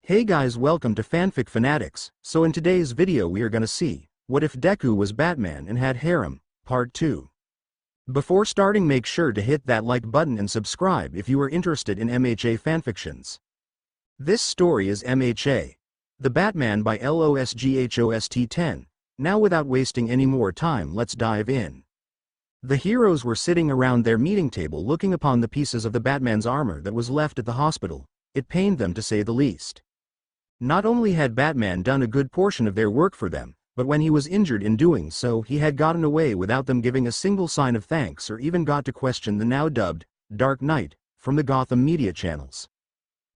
Hey guys, welcome to Fanfic Fanatics. So in today's video we are gonna see, what if Deku was Batman and had Harem, Part 2. Before starting, make sure to hit that like button and subscribe if you are interested in MHA fanfictions. This story is MHA, The Batman by LOSGHOST 10. Now without wasting any more time, let's dive in. The heroes were sitting around their meeting table looking upon the pieces of the Batman's armor that was left at the hospital. It pained them to say the least. Not only had Batman done a good portion of their work for them, but when he was injured in doing so, he had gotten away without them giving a single sign of thanks or even got to question the now dubbed Dark Knight from the Gotham media channels.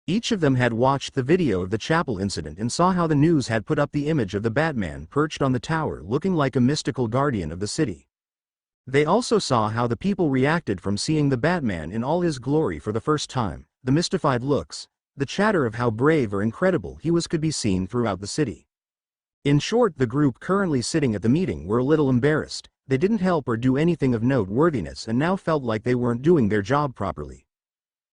Each of them had watched the video of the chapel incident and saw how the news had put up the image of the Batman perched on the tower looking like a mystical guardian of the city. They also saw how the people reacted from seeing the Batman in all his glory for the first time. The mystified looks, the chatter of how brave or incredible he was could be seen throughout the city. In short, the group currently sitting at the meeting were a little embarrassed. They didn't help or do anything of noteworthiness and now felt like they weren't doing their job properly.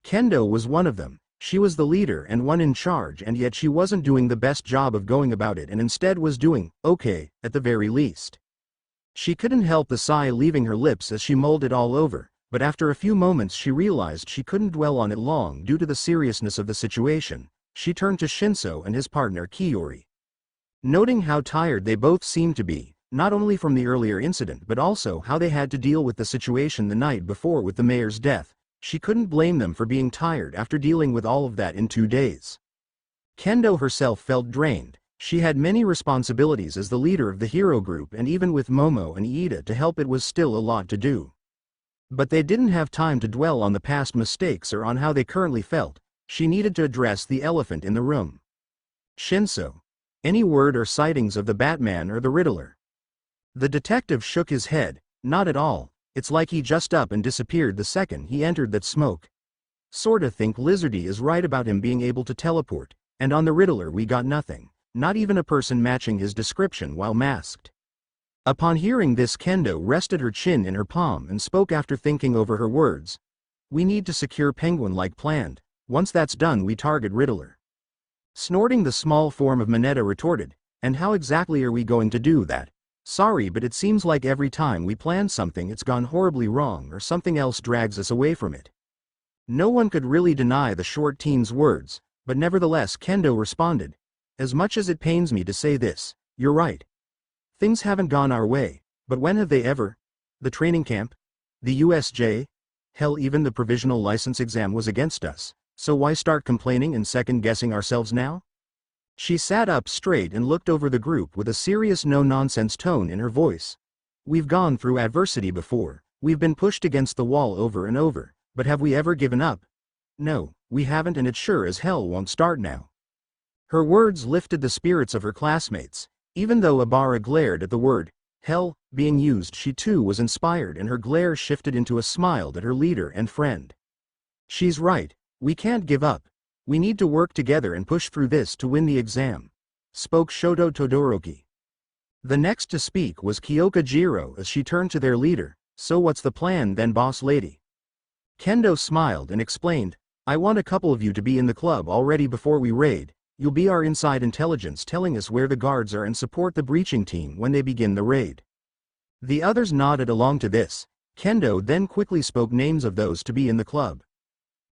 Kendo was one of them. She was the leader and one in charge, and yet she wasn't doing the best job of going about it and instead was doing okay, at the very least. She couldn't help the sigh leaving her lips as she mulled it all over. But after a few moments she realized she couldn't dwell on it long due to the seriousness of the situation. She turned to Shinso and his partner Kiyori. Noting how tired they both seemed to be, not only from the earlier incident but also how they had to deal with the situation the night before with the mayor's death, she couldn't blame them for being tired after dealing with all of that in 2 days. Kendo herself felt drained. She had many responsibilities as the leader of the hero group, and even with Momo and Iida to help it was still a lot to do. But they didn't have time to dwell on the past mistakes or on how they currently felt. She needed to address the elephant in the room. Shinso. Any word or sightings of the Batman or the Riddler? The detective shook his head. Not at all. It's like he just up and disappeared the second he entered that smoke. Sorta think Lizardy is right about him being able to teleport, and on the Riddler we got nothing. Not even a person matching his description while masked. Upon hearing this, Kendo rested her chin in her palm and spoke after thinking over her words. We need to secure Penguin like planned. Once that's done we target Riddler. Snorting, the small form of Mineta retorted, and how exactly are we going to do that? Sorry, but it seems like every time we plan something it's gone horribly wrong or something else drags us away from it. No one could really deny the short teen's words, but nevertheless Kendo responded. As much as it pains me to say this, you're right. Things haven't gone our way, but when have they ever? The training camp? The USJ? Hell, even the provisional license exam was against us, so why start complaining and second-guessing ourselves now? She sat up straight and looked over the group with a serious no-nonsense tone in her voice. We've gone through adversity before, we've been pushed against the wall over and over, but have we ever given up? No, we haven't, and it sure as hell won't start now. Her words lifted the spirits of her classmates. Even though Abara glared at the word hell being used, she too was inspired, and her glare shifted into a smile at her leader and friend. She's right, we can't give up. We need to work together and push through this to win the exam, spoke Shoto Todoroki. The next to speak was Kyoka Jiro as she turned to their leader. So what's the plan then, boss lady? Kendo smiled and explained, I want a couple of you to be in the club already before we raid. You'll be our inside intelligence telling us where the guards are and support the breaching team when they begin the raid. The others nodded along to this. Kendo then quickly spoke names of those to be in the club.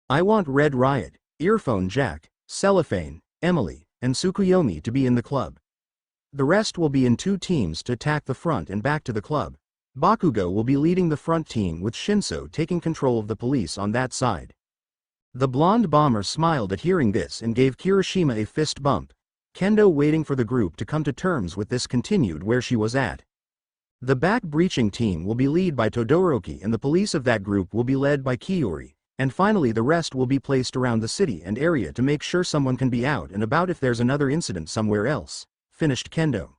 I want Red Riot, Earphone Jack, Cellophane, Emily, and Tsukuyomi to be in the club. The rest will be in 2 teams to attack the front and back to the club. Bakugo will be leading the front team with Shinso taking control of the police on that side. The blonde bomber smiled at hearing this and gave Kirishima a fist bump. Kendo, waiting for the group to come to terms with this, continued where she was at. The back breaching team will be led by Todoroki and the police of that group will be led by Kiyori, and finally the rest will be placed around the city and area to make sure someone can be out and about if there's another incident somewhere else, finished Kendo.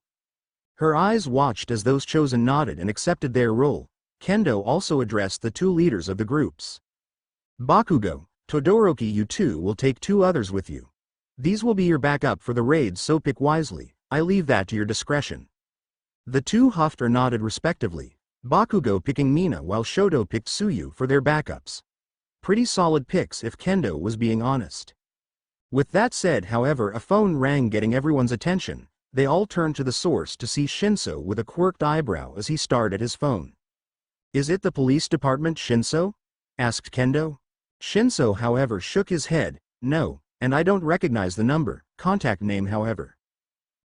Her eyes watched as those chosen nodded and accepted their role. Kendo also addressed the 2 leaders of the groups. Bakugo, Todoroki, you 2 will take 2 others with you. These will be your backup for the raids, so pick wisely. I leave that to your discretion. The 2 huffed or nodded respectively, Bakugo picking Mina while Shoto picked Tsuyu for their backups. Pretty solid picks if Kendo was being honest. With that said, however, a phone rang, getting everyone's attention. They all turned to the source to see Shinso with a quirked eyebrow as he stared at his phone. "Is it the police department, Shinso?" asked Kendo. Shinso, however, shook his head. "No, and I don't recognize the number, contact name, however."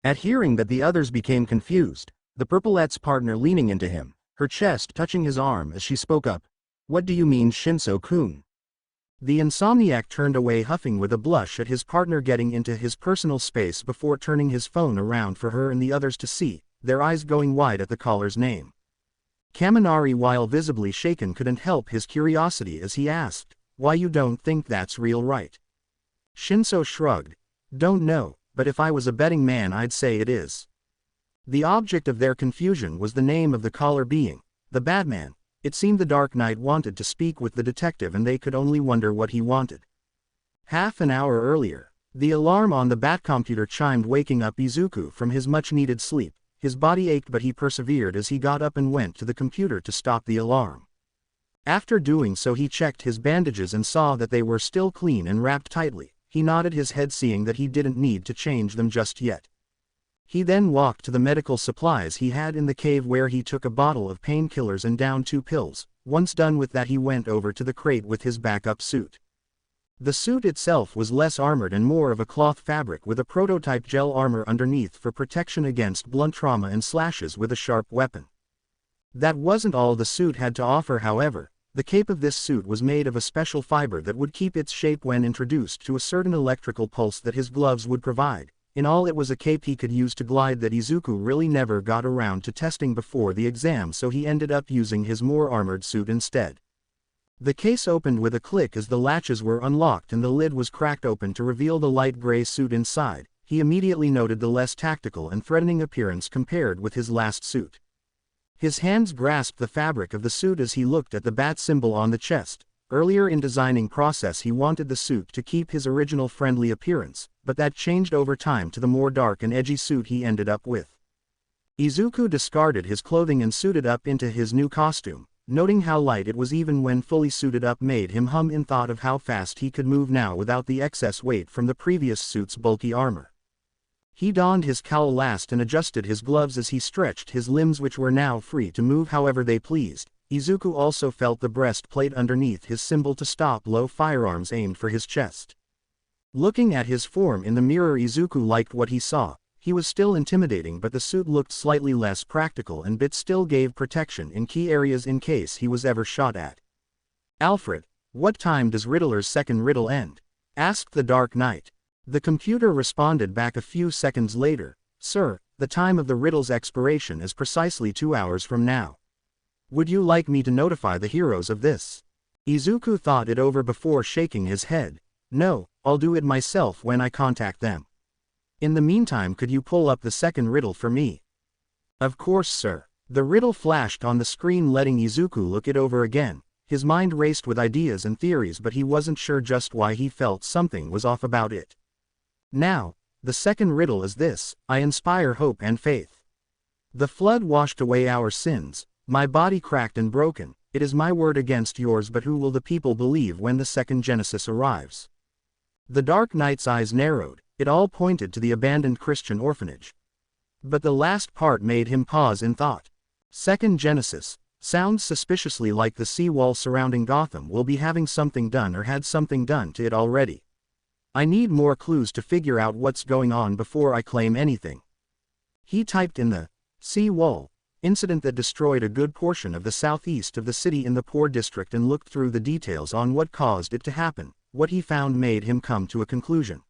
At hearing that, the others became confused, the purplette's partner leaning into him, her chest touching his arm as she spoke up. "What do you mean, Shinso-kun?" The insomniac turned away, huffing with a blush at his partner getting into his personal space before turning his phone around for her and the others to see, their eyes going wide at the caller's name. Kaminari, while visibly shaken, couldn't help his curiosity as he asked, "Why, you don't think that's real, right?" Shinso shrugged. "Don't know, but if I was a betting man I'd say it is." The object of their confusion was the name of the caller being the Batman. It seemed the Dark Knight wanted to speak with the detective and they could only wonder what he wanted. Half an hour earlier, the alarm on the Batcomputer chimed, waking up Izuku from his much-needed sleep. His body ached, but he persevered as he got up and went to the computer to stop the alarm. After doing so, he checked his bandages and saw that they were still clean and wrapped tightly. He nodded his head, seeing that he didn't need to change them just yet. He then walked to the medical supplies he had in the cave, where he took a bottle of painkillers and downed 2 pills. Once done with that, he went over to the crate with his backup suit. The suit itself was less armored and more of a cloth fabric, with a prototype gel armor underneath for protection against blunt trauma and slashes with a sharp weapon. That wasn't all the suit had to offer, however. The cape of this suit was made of a special fiber that would keep its shape when introduced to a certain electrical pulse that his gloves would provide. In all, it was a cape he could use to glide that Izuku really never got around to testing before the exam, so he ended up using his more armored suit instead. The case opened with a click as the latches were unlocked and the lid was cracked open to reveal the light gray suit inside. He immediately noted the less tactical and threatening appearance compared with his last suit. His hands grasped the fabric of the suit as he looked at the bat symbol on the chest. Earlier in designing process, he wanted the suit to keep his original friendly appearance, but that changed over time to the more dark and edgy suit he ended up with. Izuku discarded his clothing and suited up into his new costume. Noting how light it was even when fully suited up made him hum in thought of how fast he could move now without the excess weight from the previous suit's bulky armor. He donned his cowl last and adjusted his gloves as he stretched his limbs, which were now free to move however they pleased. Izuku also felt the breastplate underneath his symbol to stop low firearms aimed for his chest. Looking at his form in the mirror, Izuku liked what he saw. He was still intimidating, but the suit looked slightly less practical and but still gave protection in key areas in case he was ever shot at. "Alfred, what time does Riddler's second riddle end?" asked the Dark Knight. The computer responded back a few seconds later, "Sir, the time of the riddle's expiration is precisely 2 hours from now. Would you like me to notify the heroes of this?" Izuku thought it over before shaking his head. "No, I'll do it myself when I contact them. In the meantime, could you pull up the second riddle for me?" "Of course, sir." The riddle flashed on the screen, letting Izuku look it over again. His mind raced with ideas and theories, but he wasn't sure just why. He felt something was off about it. "Now, the second riddle is this: I inspire hope and faith. The flood washed away our sins, my body cracked and broken, it is my word against yours, but who will the people believe when the second Genesis arrives?" The Dark Knight's eyes narrowed. It all pointed to the abandoned Christian orphanage. But the last part made him pause in thought. Second Genesis sounds suspiciously like the seawall surrounding Gotham will be having something done or had something done to it already. I need more clues to figure out what's going on before I claim anything. He typed in the seawall incident that destroyed a good portion of the southeast of the city in the poor district and looked through the details on what caused it to happen. What he found made him come to a conclusion.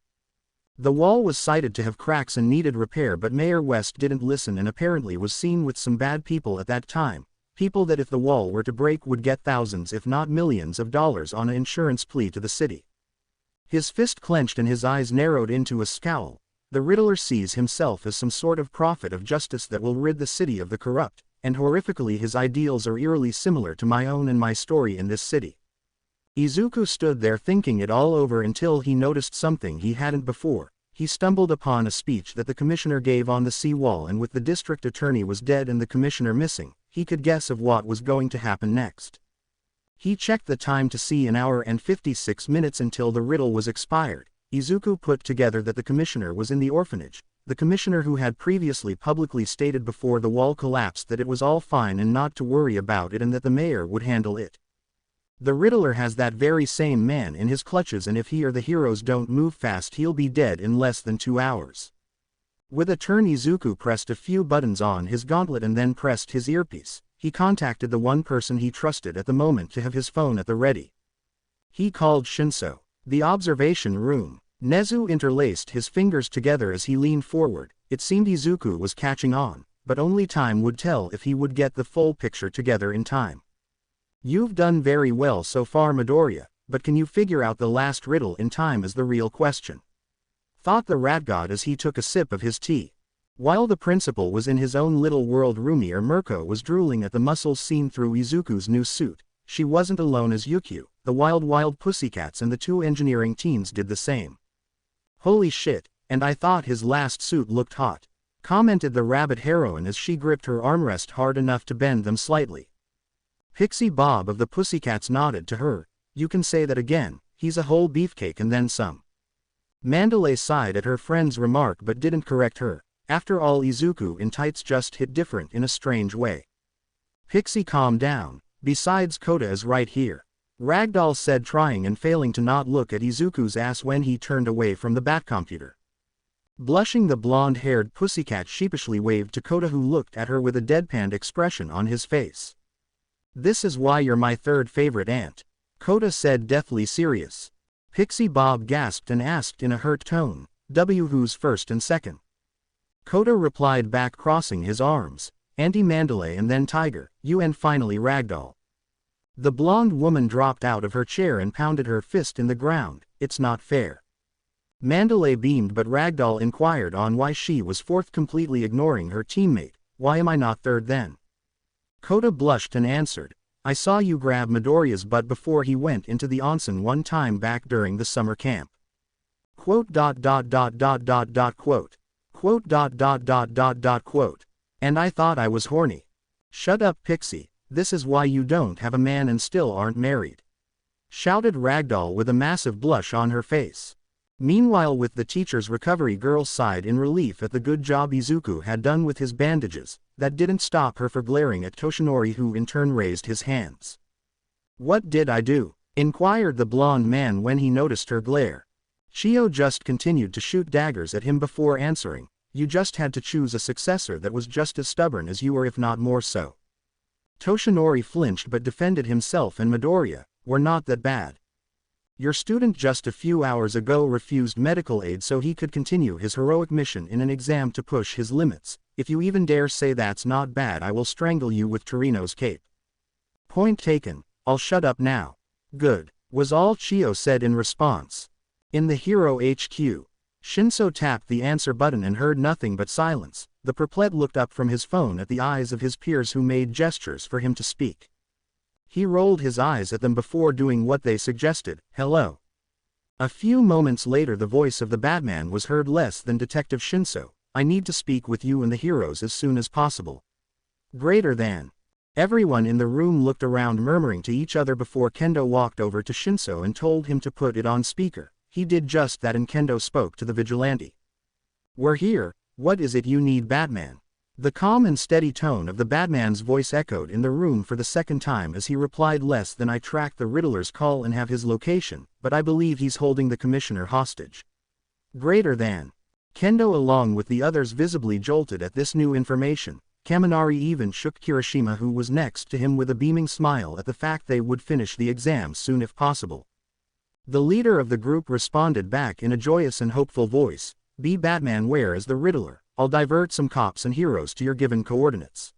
The wall was cited to have cracks and needed repair, but Mayor West didn't listen and apparently was seen with some bad people at that time. People that if the wall were to break would get thousands if not millions of dollars on an insurance plea to the city. His fist clenched and his eyes narrowed into a scowl. The Riddler sees himself as some sort of prophet of justice that will rid the city of the corrupt, and horrifically his ideals are eerily similar to my own and my story in this city. Izuku stood there thinking it all over until he noticed something he hadn't before. He stumbled upon a speech that the commissioner gave on the seawall, and with the district attorney was dead and the commissioner missing, he could guess of what was going to happen next. He checked the time to see an hour and 56 minutes until the riddle was expired. Izuku put together that the commissioner was in the orphanage, the commissioner who had previously publicly stated before the wall collapsed that it was all fine and not to worry about it and that the mayor would handle it. The Riddler has that very same man in his clutches, and if he or the heroes don't move fast he'll be dead in less than 2 hours. With a turn, Izuku pressed a few buttons on his gauntlet and then pressed his earpiece. He contacted the one person he trusted at the moment to have his phone at the ready. He called Shinso. The observation room. Nezu interlaced his fingers together as he leaned forward. It seemed Izuku was catching on, but only time would tell if he would get the full picture together in time. You've done very well so far, Midoriya, but can you figure out the last riddle in time is the real question. Thought the rat god as he took a sip of his tea. While the principal was in his own little world, Rumier Mirko was drooling at the muscles seen through Izuku's new suit. She wasn't alone, as Yukio, the wild pussycats and the 2 engineering teens did the same. Holy shit, and I thought his last suit looked hot, commented the rabbit heroine as she gripped her armrest hard enough to bend them slightly. Pixie Bob of the Pussycats nodded to her. You can say that again, he's a whole beefcake and then some. Mandalay sighed at her friend's remark but didn't correct her. After all, Izuku in tights just hit different in a strange way. Pixie, calm down, besides Kota is right here, Ragdoll said, trying and failing to not look at Izuku's ass when he turned away from the Batcomputer. Blushing, the blonde-haired pussycat sheepishly waved to Kota, who looked at her with a deadpanned expression on his face. This is why you're my third favorite aunt, Kota said, deathly serious. Pixie Bob gasped and asked in a hurt tone, who's first and second? Kota replied back, crossing his arms, Auntie Mandalay and then Tiger, you and finally Ragdoll. The blonde woman dropped out of her chair and pounded her fist in the ground. It's not fair. Mandalay beamed, but Ragdoll inquired on why she was fourth, completely ignoring her teammate. Why am I not third then? Kota blushed and answered, I saw you grab Midoriya's butt before he went into the onsen one time back during the summer camp. Quote. Quote. And I thought I was horny. Shut up, Pixie, this is why you don't have a man and still aren't married, shouted Ragdoll with a massive blush on her face. Meanwhile, with the teacher's recovery girl sighed in relief at the good job Izuku had done with his bandages. That didn't stop her from glaring at Toshinori, who in turn raised his hands. What did I do? Inquired the blonde man when he noticed her glare. Chio just continued to shoot daggers at him before answering, you just had to choose a successor that was just as stubborn as you were, if not more so. Toshinori flinched but defended himself, and Midoriya, we're not that bad. Your student just a few hours ago refused medical aid so he could continue his heroic mission in an exam to push his limits. If you even dare say that's not bad, I will strangle you with Torino's cape. Point taken, I'll shut up now. Good, was all Chio said in response. In the Hero HQ, Shinso tapped the answer button and heard nothing but silence. The perplet looked up from his phone at the eyes of his peers, who made gestures for him to speak. He rolled his eyes at them before doing what they suggested, hello. A few moments later, the voice of the Batman was heard, less than Detective Shinso, I need to speak with you and the heroes as soon as possible. Greater than. Everyone in the room looked around, murmuring to each other before Kendo walked over to Shinso and told him to put it on speaker. He did just that, and Kendo spoke to the vigilante. We're here, what is it you need, Batman? The calm and steady tone of the Batman's voice echoed in the room for the second time as he replied, less than I tracked the Riddler's call and have his location, but I believe he's holding the commissioner hostage. Greater than. Kendo, along with the others, visibly jolted at this new information. Kaminari even shook Kirishima, who was next to him, with a beaming smile at the fact they would finish the exams soon if possible. The leader of the group responded back in a joyous and hopeful voice, be Batman, where is the Riddler? I'll divert some cops and heroes to your given coordinates.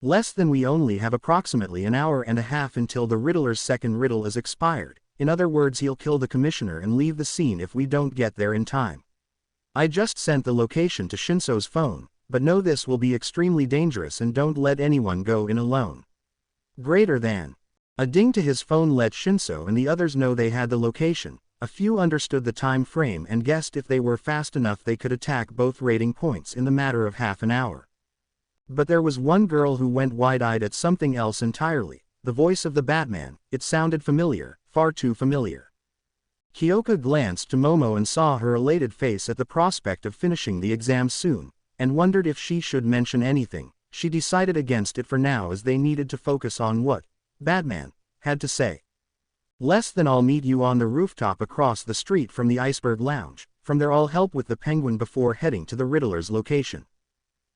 Less than. We only have approximately an hour and a half until the Riddler's second riddle is expired. In other words, he'll kill the commissioner and leave the scene if we don't get there in time. I just sent the location to Shinso's phone, but know this will be extremely dangerous and don't let anyone go in alone. Greater than. A ding to his phone let Shinso and the others know they had the location. A few understood the time frame and guessed if they were fast enough they could attack both rating points in the matter of half an hour. But there was one girl who went wide-eyed at something else entirely. The voice of the Batman, it sounded familiar, far too familiar. Kyoka glanced to Momo and saw her elated face at the prospect of finishing the exam soon, and wondered if she should mention anything. She decided against it for now as they needed to focus on what Batman had to say. Less than I'll meet you on the rooftop across the street from the Iceberg Lounge. From there I'll help with the Penguin before heading to the Riddler's location.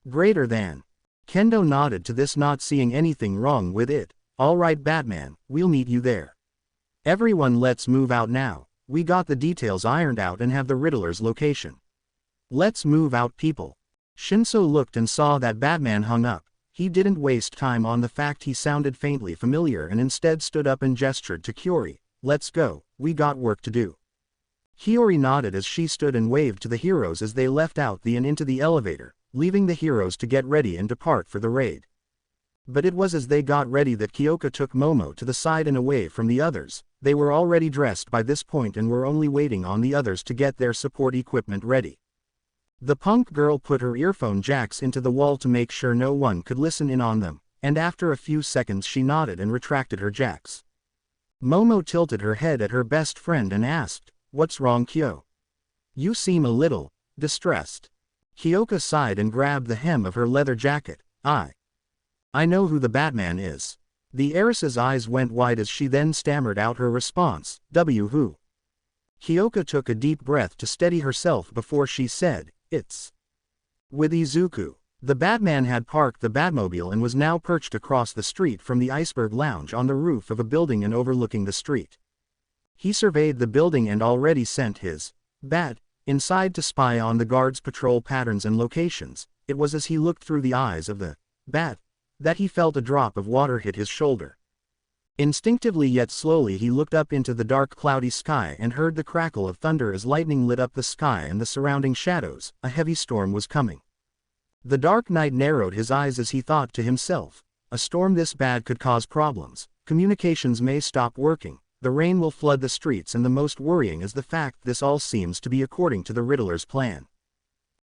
Greater than. Kendo nodded to this, not seeing anything wrong with it. All right Batman, we'll meet you there. Everyone, let's move out now. We got the details ironed out and have the Riddler's location. Let's move out people. Shinso looked and saw that Batman hung up. He didn't waste time on the fact he sounded faintly familiar and instead stood up and gestured to Kyori. Let's go, we got work to do. Kyori nodded as she stood and waved to the heroes as they left out and into the elevator, leaving the heroes to get ready and depart for the raid. But it was as they got ready that Kyoka took Momo to the side and away from the others. They were already dressed by this point and were only waiting on the others to get their support equipment ready. The punk girl put her earphone jacks into the wall to make sure no one could listen in on them, and after a few seconds she nodded and retracted her jacks. Momo tilted her head at her best friend and asked, "What's wrong, Kyo? You seem a little distressed." Kyoka sighed and grabbed the hem of her leather jacket. I know who the Batman is." The heiress's eyes went wide as she then stammered out her response, who? Kyoka took a deep breath to steady herself before she said, "It's with Izuku." The Batman had parked the Batmobile and was now perched across the street from the Iceberg Lounge on the roof of a building and overlooking the street. He surveyed the building and already sent his bat inside to spy on the guards' patrol patterns and locations. It was as he looked through the eyes of the bat that he felt a drop of water hit his shoulder. Instinctively yet slowly he looked up into the dark cloudy sky and heard the crackle of thunder as lightning lit up the sky and the surrounding shadows. A heavy storm was coming. The dark night narrowed his eyes as he thought to himself, a storm this bad could cause problems. Communications may stop working, the rain will flood the streets, and the most worrying is the fact this all seems to be according to the Riddler's plan.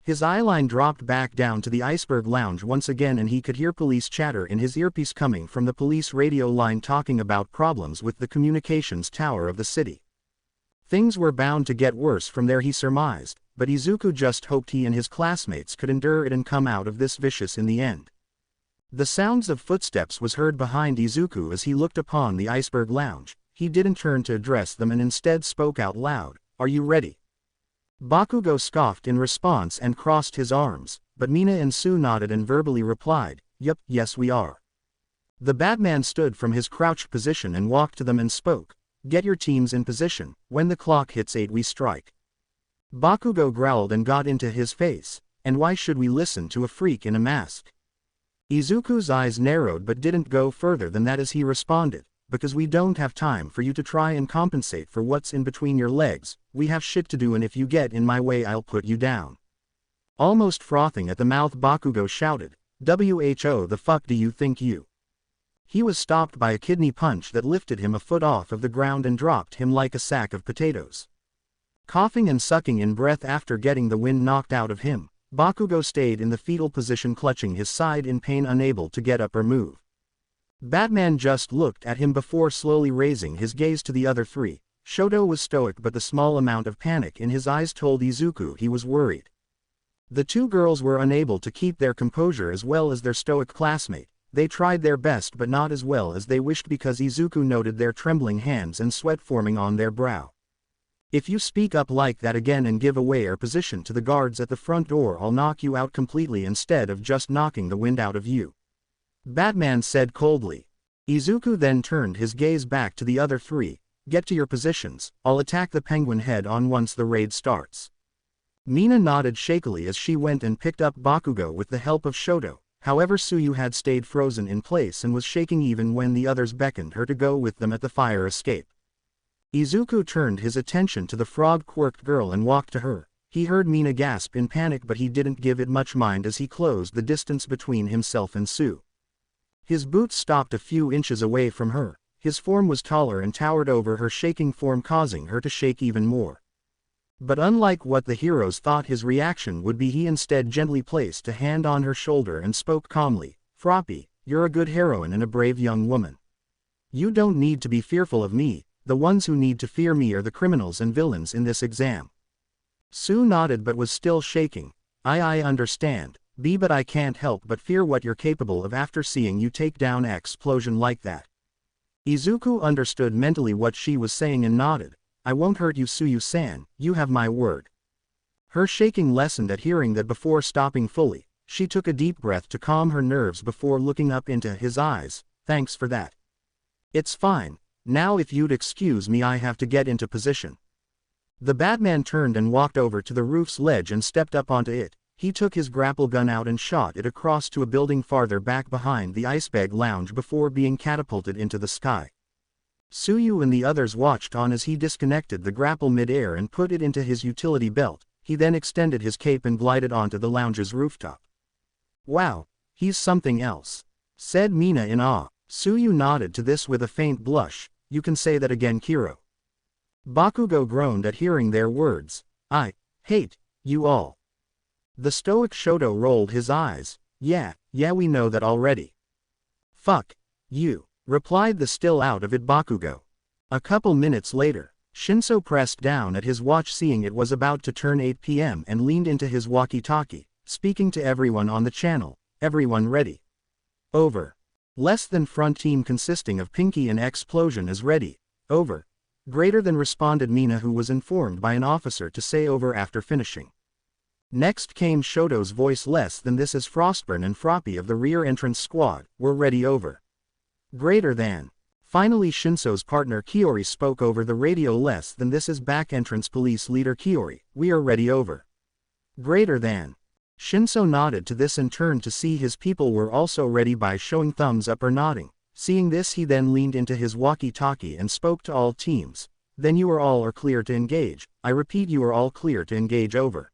His eyeline dropped back down to the Iceberg Lounge once again and he could hear police chatter in his earpiece coming from the police radio line talking about problems with the communications tower of the city. Things were bound to get worse from there, he surmised, but Izuku just hoped he and his classmates could endure it and come out of this vicious in the end. The sounds of footsteps was heard behind Izuku as he looked upon the Iceberg Lounge. He didn't turn to address them and instead spoke out loud, "Are you ready?" Bakugo scoffed in response and crossed his arms, but Mina and Sue nodded and verbally replied, "Yup, yes we are." The Batman stood from his crouched position and walked to them and spoke, "Get your teams in position, when the clock hits 8 we strike." Bakugo growled and got into his face, "And why should we listen to a freak in a mask?" Izuku's eyes narrowed but didn't go further than that as he responded, "Because we don't have time for you to try and compensate for what's in between your legs, we have shit to do and if you get in my way I'll put you down." Almost frothing at the mouth, Bakugo shouted, "Who the fuck do you think you?" He was stopped by a kidney punch that lifted him a foot off of the ground and dropped him like a sack of potatoes. Coughing and sucking in breath after getting the wind knocked out of him, Bakugo stayed in the fetal position clutching his side in pain, unable to get up or move. Batman just looked at him before slowly raising his gaze to the other three. Shoto was stoic but the small amount of panic in his eyes told Izuku he was worried. The two girls were unable to keep their composure as well as their stoic classmate. They tried their best but not as well as they wished because Izuku noted their trembling hands and sweat forming on their brow. "If you speak up like that again and give away our position to the guards at the front door, I'll knock you out completely instead of just knocking the wind out of you," Batman said coldly. Izuku then turned his gaze back to the other three. "Get to your positions, I'll attack the Penguin head on once the raid starts." Mina nodded shakily as she went and picked up Bakugo with the help of Shoto. However, Suyu had stayed frozen in place and was shaking even when the others beckoned her to go with them at the fire escape. Izuku turned his attention to the frog-quirked girl and walked to her. He heard Mina gasp in panic but he didn't give it much mind as he closed the distance between himself and Sue. His boots stopped a few inches away from her. His form was taller and towered over her shaking form, causing her to shake even more. But unlike what the heroes thought his reaction would be, he instead gently placed a hand on her shoulder and spoke calmly, "Froppy, you're a good heroine and a brave young woman. You don't need to be fearful of me. the ones who need to fear me are the criminals and villains in this exam. Sue nodded but was still shaking. I understand, B, but I can't help but fear what you're capable of after seeing you take down explosion like that. Izuku understood mentally what she was saying and nodded. I won't hurt you, Suyu-san, you have my word. Her shaking lessened at hearing that. Before stopping fully, she took a deep breath to calm her nerves before looking up into his eyes. Thanks for that. It's fine. Now if you'd excuse me, I have to get into position. The Batman turned and walked over to the roof's ledge and stepped up onto it. He took his grapple gun out and shot it across to a building farther back behind the Icebag Lounge before being catapulted into the sky. Suyu and the others watched on as he disconnected the grapple mid-air and put it into his utility belt. He then extended his cape and glided onto the lounge's rooftop. Wow, he's something else, said Mina in awe. Suyu nodded to this with a faint blush. You can say that again, Kiro. Bakugo groaned at hearing their words. I hate you all. The stoic Shoto rolled his eyes. Yeah, we know that already. Fuck you, replied the still out of it Bakugo. A couple minutes later, Shinso pressed down at his watch seeing it was about to turn 8 p.m. and leaned into his walkie-talkie, speaking to everyone on the channel. Everyone ready? Over. Less than front team consisting of Pinky and Explosion is ready. Over. Greater than responded Mina, who was informed by an officer to say over after finishing. Next came Shoto's voice. Less than this as Frostburn and Froppy of the rear entrance squad were ready. Over. Greater than. Finally Shinso's partner Kiori spoke over the radio. Less than this as back entrance police leader Kiori. We are ready. Over. Greater than. Shinso nodded to this and turned to see his people were also ready by showing thumbs up or nodding. Seeing this, he then leaned into his walkie-talkie and spoke to all teams. Then you are all clear to engage. I repeat, you are all clear to engage. Over.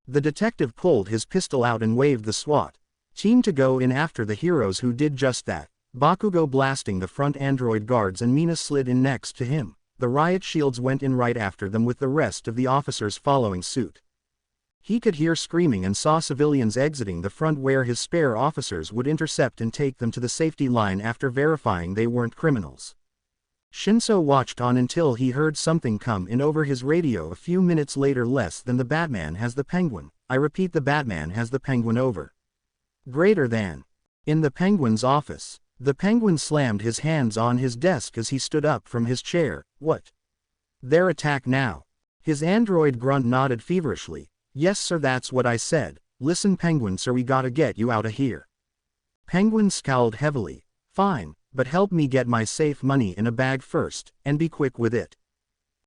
The detective pulled his pistol out and waved the SWAT team to go in after the heroes, who did just that. Bakugo blasting the front android guards and Mina slid in next to him. The riot shields went in right after them with the rest of the officers following suit. He could hear screaming and saw civilians exiting the front where his spare officers would intercept and take them to the safety line after verifying they weren't criminals. Shinso watched on until he heard something come in over his radio a few minutes later. Less than the Batman has the Penguin. I repeat, the Batman has the Penguin. Over. Greater than. In the Penguin's office, the Penguin slammed his hands on his desk as he stood up from his chair. What? Their attack now? His android grunt nodded feverishly. Yes sir, that's what I said. Listen Penguin sir, we gotta get you out of here. Penguin scowled heavily. Fine, but help me get my safe money in a bag first, and be quick with it.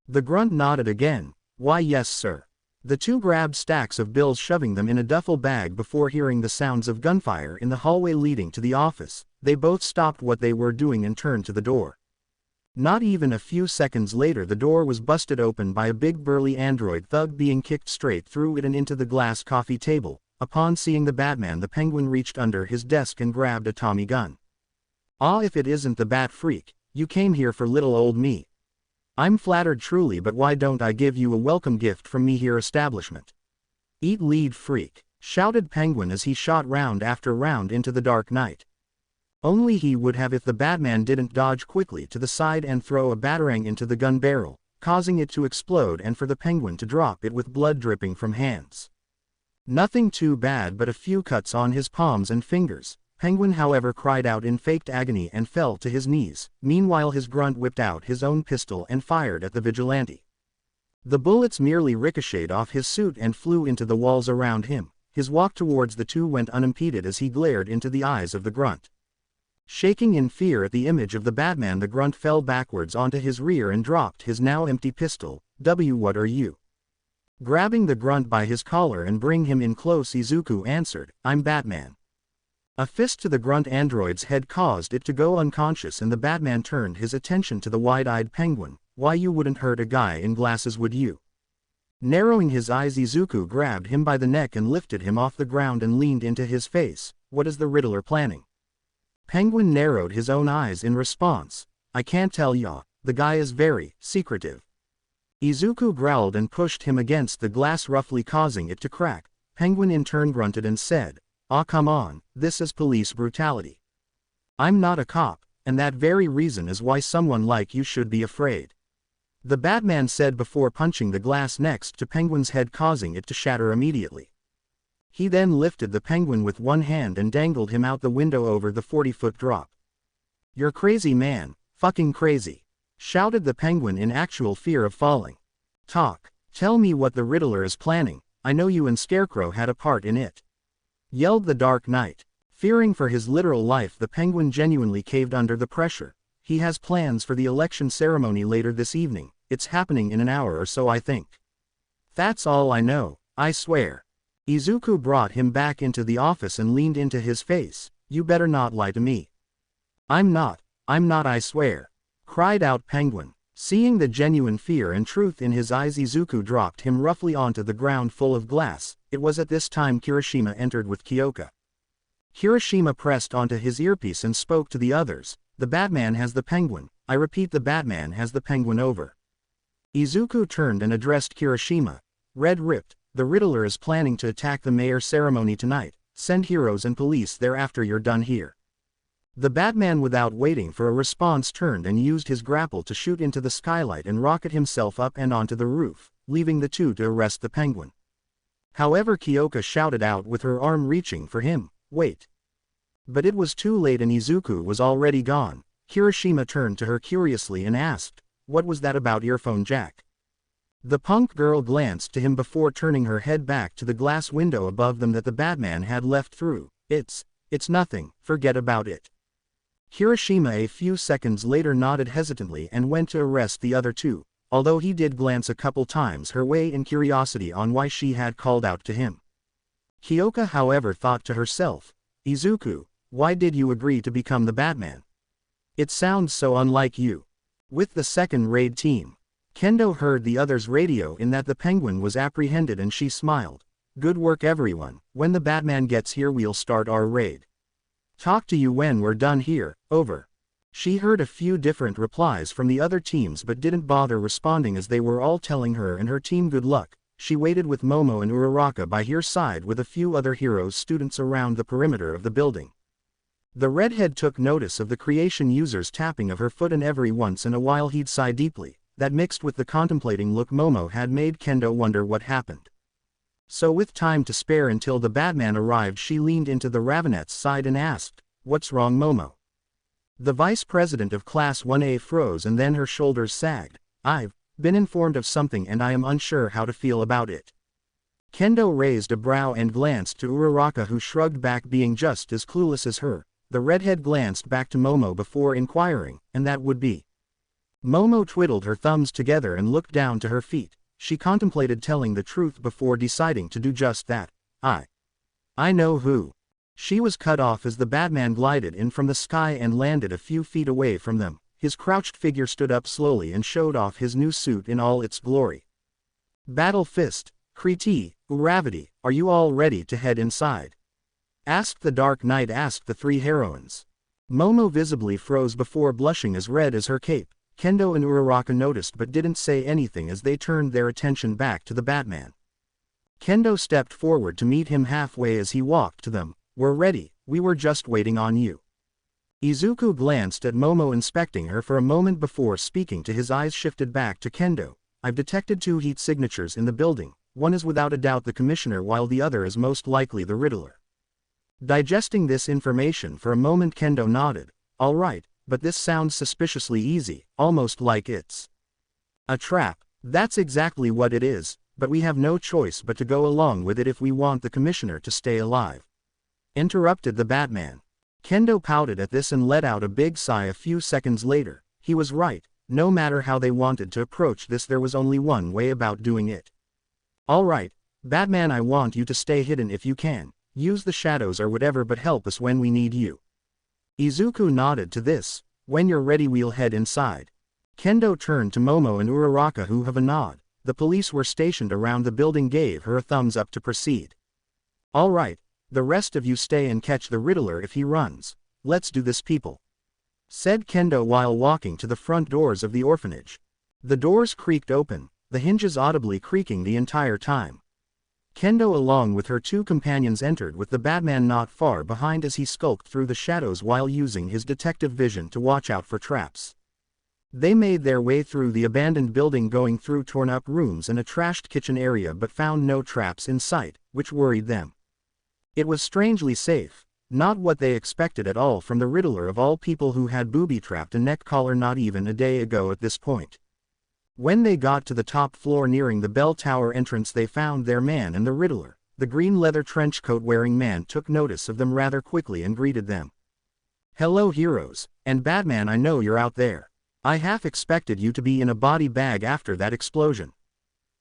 The grunt nodded again. Why yes sir. The two grabbed stacks of bills, shoving them in a duffel bag. Before hearing the sounds of gunfire in the hallway leading to the office, they both stopped what they were doing and turned to the door. Not even a few seconds later, the door was busted open by a big burly android thug being kicked straight through it and into the glass coffee table. Upon seeing the Batman, the Penguin reached under his desk and grabbed a Tommy gun. Ah, if it isn't the Bat Freak, you came here for little old me. I'm flattered truly, but why don't I give you a welcome gift from me here establishment? Eat lead freak, shouted Penguin as he shot round after round into the dark night. Only he would have if the Batman didn't dodge quickly to the side and throw a batarang into the gun barrel, causing it to explode and for the Penguin to drop it with blood dripping from hands. Nothing too bad but a few cuts on his palms and fingers. Penguin however cried out in faked agony and fell to his knees. Meanwhile his grunt whipped out his own pistol and fired at the vigilante. The bullets merely ricocheted off his suit and flew into the walls around him. His walk towards the two went unimpeded as he glared into the eyes of the grunt. Shaking in fear at the image of the Batman, the grunt fell backwards onto his rear and dropped his now empty pistol. What are you? Grabbing the grunt by his collar and bring him in close, Izuku answered, I'm Batman. A fist to the grunt android's head caused it to go unconscious, and the Batman turned his attention to the wide-eyed Penguin. Why, you wouldn't hurt a guy in glasses, would you? Narrowing his eyes, Izuku grabbed him by the neck and lifted him off the ground and leaned into his face. What is the Riddler planning? Penguin narrowed his own eyes in response. I can't tell ya, the guy is very secretive. Izuku growled and pushed him against the glass, roughly causing it to crack. Penguin in turn grunted and said, "Aw come on, this is police brutality. I'm not a cop, and that very reason is why someone like you should be afraid," the Batman said before punching the glass next to Penguin's head, causing it to shatter immediately. He then lifted the Penguin with one hand and dangled him out the window over the 40-foot drop. "You're crazy, man, fucking crazy," shouted the Penguin in actual fear of falling. Tell me what the Riddler is planning, I know you and Scarecrow had a part in it," yelled the Dark Knight. Fearing for his literal life, the Penguin genuinely caved under the pressure. "He has plans for the election ceremony later this evening. It's happening in an hour or so, I think. That's all I know, I swear." Izuku brought him back into the office and leaned into his face. "You better not lie to me." I'm not, I swear," cried out Penguin. Seeing the genuine fear and truth in his eyes, Izuku dropped him roughly onto the ground full of glass. It was at this time Kirishima entered with Kyoka. Kirishima pressed onto his earpiece and spoke to the others. "The Batman has the Penguin. I repeat, the Batman has the Penguin, over." Izuku turned and addressed Kirishima. "Red Ripped, the Riddler is planning to attack the mayor ceremony tonight. Send heroes and police there after you're done here." The Batman, without waiting for a response, turned and used his grapple to shoot into the skylight and rocket himself up and onto the roof, leaving the two to arrest the Penguin. However, Kyoka shouted out with her arm reaching for him, "Wait." But it was too late and Izuku was already gone. Kirishima turned to her curiously and asked, "What was that about earphone jack?" The punk girl glanced to him before turning her head back to the glass window above them that the Batman had left through. It's nothing, forget about it." Kirishima a few seconds later nodded hesitantly and went to arrest the other two, although he did glance a couple times her way in curiosity on why she had called out to him. Kyoka, however, thought to herself, "Izuku, why did you agree to become the Batman? It sounds so unlike you." With the second raid team, Kendo heard the others radio in that the Penguin was apprehended and she smiled. "Good work everyone, when the Batman gets here we'll start our raid. Talk to you when we're done here, over." She heard a few different replies from the other teams but didn't bother responding as they were all telling her and her team good luck. She waited with Momo and Uraraka by her side with a few other heroes students around the perimeter of the building. The redhead took notice of the creation user's tapping of her foot and every once in a while he'd sigh deeply. That mixed with the contemplating look Momo had made Kendo wonder what happened. So with time to spare until the Batman arrived, she leaned into the Ravenette's side and asked, "What's wrong, Momo?" The vice president of Class 1A froze and then her shoulders sagged. "I've been informed of something and I am unsure how to feel about it." Kendo raised a brow and glanced to Uraraka, who shrugged back, being just as clueless as her. The redhead glanced back to Momo before inquiring, "And that would be?" Momo twiddled her thumbs together and looked down to her feet. She contemplated telling the truth before deciding to do just that. I know who." She was cut off as the Batman glided in from the sky and landed a few feet away from them. His crouched figure stood up slowly and showed off his new suit in all its glory. "Battle Fist, Kriti, Uravati, are you all ready to head inside?" asked the Dark Knight. Asked the three heroines. Momo visibly froze before blushing as red as her cape. Kendo and Uraraka noticed but didn't say anything as they turned their attention back to the Batman. Kendo stepped forward to meet him halfway as he walked to them. "We're ready, we were just waiting on you." Izuku glanced at Momo, inspecting her for a moment before speaking. His eyes shifted back to Kendo. "I've detected 2 heat signatures in the building. One is without a doubt the Commissioner while the other is most likely the Riddler." Digesting this information for a moment, Kendo nodded. "All right. But this sounds suspiciously easy, almost like it's a trap." "That's exactly what it is, but we have no choice but to go along with it if we want the Commissioner to stay alive," interrupted the Batman. Kendo pouted at this and let out a big sigh a few seconds later. He was right, no matter how they wanted to approach this there was only one way about doing it. "All right, Batman, I want you to stay hidden if you can, use the shadows or whatever, but help us when we need you." Izuku nodded to this. "When you're ready we'll head inside." Kendo turned to Momo and Uraraka, who have a nod. The police were stationed around the building gave her a thumbs up to proceed. "All right, the rest of you stay and catch the Riddler if he runs. Let's do this, people," said Kendo while walking to the front doors of the orphanage. The doors creaked open, the hinges audibly creaking the entire time. Kendo along with her two companions entered with the Batman not far behind as he skulked through the shadows while using his detective vision to watch out for traps. They made their way through the abandoned building going through torn-up rooms and a trashed kitchen area but found no traps in sight, which worried them. It was strangely safe, not what they expected at all from the Riddler of all people who had booby-trapped a neck collar not even a day ago at this point. When they got to the top floor nearing the bell tower entrance they found their man and the Riddler. The green leather trench coat wearing man took notice of them rather quickly and greeted them. "Hello heroes, and Batman, I know you're out there. I half expected you to be in a body bag after that explosion.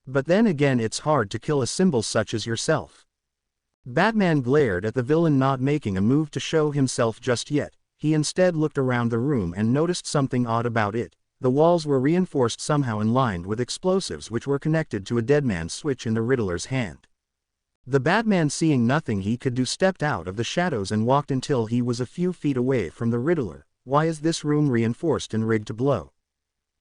But then again it's hard to kill a symbol such as yourself." Batman glared at the villain not making a move to show himself just yet. He instead looked around the room and noticed something odd about it. The walls were reinforced somehow and lined with explosives which were connected to a deadman switch in the Riddler's hand. The Batman, seeing nothing he could do, stepped out of the shadows and walked until he was a few feet away from the Riddler. "Why is this room reinforced and rigged to blow?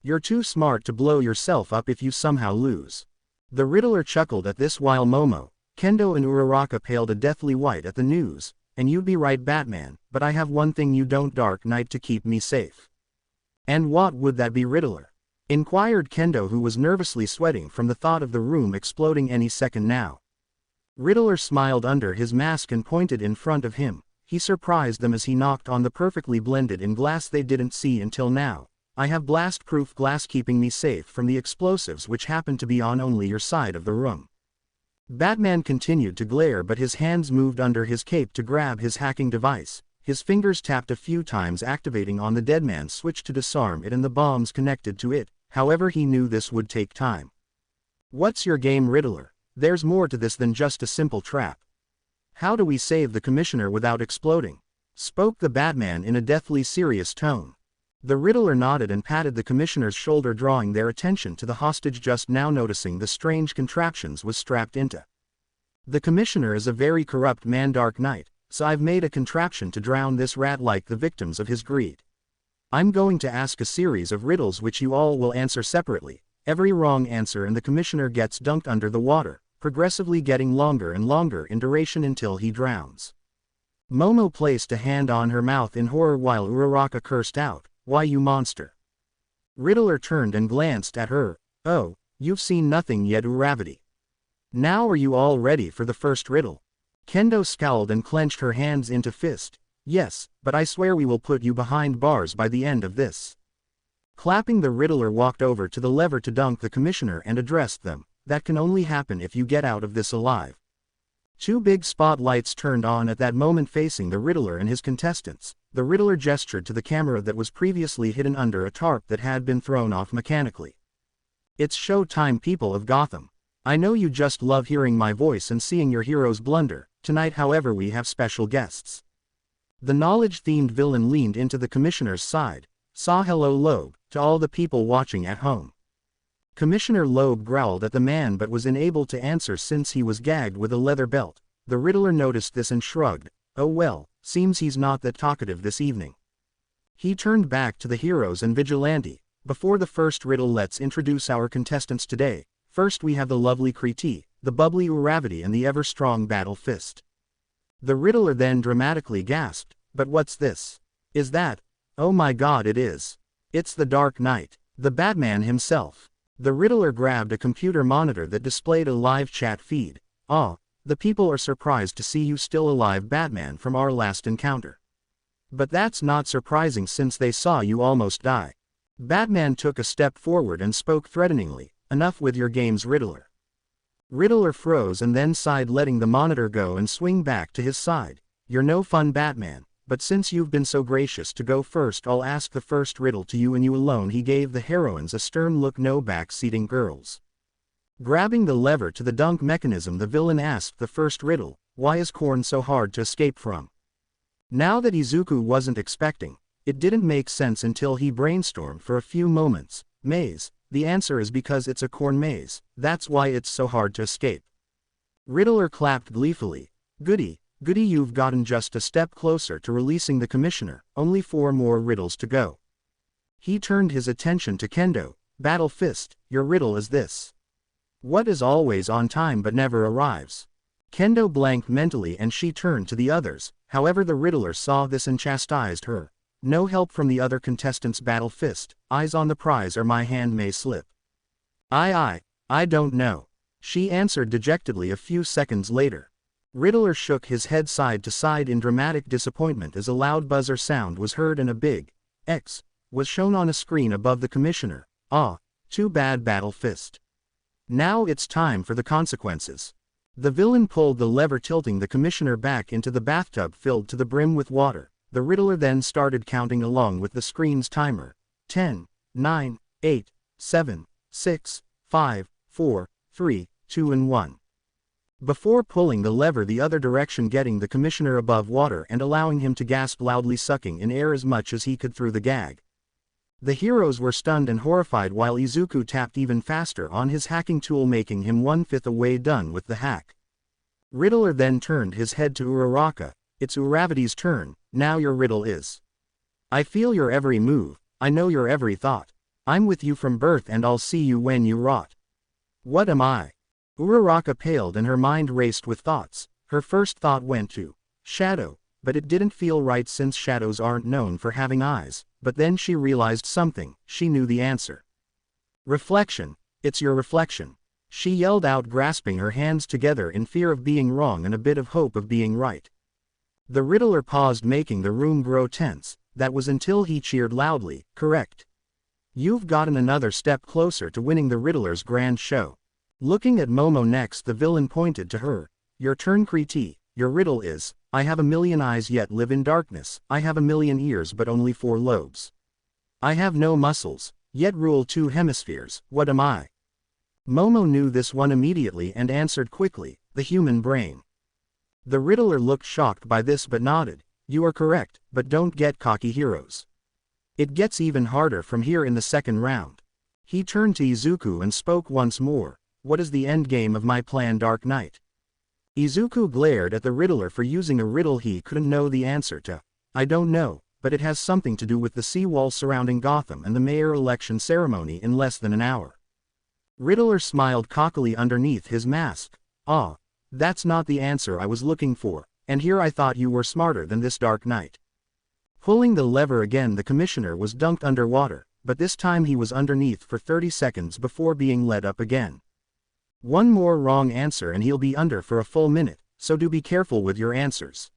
You're too smart to blow yourself up if you somehow lose." The Riddler chuckled at this while Momo, Kendo and Uraraka paled a deathly white at the news. "And you'd be right, Batman, but I have one thing you don't, Dark Knight, to keep me safe." "And what would that be, Riddler?" inquired Kendo, who was nervously sweating from the thought of the room exploding any second now. Riddler smiled under his mask and pointed in front of him. He surprised them as he knocked on the perfectly blended in glass they didn't see until now. "I have blast-proof glass keeping me safe from the explosives which happen to be on only your side of the room." Batman continued to glare but his hands moved under his cape to grab his hacking device. His fingers tapped a few times activating on the deadman switch to disarm it and the bombs connected to it. However, he knew this would take time. "What's your game, Riddler? There's more to this than just a simple trap. How do we save the Commissioner without exploding?" spoke the Batman in a deathly serious tone. The Riddler nodded and patted the Commissioner's shoulder, drawing their attention to the hostage just now noticing the strange contraptions was strapped into. "The Commissioner is a very corrupt man, Dark Knight, so I've made a contraption to drown this rat like the victims of his greed. I'm going to ask a series of riddles which you all will answer separately. Every wrong answer and the Commissioner gets dunked under the water, progressively getting longer and longer in duration until he drowns." Momo placed a hand on her mouth in horror while Uraraka cursed out, "Why, you monster." Riddler turned and glanced at her. "Oh, you've seen nothing yet, Uravity. Now are you all ready for the first riddle?" Kendo scowled and clenched her hands into fist. "Yes, but I swear we will put you behind bars by the end of this." Clapping, the Riddler walked over to the lever to dunk the Commissioner and addressed them. "That can only happen if you get out of this alive." Two big spotlights turned on at that moment facing the Riddler and his contestants. The Riddler gestured to the camera that was previously hidden under a tarp that had been thrown off mechanically. "It's show time, people of Gotham. I know you just love hearing my voice and seeing your heroes blunder. Tonight, however, we have special guests." The knowledge-themed villain leaned into the Commissioner's side. "Saw hello, Loeb, to all the people watching at home." Commissioner Loeb growled at the man but was unable to answer since he was gagged with a leather belt. The Riddler noticed this and shrugged. "Oh well, seems he's not that talkative this evening." He turned back to the heroes and Vigilante. "Before the first riddle, let's introduce our contestants today. First we have the lovely Kriti, the bubbly Uravity and the ever-strong Battle Fist." The Riddler then dramatically gasped, "But what's this? Is that? Oh my god, it is. It's the Dark Knight, the Batman himself." The Riddler grabbed a computer monitor that displayed a live chat feed. "Ah, the people are surprised to see you still alive, Batman, from our last encounter. But that's not surprising since they saw you almost die." Batman took a step forward and spoke threateningly. "Enough with your games, Riddler." Riddler froze and then sighed, letting the monitor go and swing back to his side. "You're no fun, Batman, but since you've been so gracious to go first, I'll ask the first riddle to you and you alone." He gave the heroines a stern look. "No back-seating girls." Grabbing the lever to the dunk mechanism, the villain asked the first riddle. "Why is corn so hard to escape from?" Now that Izuku wasn't expecting, it didn't make sense until he brainstormed for a few moments. "Maze. The answer is because it's a corn maze. That's why it's so hard to escape." Riddler clapped gleefully. "Goody, goody, you've gotten just a step closer to releasing the Commissioner. Only 4 more riddles to go." He turned his attention to Kendo. "Battle Fist, your riddle is this. What is always on time but never arrives? Kendo blanked mentally and she turned to the others, however the Riddler saw this and chastised her. No help from the other contestants. Battle fist, eyes on the prize or my hand may slip. I don't know. She answered dejectedly a few seconds later. Riddler shook his head side to side in dramatic disappointment as a loud buzzer sound was heard and a big X was shown on a screen above the commissioner. Ah, too bad Battle Fist. Now it's time for the consequences. The villain pulled the lever tilting the commissioner back into the bathtub filled to the brim with water. The Riddler then started counting along with the screen's timer. 10, 9, 8, 7, 6, 5, 4, 3, 2 and 1. Before pulling the lever the other direction, getting the commissioner above water and allowing him to gasp loudly, sucking in air as much as he could through the gag. The heroes were stunned and horrified while Izuku tapped even faster on his hacking tool, making him 1/5 away done with the hack. Riddler then turned his head to Uraraka. It's Uravity's turn, now your riddle is. I feel your every move, I know your every thought. I'm with you from birth and I'll see you when you rot. What am I? Uraraka paled and her mind raced with thoughts. Her first thought went to Shadow, but it didn't feel right since shadows aren't known for having eyes, but then she realized something, she knew the answer. Reflection, it's your reflection. She yelled out, grasping her hands together in fear of being wrong and a bit of hope of being right. The Riddler paused, making the room grow tense. That was until he cheered loudly, correct. You've gotten another step closer to winning the Riddler's grand show. Looking at Momo next, the villain pointed to her. Your turn, Kriti. Your riddle is, I have a million eyes yet live in darkness, I have a million ears but only 4 lobes. I have no muscles, yet rule 2 hemispheres, what am I? Momo knew this one immediately and answered quickly, the human brain. The Riddler looked shocked by this but nodded. You are correct, but don't get cocky, heroes. It gets even harder from here in the second round. He turned to Izuku and spoke once more. What is the endgame of my plan, Dark Knight? Izuku glared at the Riddler for using a riddle he couldn't know the answer to. I don't know, but it has something to do with the seawall surrounding Gotham and the mayor election ceremony in less than an hour. Riddler smiled cockily underneath his mask. Ah, that's not the answer I was looking for, and here I thought you were smarter than this, Dark Knight. Pulling the lever again, the commissioner was dunked underwater, but this time he was underneath for 30 seconds before being let up again. One more wrong answer and he'll be under for a full minute, so do be careful with your answers,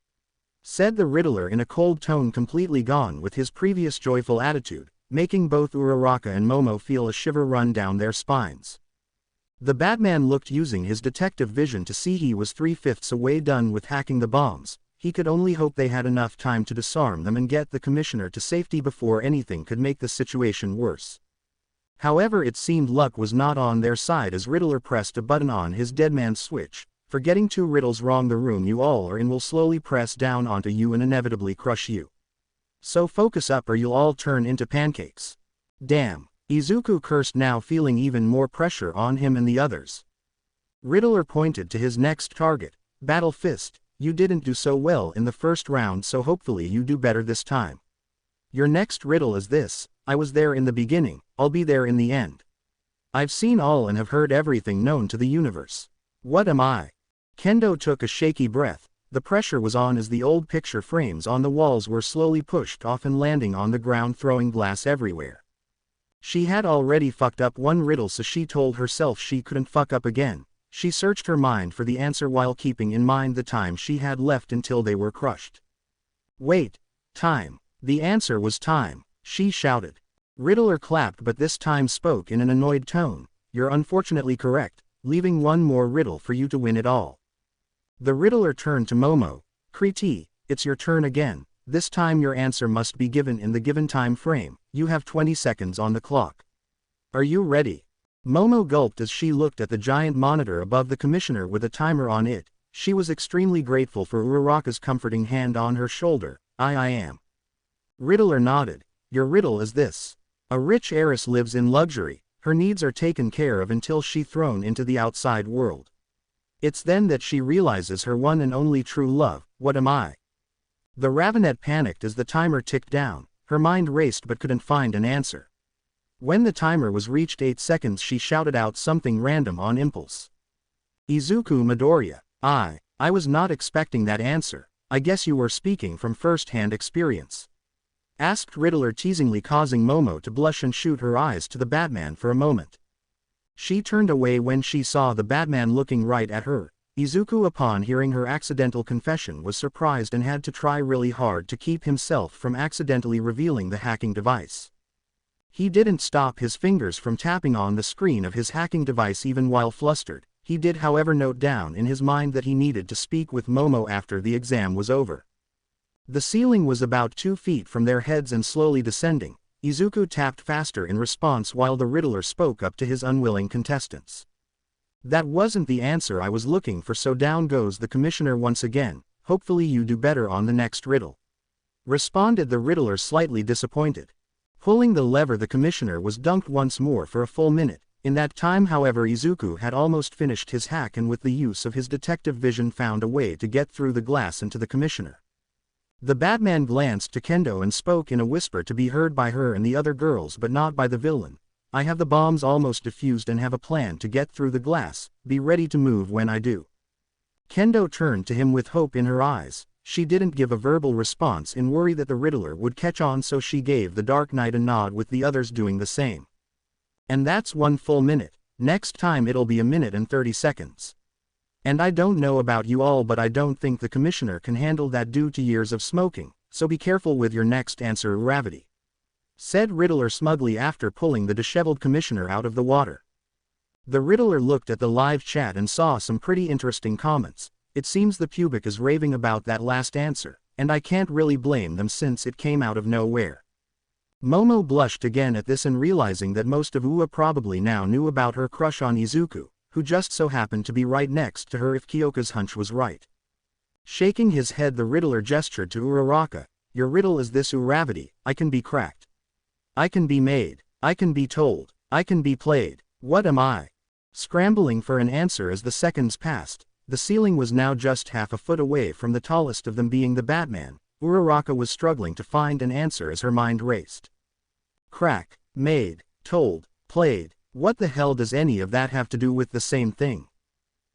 said the Riddler in a cold tone, completely gone with his previous joyful attitude, making both Uraraka and Momo feel a shiver run down their spines. The Batman looked, using his detective vision to see he was 3/5 away done with hacking the bombs. He could only hope they had enough time to disarm them and get the commissioner to safety before anything could make the situation worse. However, it seemed luck was not on their side as Riddler pressed a button on his deadman switch. For getting 2 riddles wrong, the room you all are in will slowly press down onto you and inevitably crush you. So focus up or you'll all turn into pancakes. Damn, Izuku cursed, now feeling even more pressure on him and the others. Riddler pointed to his next target. Battle Fist, you didn't do so well in the first round, so hopefully you do better this time. Your next riddle is this. I was there in the beginning, I'll be there in the end. I've seen all and have heard everything known to the universe. What am I? Kendo took a shaky breath. The pressure was on as the old picture frames on the walls were slowly pushed off and landing on the ground, throwing glass everywhere. She had already fucked up one riddle, so she told herself she couldn't fuck up again. She searched her mind for the answer while keeping in mind the time she had left until they were crushed. Wait, time. The answer was time, she shouted. Riddler clapped but this time spoke in an annoyed tone. You're unfortunately correct, leaving one more riddle for you to win it all. The Riddler turned to Momo. Kriti, it's your turn again. This time your answer must be given in the given time frame. You have 20 seconds on the clock. Are you ready? Momo gulped as she looked at the giant monitor above the commissioner with a timer on it. She was extremely grateful for Uraraka's comforting hand on her shoulder. I am. Riddler nodded. Your riddle is this. A rich heiress lives in luxury. Her needs are taken care of until she's thrown into the outside world. It's then that she realizes her one and only true love. What am I? The Ravenet panicked as the timer ticked down. Her mind raced but couldn't find an answer. When the timer was reached 8 seconds, she shouted out something random on impulse. Izuku Midoriya. I was not expecting that answer. I guess you were speaking from first-hand experience. Asked Riddler teasingly, causing Momo to blush and shoot her eyes to the Batman for a moment. She turned away when she saw the Batman looking right at her. Izuku, upon hearing her accidental confession, was surprised and had to try really hard to keep himself from accidentally revealing the hacking device. He didn't stop his fingers from tapping on the screen of his hacking device even while flustered. He did, however, note down in his mind that he needed to speak with Momo after the exam was over. The ceiling was about 2 feet from their heads and slowly descending. Izuku tapped faster in response while the Riddler spoke up to his unwilling contestants. That wasn't the answer I was looking for, so down goes the commissioner once again. Hopefully you do better on the next riddle. Responded the Riddler, slightly disappointed. Pulling the lever, the commissioner was dunked once more for a full minute. In that time, however, Izuku had almost finished his hack and with the use of his detective vision found a way to get through the glass and to the commissioner. The Batman glanced to Kendo and spoke in a whisper to be heard by her and the other girls but not by the villain. I have the bombs almost defused and have a plan to get through the glass. Be ready to move when I do. Kendo turned to him with hope in her eyes. She didn't give a verbal response in worry that the Riddler would catch on, so she gave the Dark Knight a nod, with the others doing the same. And that's 1 full minute. Next time it'll be 1 minute and 30 seconds. And I don't know about you all, but I don't think the commissioner can handle that due to years of smoking, so be careful with your next answer, Uravity. Said Riddler smugly after pulling the disheveled commissioner out of the water. The Riddler looked at the live chat and saw some pretty interesting comments. It seems the Pubic is raving about that last answer, and I can't really blame them since it came out of nowhere. Momo blushed again at this, and realizing that most of UA probably now knew about her crush on Izuku, who just so happened to be right next to her if Kyoka's hunch was right. Shaking his head, the Riddler gestured to Uraraka. Your riddle is this, Uravity. I can be cracked. I can be made. I can be told. I can be played. What am I? Scrambling for an answer as the seconds passed, the ceiling was now just half a foot away from the tallest of them being the Batman. Uraraka was struggling to find an answer as her mind raced. Crack, made, told, played. What the hell does any of that have to do with the same thing?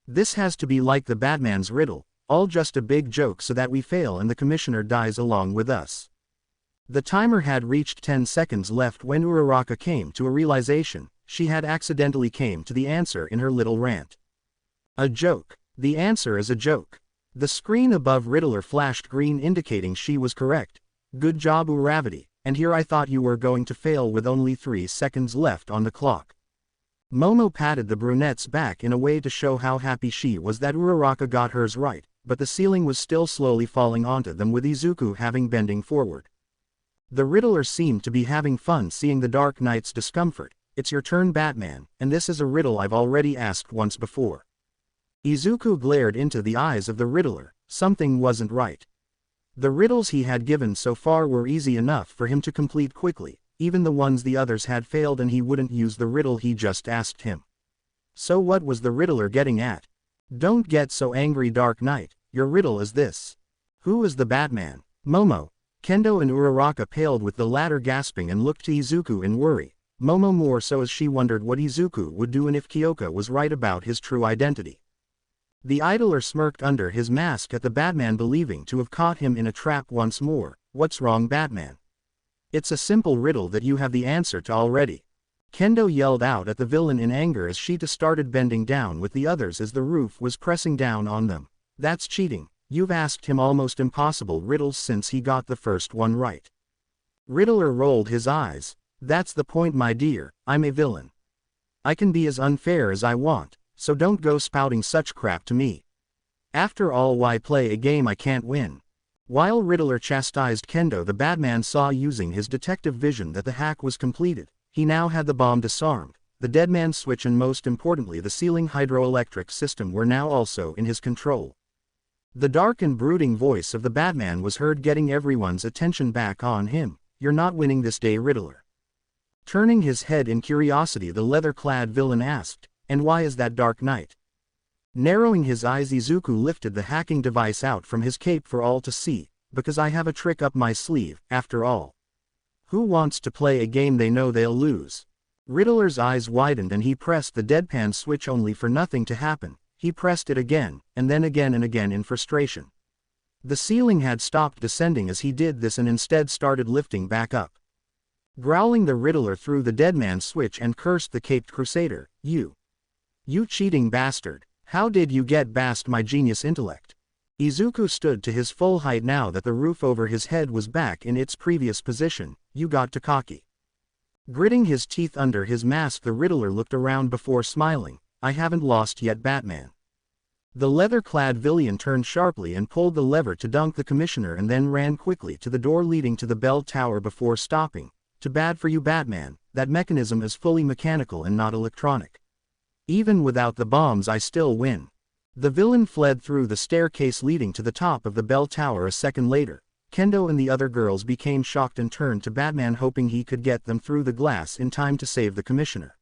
This has to be like the Batman's riddle, all just a big joke so that we fail and the commissioner dies along with us. The timer had reached 10 seconds left when Uraraka came to a realization. She had accidentally came to the answer in her little rant. A joke. The answer is a joke. The screen above Riddler flashed green, indicating she was correct. Good job, Uravity, and here I thought you were going to fail with only 3 seconds left on the clock. Momo patted the brunette's back in a way to show how happy she was that Uraraka got hers right, but the ceiling was still slowly falling onto them, with Izuku having bending forward. The Riddler seemed to be having fun seeing the Dark Knight's discomfort. It's your turn, Batman, and this is a riddle I've already asked once before. Izuku glared into the eyes of the Riddler. Something wasn't right. The riddles he had given so far were easy enough for him to complete quickly, even the ones the others had failed, and he wouldn't use the riddle he just asked him. So what was the Riddler getting at? Don't get so angry, Dark Knight. Your riddle is this. Who is the Batman? Momo. Kendo and Uraraka paled, with the latter gasping and looked to Izuku in worry. Momo more so, as she wondered what Izuku would do and if Kyoka was right about his true identity. The idler smirked under his mask at the Batman, believing to have caught him in a trap once more. What's wrong, Batman? It's a simple riddle that you have the answer to already. Kendo yelled out at the villain in anger as she started bending down with the others as the roof was pressing down on them. That's cheating. You've asked him almost impossible riddles since he got the first one right. Riddler rolled his eyes. That's the point, my dear. I'm a villain. I can be as unfair as I want. So don't go spouting such crap to me. After all, why play a game I can't win? While Riddler chastised Kendo, the Batman saw using his detective vision that the hack was completed. He now had the bomb disarmed. The deadman switch and most importantly the ceiling hydroelectric system were now also in his control. The dark and brooding voice of the Batman was heard, getting everyone's attention back on him. You're not winning this day, Riddler. Turning his head in curiosity, the leather-clad villain asked, and why is that, Dark Knight? Narrowing his eyes, Izuku lifted the hacking device out from his cape for all to see. Because I have a trick up my sleeve, after all. Who wants to play a game they know they'll lose? Riddler's eyes widened and he pressed the deadpan switch only for nothing to happen. He pressed it again, and then again and again in frustration. The ceiling had stopped descending as he did this and instead started lifting back up. Growling, the Riddler threw the deadman switch and cursed the caped crusader. You cheating bastard. How did you get past my genius intellect? Izuku stood to his full height now that the roof over his head was back in its previous position. You got too cocky. Gritting his teeth under his mask, the Riddler looked around before smiling. I haven't lost yet, Batman. The leather-clad villain turned sharply and pulled the lever to dunk the commissioner and then ran quickly to the door leading to the bell tower before stopping. Too bad for you, Batman, that mechanism is fully mechanical and not electronic. Even without the bombs I still win. The villain fled through the staircase leading to the top of the bell tower a second later. Kendo and the other girls became shocked and turned to Batman hoping he could get them through the glass in time to save the commissioner.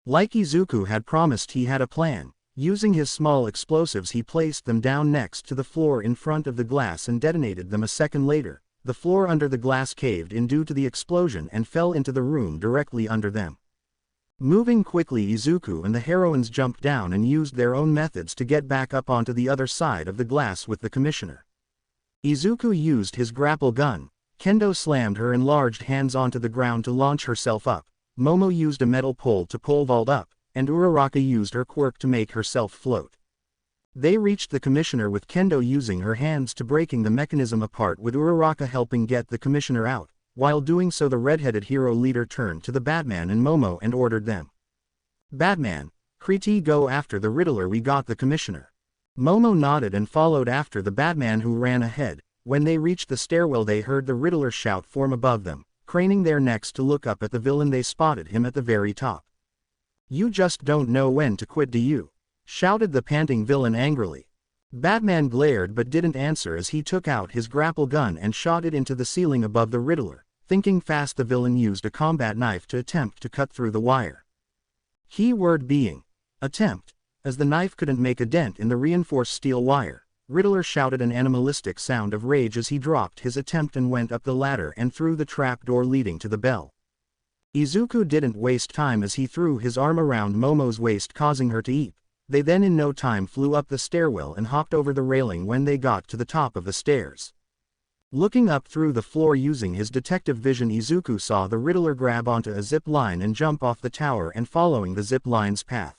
Like Izuku had promised, he had a plan. Using his small explosives, he placed them down next to the floor in front of the glass and detonated them a second later. The floor under the glass caved in due to the explosion and fell into the room directly under them. Moving quickly, Izuku and the heroines jumped down and used their own methods to get back up onto the other side of the glass with the commissioner. Izuku used his grapple gun. Kendo slammed her enlarged hands onto the ground to launch herself up. Momo used a metal pole to pole vault up, and Uraraka used her quirk to make herself float. They reached the commissioner with Kendo using her hands to breaking the mechanism apart, with Uraraka helping get the commissioner out. While doing so, the red-headed hero leader turned to the Batman and Momo and ordered them. Batman, Kriti, go after the Riddler, we got the commissioner. Momo nodded and followed after the Batman, who ran ahead. When they reached the stairwell, they heard the Riddler shout from above them. Craning their necks to look up at the villain, they spotted him at the very top. You just don't know when to quit, do you? Shouted the panting villain angrily. Batman glared but didn't answer as he took out his grapple gun and shot it into the ceiling above the Riddler. Thinking fast, the villain used a combat knife to attempt to cut through the wire. Keyword being attempt, as the knife couldn't make a dent in the reinforced steel wire. Riddler shouted an animalistic sound of rage as he dropped his attempt and went up the ladder and through the trap door leading to the bell. Izuku didn't waste time as he threw his arm around Momo's waist, causing her to eat. They then in no time flew up the stairwell and hopped over the railing when they got to the top of the stairs. Looking up through the floor using his detective vision, Izuku saw the Riddler grab onto a zip line and jump off the tower and following the zip line's path.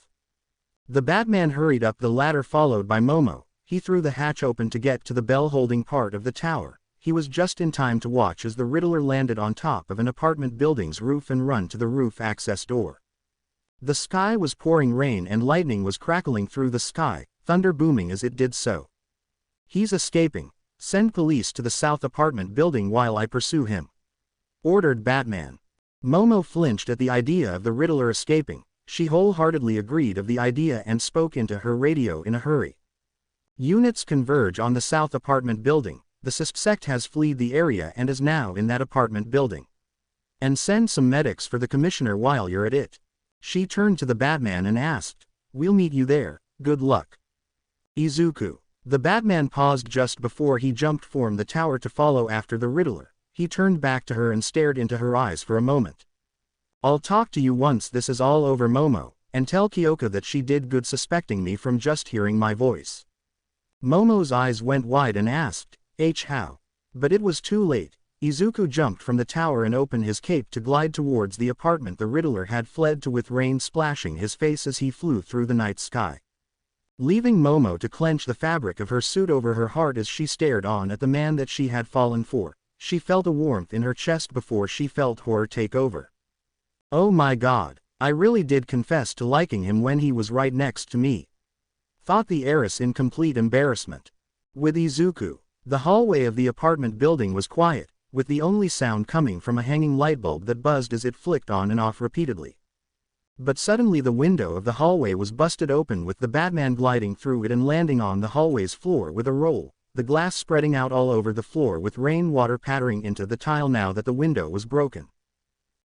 The Batman hurried up the ladder followed by Momo. He threw the hatch open to get to the bell-holding part of the tower. He was just in time to watch as the Riddler landed on top of an apartment building's roof and run to the roof access door. The sky was pouring rain and lightning was crackling through the sky, thunder booming as it did so. He's escaping. Send police to the south apartment building while I pursue him, ordered Batman. Momo flinched at the idea of the Riddler escaping. She wholeheartedly agreed of the idea and spoke into her radio in a hurry. Units converge on the south apartment building. The suspect has fled the area and is now in that apartment building. And send some medics for the commissioner while you're at it. She turned to the Batman and asked, we'll meet you there, good luck. Izuku. The Batman paused just before he jumped from the tower to follow after the Riddler. He turned back to her and stared into her eyes for a moment. I'll talk to you once this is all over, Momo, and tell Kyoka that she did good suspecting me from just hearing my voice. Momo's eyes went wide and asked, how? But it was too late. Izuku jumped from the tower and opened his cape to glide towards the apartment the Riddler had fled to, with rain splashing his face as he flew through the night sky. Leaving Momo to clench the fabric of her suit over her heart as she stared on at the man that she had fallen for. She felt a warmth in her chest before she felt horror take over. Oh my God, I really did confess to liking him when he was right next to me, thought the heiress in complete embarrassment. With Izuku, the hallway of the apartment building was quiet, with the only sound coming from a hanging light bulb that buzzed as it flicked on and off repeatedly. But suddenly the window of the hallway was busted open, with the Batman gliding through it and landing on the hallway's floor with a roll, the glass spreading out all over the floor with rainwater pattering into the tile now that the window was broken.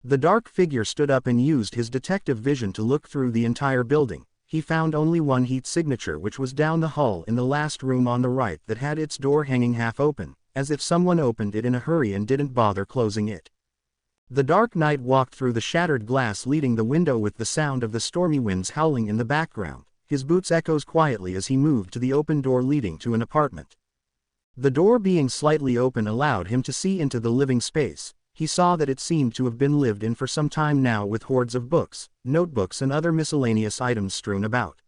The dark figure stood up and used his detective vision to look through the entire building. He found only one heat signature, which was down the hall in the last room on the right that had its door hanging half open, as if someone opened it in a hurry and didn't bother closing it. The Dark Knight walked through the shattered glass leading the window with the sound of the stormy winds howling in the background. His boots echoes quietly as he moved to the open door leading to an apartment. The door being slightly open allowed him to see into the living space. He saw that it seemed to have been lived in for some time now, with hordes of books, notebooks and other miscellaneous items strewn about.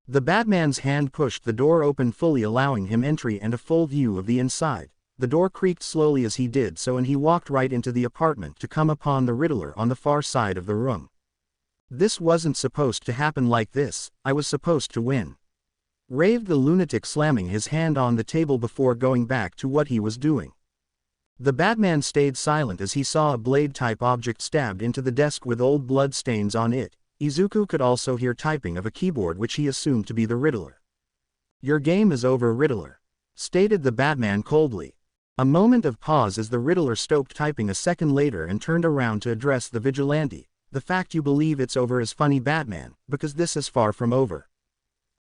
The Batman's hand pushed the door open fully, allowing him entry and a full view of the inside. The door creaked slowly as he did so, and he walked right into the apartment to come upon the Riddler on the far side of the room. "This wasn't supposed to happen like this. I was supposed to win," raved the lunatic, slamming his hand on the table before going back to what he was doing. The Batman stayed silent as he saw a blade-type object stabbed into the desk with old blood stains on it. Izuku could also hear typing of a keyboard, which he assumed to be the Riddler. "Your game is over, Riddler," stated the Batman coldly. A moment of pause as the Riddler stopped typing a second later and turned around to address the vigilante. "The fact you believe it's over is funny, Batman, because this is far from over."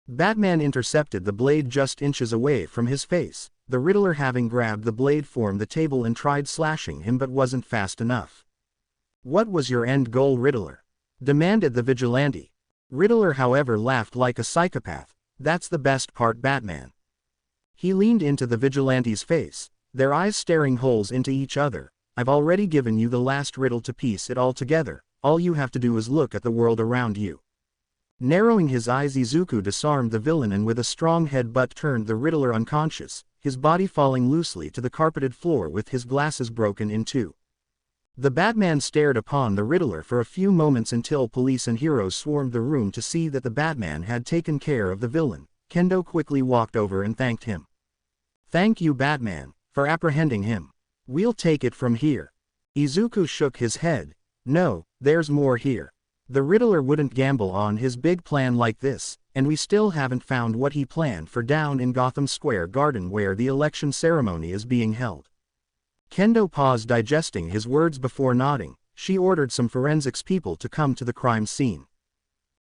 Batman intercepted the blade just inches away from his face. The Riddler, having grabbed the blade from the table and tried slashing him, but wasn't fast enough. "What was your end goal, Riddler?" demanded the vigilante. Riddler, however, laughed like a psychopath. "That's the best part, Batman." He leaned into the vigilante's face, their eyes staring holes into each other. "I've already given you the last riddle to piece it all together. All you have to do is look at the world around you." Narrowing his eyes, Izuku disarmed the villain and with a strong headbutt turned the Riddler unconscious, his body falling loosely to the carpeted floor with his glasses broken in two. The Batman stared upon the Riddler for a few moments until police and heroes swarmed the room to see that the Batman had taken care of the villain. Kendo quickly walked over and thanked him. "Thank you, Batman, for apprehending him. We'll take it from here." Izuku shook his head. "No, there's more here. The Riddler wouldn't gamble on his big plan like this, and we still haven't found what he planned for down in Gotham Square Garden where the election ceremony is being held." Kendo paused, digesting his words before nodding. "She ordered some forensics people to come to the crime scene."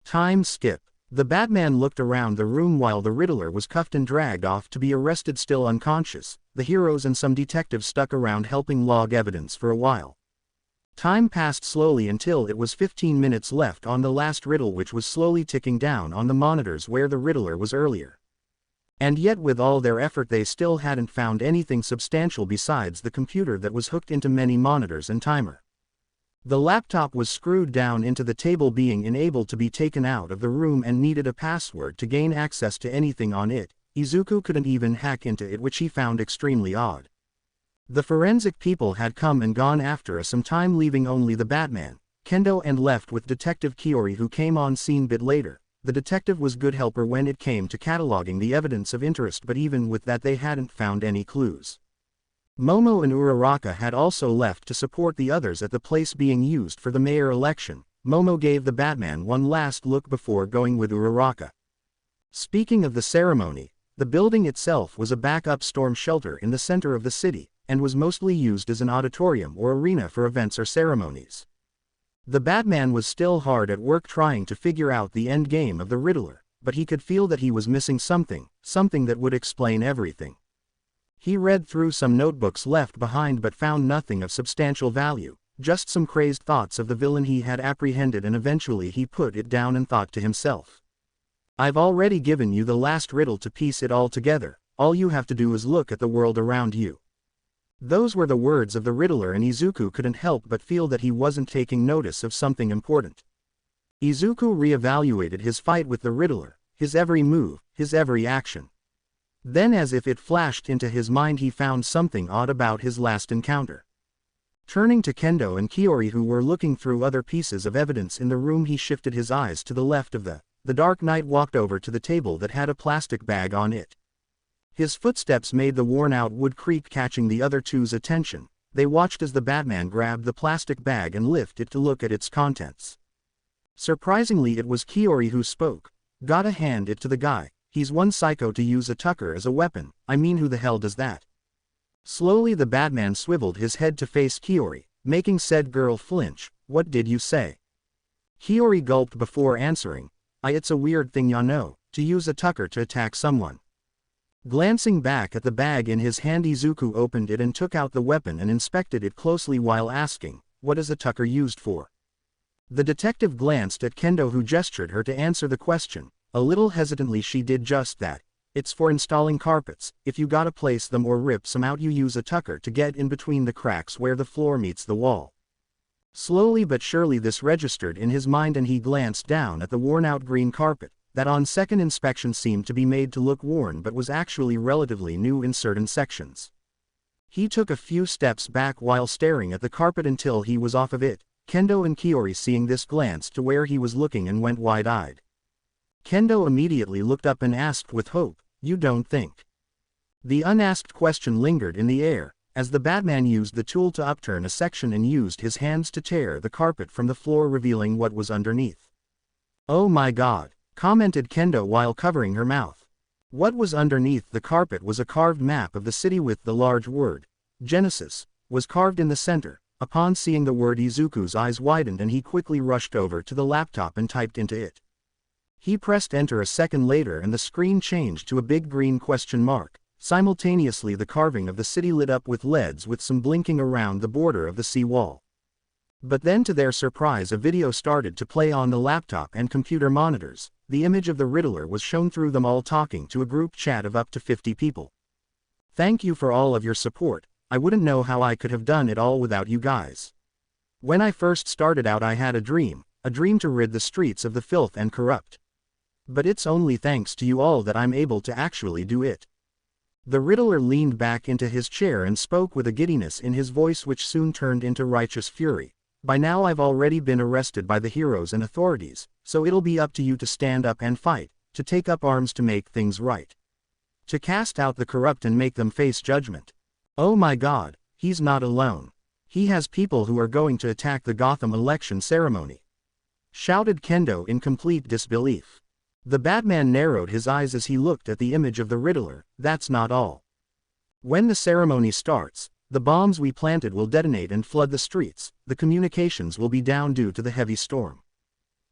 Time skip. The Batman looked around the room while the Riddler was cuffed and dragged off to be arrested, still unconscious. The heroes and some detectives stuck around helping log evidence for a while. Time passed slowly until it was 15 minutes left on the last riddle, which was slowly ticking down on the monitors where the Riddler was earlier. And yet with all their effort they still hadn't found anything substantial besides the computer that was hooked into many monitors and timer. The laptop was screwed down into the table, being unable to be taken out of the room, and needed a password to gain access to anything on it. Izuku couldn't even hack into it, which he found extremely odd. The forensic people had come and gone after some time, leaving only the Batman, Kendo, and left with Detective Kiori, who came on scene bit later. The detective was good helper when it came to cataloging the evidence of interest, but even with that they hadn't found any clues. Momo and Uraraka had also left to support the others at the place being used for the mayor election. Momo gave the Batman one last look before going with Uraraka. Speaking of the ceremony, the building itself was a backup storm shelter in the center of the city, and was mostly used as an auditorium or arena for events or ceremonies. The Batman was still hard at work trying to figure out the end game of the Riddler, but he could feel that he was missing something that would explain everything. He read through some notebooks left behind but found nothing of substantial value, just some crazed thoughts of the villain he had apprehended, and eventually he put it down and thought to himself. "I've already given you the last riddle to piece it all together. All you have to do is look at the world around you." Those were the words of the Riddler, and Izuku couldn't help but feel that he wasn't taking notice of something important. Izuku reevaluated his fight with the Riddler, his every move, his every action. Then, as if it flashed into his mind, he found something odd about his last encounter. Turning to Kendo and Kiori, who were looking through other pieces of evidence in the room, he shifted his eyes to the left of the Dark Knight walked over to the table that had a plastic bag on it. His footsteps made the worn-out wood creak, catching the other two's attention. They watched as the Batman grabbed the plastic bag and lifted it to look at its contents. Surprisingly, it was Kiori who spoke. "Gotta hand it to the guy. He's one psycho to use a tucker as a weapon. I mean, who the hell does that?" Slowly the Batman swiveled his head to face Kiori, making said girl flinch. "What did you say?" Kiori gulped before answering. It's a weird thing, ya know, to use a tucker to attack someone." Glancing back at the bag in his hand, Izuku opened it and took out the weapon and inspected it closely while asking, What is a tucker used for? The detective glanced at Kendo, who gestured her to answer the question. A little hesitantly she did just that. It's for installing carpets. If you gotta place them or rip some out, you use a tucker to get in between the cracks where the floor meets the wall. Slowly but surely this registered in his mind, and he glanced down at the worn-out green carpet, that on second inspection seemed to be made to look worn but was actually relatively new in certain sections. He took a few steps back while staring at the carpet until he was off of it. Kendo and Kiori, seeing this, glanced to where he was looking and went wide-eyed. Kendo immediately looked up and asked with hope, "You don't think?" The unasked question lingered in the air, as the Batman used the tool to upturn a section and used his hands to tear the carpet from the floor, revealing what was underneath. "Oh my God," commented Kendo while covering her mouth. What was underneath the carpet was a carved map of the city with the large word, Genesis, was carved in the center. Upon seeing the word, Izuku's eyes widened and he quickly rushed over to the laptop and typed into it. He pressed enter a second later and the screen changed to a big green question mark. Simultaneously the carving of the city lit up with LEDs with some blinking around the border of the sea wall. But then to their surprise a video started to play on the laptop and computer monitors. The image of the Riddler was shown through them all, talking to a group chat of up to 50 people. "Thank you for all of your support. I wouldn't know how I could have done it all without you guys. When I first started out I had a dream to rid the streets of the filth and corrupt. But it's only thanks to you all that I'm able to actually do it." The Riddler leaned back into his chair and spoke with a giddiness in his voice which soon turned into righteous fury. "By now I've already been arrested by the heroes and authorities, so it'll be up to you to stand up and fight, to take up arms to make things right. To cast out the corrupt and make them face judgment. Oh my God, he's not alone. He has people who are going to attack the Gotham election ceremony," shouted Kendo in complete disbelief. The Batman narrowed his eyes as he looked at the image of the Riddler. "That's not all. When the ceremony starts, the bombs we planted will detonate and flood the streets. The communications will be down due to the heavy storm.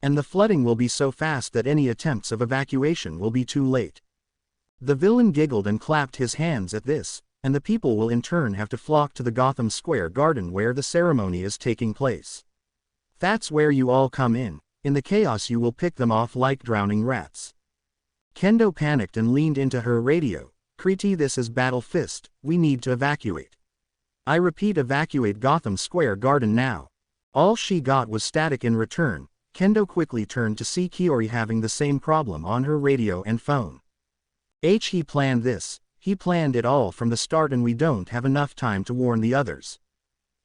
And the flooding will be so fast that any attempts of evacuation will be too late." The villain giggled and clapped his hands at this, and the people will in turn have to flock to the Gotham Square garden where the ceremony is taking place. That's where you all come in. In the chaos you will pick them off like drowning rats. Kendo panicked and leaned into her radio. "Kriti, this is Battle Fist. We need to evacuate. I repeat, evacuate Gotham Square garden now." All she got was static in return. Kendo quickly turned to see Kiori having the same problem on her radio and phone. He planned this. He planned it all from the start, and we don't have enough time to warn the others,"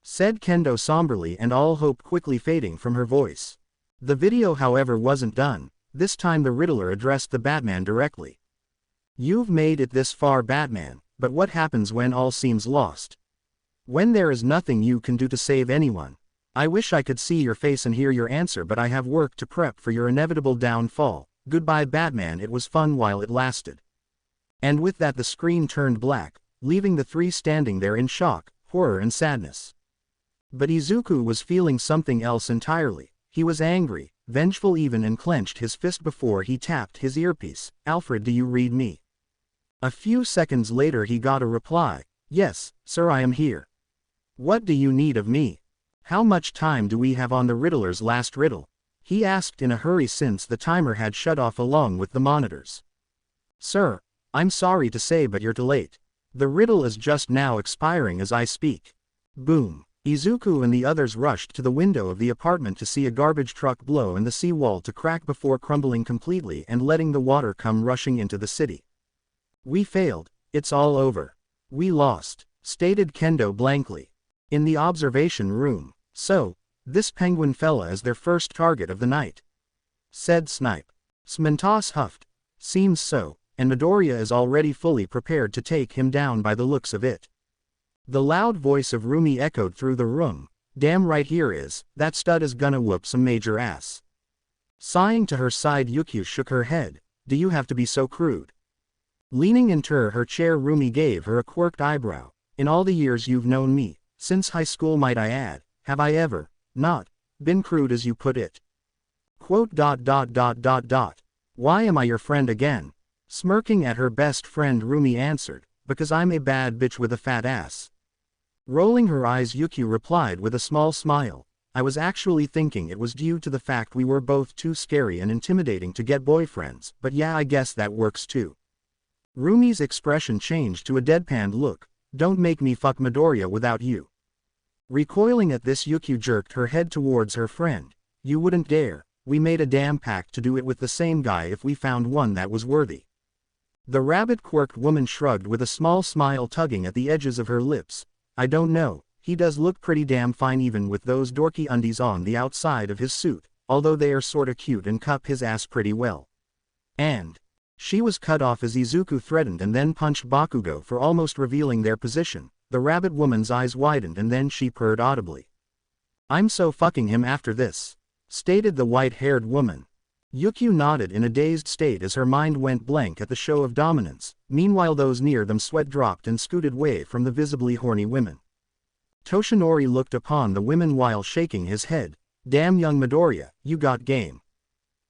said Kendo somberly, and all hope quickly fading from her voice. The video, however, wasn't done. This time the Riddler addressed the Batman directly. "You've made it this far, Batman, but what happens when all seems lost? When there is nothing you can do to save anyone? I wish I could see your face and hear your answer, but I have work to prep for your inevitable downfall. Goodbye, Batman, it was fun while it lasted." And with that the screen turned black, leaving the three standing there in shock, horror and sadness. But Izuku was feeling something else entirely. He was angry, vengeful even, and clenched his fist before he tapped his earpiece. "Alfred, do you read me?" A few seconds later he got a reply. "Yes, sir, I am here. What do you need of me? How much time do we have on the Riddler's last riddle?" he asked in a hurry since the timer had shut off along with the monitors. "Sir, I'm sorry to say, but you're too late. The riddle is just now expiring as I speak." Boom. Izuku and the others rushed to the window of the apartment to see a garbage truck blow and the seawall to crack before crumbling completely and letting the water come rushing into the city. "We failed. It's all over. We lost," stated Kendo blankly. In the observation room, "So, this penguin fella is their first target of the night," said Snipe. Smentos huffed. "Seems so, and Midoriya is already fully prepared to take him down by the looks of it." The loud voice of Rumi echoed through the room. "Damn right here is, that stud is gonna whoop some major ass." Sighing to her side, Yukio shook her head. "Do you have to be so crude?" Leaning into her chair, Rumi gave her a quirked eyebrow. "In all the years you've known me, since high school might I add, have I ever, not, been crude as you put it? Quote. Why am I your friend again?" Smirking at her best friend, Rumi answered, "Because I'm a bad bitch with a fat ass." Rolling her eyes, Yukio replied with a small smile. I was actually thinking it was due to the fact we were both too scary and intimidating to get boyfriends, but yeah, I guess that works too. Rumi's expression changed to a deadpanned look. Don't make me fuck Midoriya without you. Recoiling at this, Yukio jerked her head towards her friend. You wouldn't dare. We made a damn pact to do it with the same guy if we found one that was worthy. The rabbit-quirked woman shrugged with a small smile tugging at the edges of her lips. I don't know, he does look pretty damn fine even with those dorky undies on the outside of his suit, although they are sorta cute and cup his ass pretty well. And she was cut off as Izuku threatened and then punched Bakugo for almost revealing their position. The rabbit woman's eyes widened and then she purred audibly. I'm so fucking him after this, stated the white-haired woman. Yukio nodded in a dazed state as her mind went blank at the show of dominance. Meanwhile those near them sweat dropped and scooted away from the visibly horny women. Toshinori looked upon the women while shaking his head. Damn young Midoriya, you got game.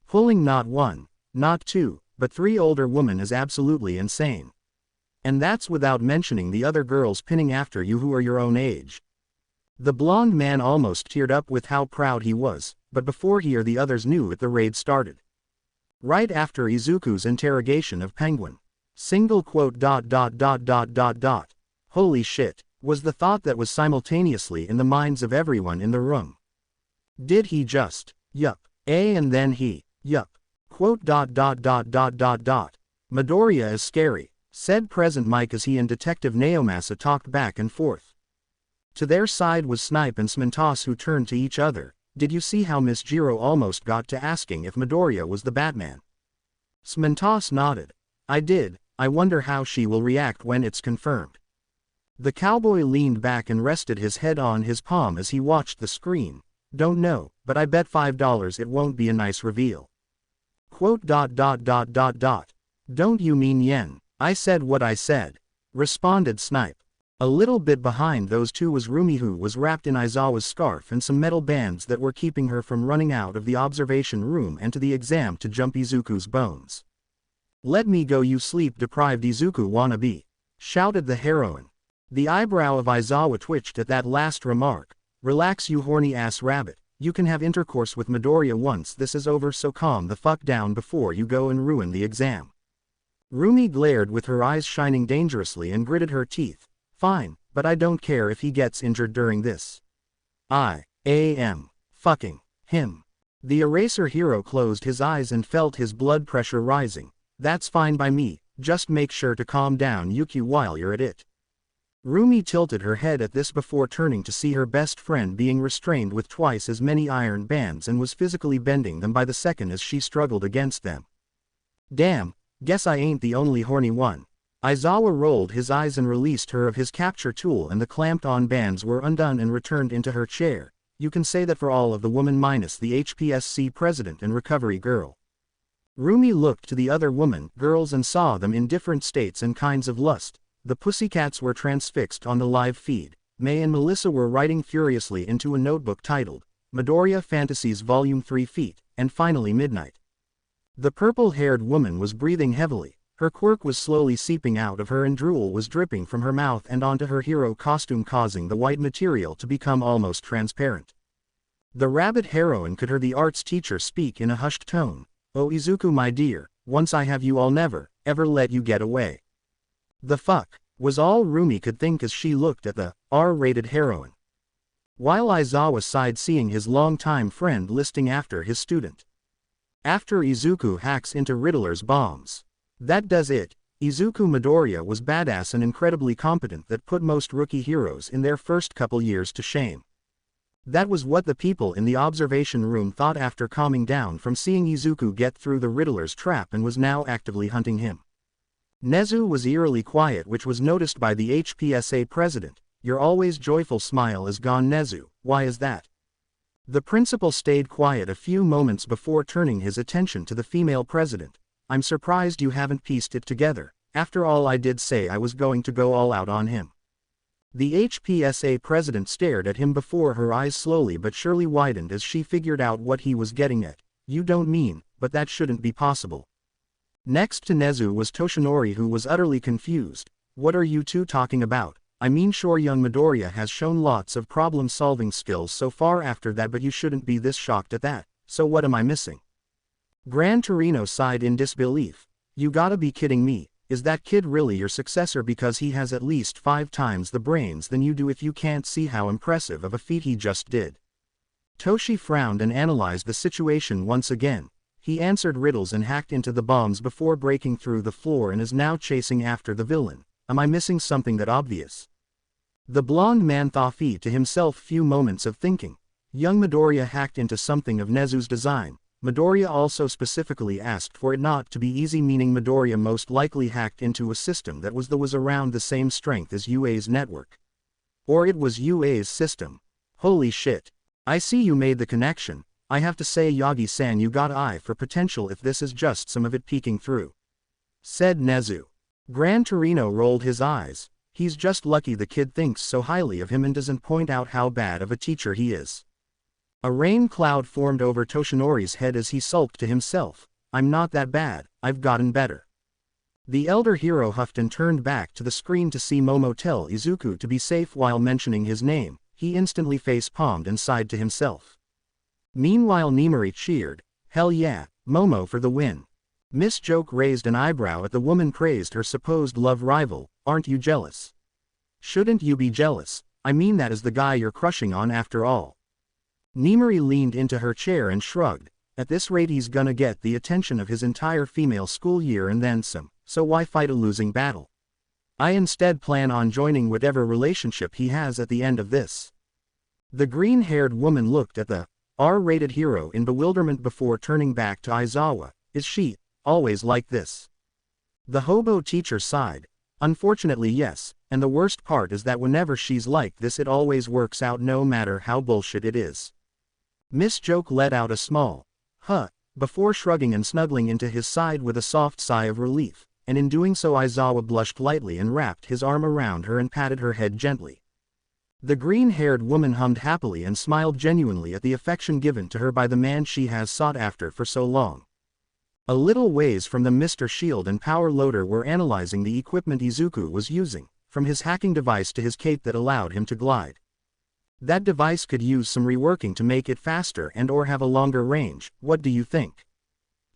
Pulling not one, not two, but three older women is absolutely insane. And that's without mentioning the other girls pinning after you who are your own age. The blonde man almost teared up with how proud he was, but before he or the others knew it, the raid started. Right after Izuku's interrogation of Penguin. Single quote ... Holy shit, was the thought that was simultaneously in the minds of everyone in the room. Did he just, yup, and then he, yup, quote ... Midoriya is scary, said Present Mike as he and Detective Naomasa talked back and forth. To their side was Snipe and Smintos, who turned to each other. Did you see how Miss Jiro almost got to asking if Midoriya was the Batman? Smintos nodded. I did. I wonder how she will react when it's confirmed. The cowboy leaned back and rested his head on his palm as he watched the screen. Don't know, but I bet $5 it won't be a nice reveal. Quote ... Don't you mean yen? I said what I said, responded Snipe. A little bit behind those two was Rumi, who was wrapped in Aizawa's scarf and some metal bands that were keeping her from running out of the observation room and to the exam to jump Izuku's bones. Let me go, you sleep-deprived Izuku wannabe, shouted the heroine. The eyebrow of Aizawa twitched at that last remark. Relax, you horny-ass rabbit, you can have intercourse with Midoriya once this is over, so calm the fuck down before you go and ruin the exam. Rumi glared with her eyes shining dangerously and gritted her teeth. Fine, but I don't care if he gets injured during this. I am fucking him. The eraser hero closed his eyes and felt his blood pressure rising. That's fine by me, just make sure to calm down, Yukio, while you're at it. Rumi tilted her head at this before turning to see her best friend being restrained with twice as many iron bands and was physically bending them by the second as she struggled against them. Damn, guess I ain't the only horny one. Aizawa rolled his eyes and released her of his capture tool, and the clamped-on bands were undone and returned into her chair. You can say that for all of the woman minus the HPSC president and recovery girl. Rumi looked to the other girls and saw them in different states and kinds of lust. The pussycats were transfixed on the live feed. May and Melissa were writing furiously into a notebook titled, Midoriya Fantasies Volume 3 Feet, and finally midnight. The purple-haired woman was breathing heavily. Her quirk was slowly seeping out of her and drool was dripping from her mouth and onto her hero costume, causing the white material to become almost transparent. The rabbit heroine could hear the arts teacher speak in a hushed tone. Oh Izuku, my dear, once I have you, I'll never, ever let you get away. The fuck, was all Rumi could think as she looked at the R-rated heroine. While Aizawa sighed seeing his longtime friend listing after his student. After Izuku hacks into Riddler's bombs. That does it. Izuku Midoriya was badass and incredibly competent, that put most rookie heroes in their first couple years to shame. That was what the people in the observation room thought after calming down from seeing Izuku get through the Riddler's trap and was now actively hunting him. Nezu was eerily quiet, which was noticed by the HPSA president. Your always joyful smile is gone, Nezu, why is that? The principal stayed quiet a few moments before turning his attention to the female president. I'm surprised you haven't pieced it together. After all, I did say I was going to go all out on him. The HPSA president stared at him before her eyes slowly but surely widened as she figured out what he was getting at. You don't mean, but that shouldn't be possible. Next to Nezu was Toshinori, who was utterly confused. What are you two talking about? I mean sure young Midoriya has shown lots of problem-solving skills so far after that, but you shouldn't be this shocked at that, so what am I missing? Gran Torino sighed in disbelief. You gotta be kidding me, is that kid really your successor because he has at least 5 times the brains than you do if you can't see how impressive of a feat he just did? Toshi frowned and analyzed the situation once again. He answered riddles and hacked into the bombs before breaking through the floor and is now chasing after the villain. Am I missing something that obvious? The blonde man thought to himself. Few moments of thinking. Young Midoriya hacked into something of Nezu's design. Midoriya also specifically asked for it not to be easy, meaning Midoriya most likely hacked into a system that was around the same strength as UA's network. Or it was UA's system. Holy shit. I see you made the connection. I have to say, Yagi-san, you got eye for potential if this is just some of it peeking through, said Nezu. Gran Torino rolled his eyes. He's just lucky the kid thinks so highly of him and doesn't point out how bad of a teacher he is. A rain cloud formed over Toshinori's head as he sulked to himself. I'm not that bad, I've gotten better. The elder hero huffed and turned back to the screen to see Momo tell Izuku to be safe while mentioning his name. He instantly face-palmed and sighed to himself. Meanwhile Nimari cheered. Hell yeah, Momo for the win. Miss Joke raised an eyebrow at the woman praised her supposed love rival. Aren't you jealous? Shouldn't you be jealous? I mean, that is the guy you're crushing on after all. Nimari leaned into her chair and shrugged. At this rate he's gonna get the attention of his entire female school year and then some, so why fight a losing battle? I instead plan on joining whatever relationship he has at the end of this. The green-haired woman looked at the R-rated hero in bewilderment before turning back to Aizawa. Is she always like this? The hobo teacher sighed. Unfortunately yes, and the worst part is that whenever she's like this it always works out no matter how bullshit it is. Miss Joke let out a small huh, before shrugging and snuggling into his side with a soft sigh of relief, and in doing so Aizawa blushed lightly and wrapped his arm around her and patted her head gently. The green-haired woman hummed happily and smiled genuinely at the affection given to her by the man she has sought after for so long. A little ways from them Mr. Shield and Power Loader were analyzing the equipment Izuku was using, from his hacking device to his cape that allowed him to glide. That device could use some reworking to make it faster and or have a longer range. What do you think?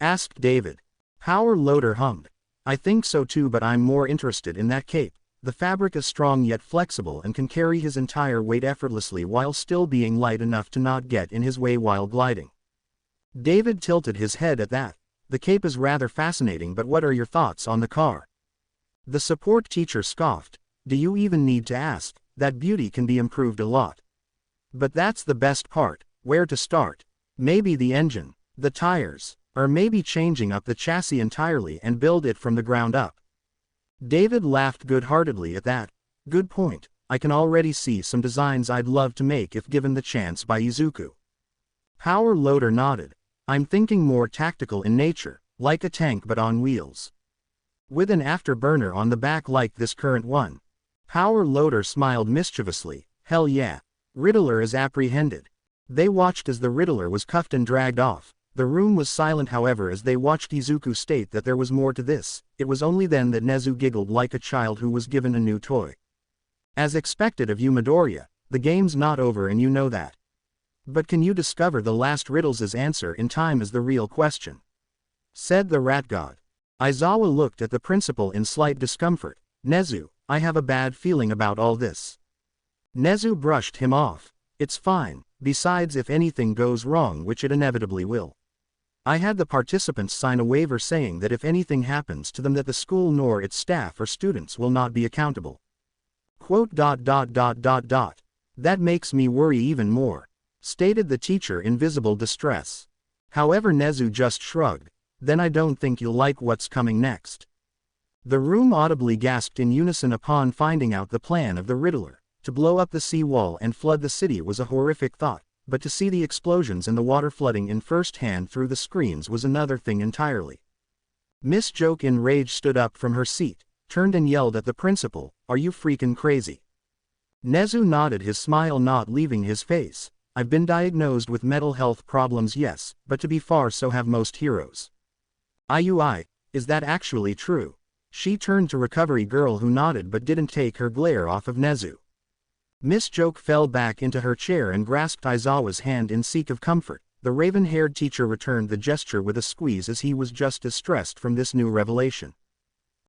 Asked David. Power Loader hummed. I think so too, but I'm more interested in that cape. The fabric is strong yet flexible and can carry his entire weight effortlessly while still being light enough to not get in his way while gliding. David tilted his head at that. The cape is rather fascinating, but what are your thoughts on the car? The support teacher scoffed. Do you even need to ask? That beauty can be improved a lot. But that's the best part. Where to start? Maybe the engine, the tires, or maybe changing up the chassis entirely and build it from the ground up. David laughed good-heartedly at that. Good point. I can already see some designs I'd love to make if given the chance by Izuku. Power Loader nodded. I'm thinking more tactical in nature, like a tank but on wheels. With an afterburner on the back like this current one. Power Loader smiled mischievously. Hell yeah. Riddler is apprehended. They watched as the Riddler was cuffed and dragged off. The room was silent however as they watched Izuku state that there was more to this. It was only then that Nezu giggled like a child who was given a new toy. As expected of you Midoriya, the game's not over and you know that. But can you discover the last riddles' answer in time is the real question, said the rat god. Aizawa looked at the principal in slight discomfort. Nezu, I have a bad feeling about all this. Nezu brushed him off. It's fine, besides if anything goes wrong, which it inevitably will. I had the participants sign a waiver saying that if anything happens to them that the school nor its staff or students will not be accountable. Quote. That makes me worry even more, stated the teacher in visible distress. However Nezu just shrugged. Then I don't think you'll like what's coming next. The room audibly gasped in unison upon finding out the plan of the Riddler. To blow up the seawall and flood the city was a horrific thought, but to see the explosions and the water flooding in first hand through the screens was another thing entirely. Miss Joke in rage stood up from her seat, turned and yelled at the principal, "Are you freaking crazy?" Nezu nodded, his smile not leaving his face. I've been diagnosed with mental health problems, yes, but to be fair so have most heroes. Is that actually true? She turned to Recovery Girl who nodded but didn't take her glare off of Nezu. Miss Joke fell back into her chair and grasped Aizawa's hand in seek of comfort. The raven-haired teacher returned the gesture with a squeeze as he was just as stressed from this new revelation.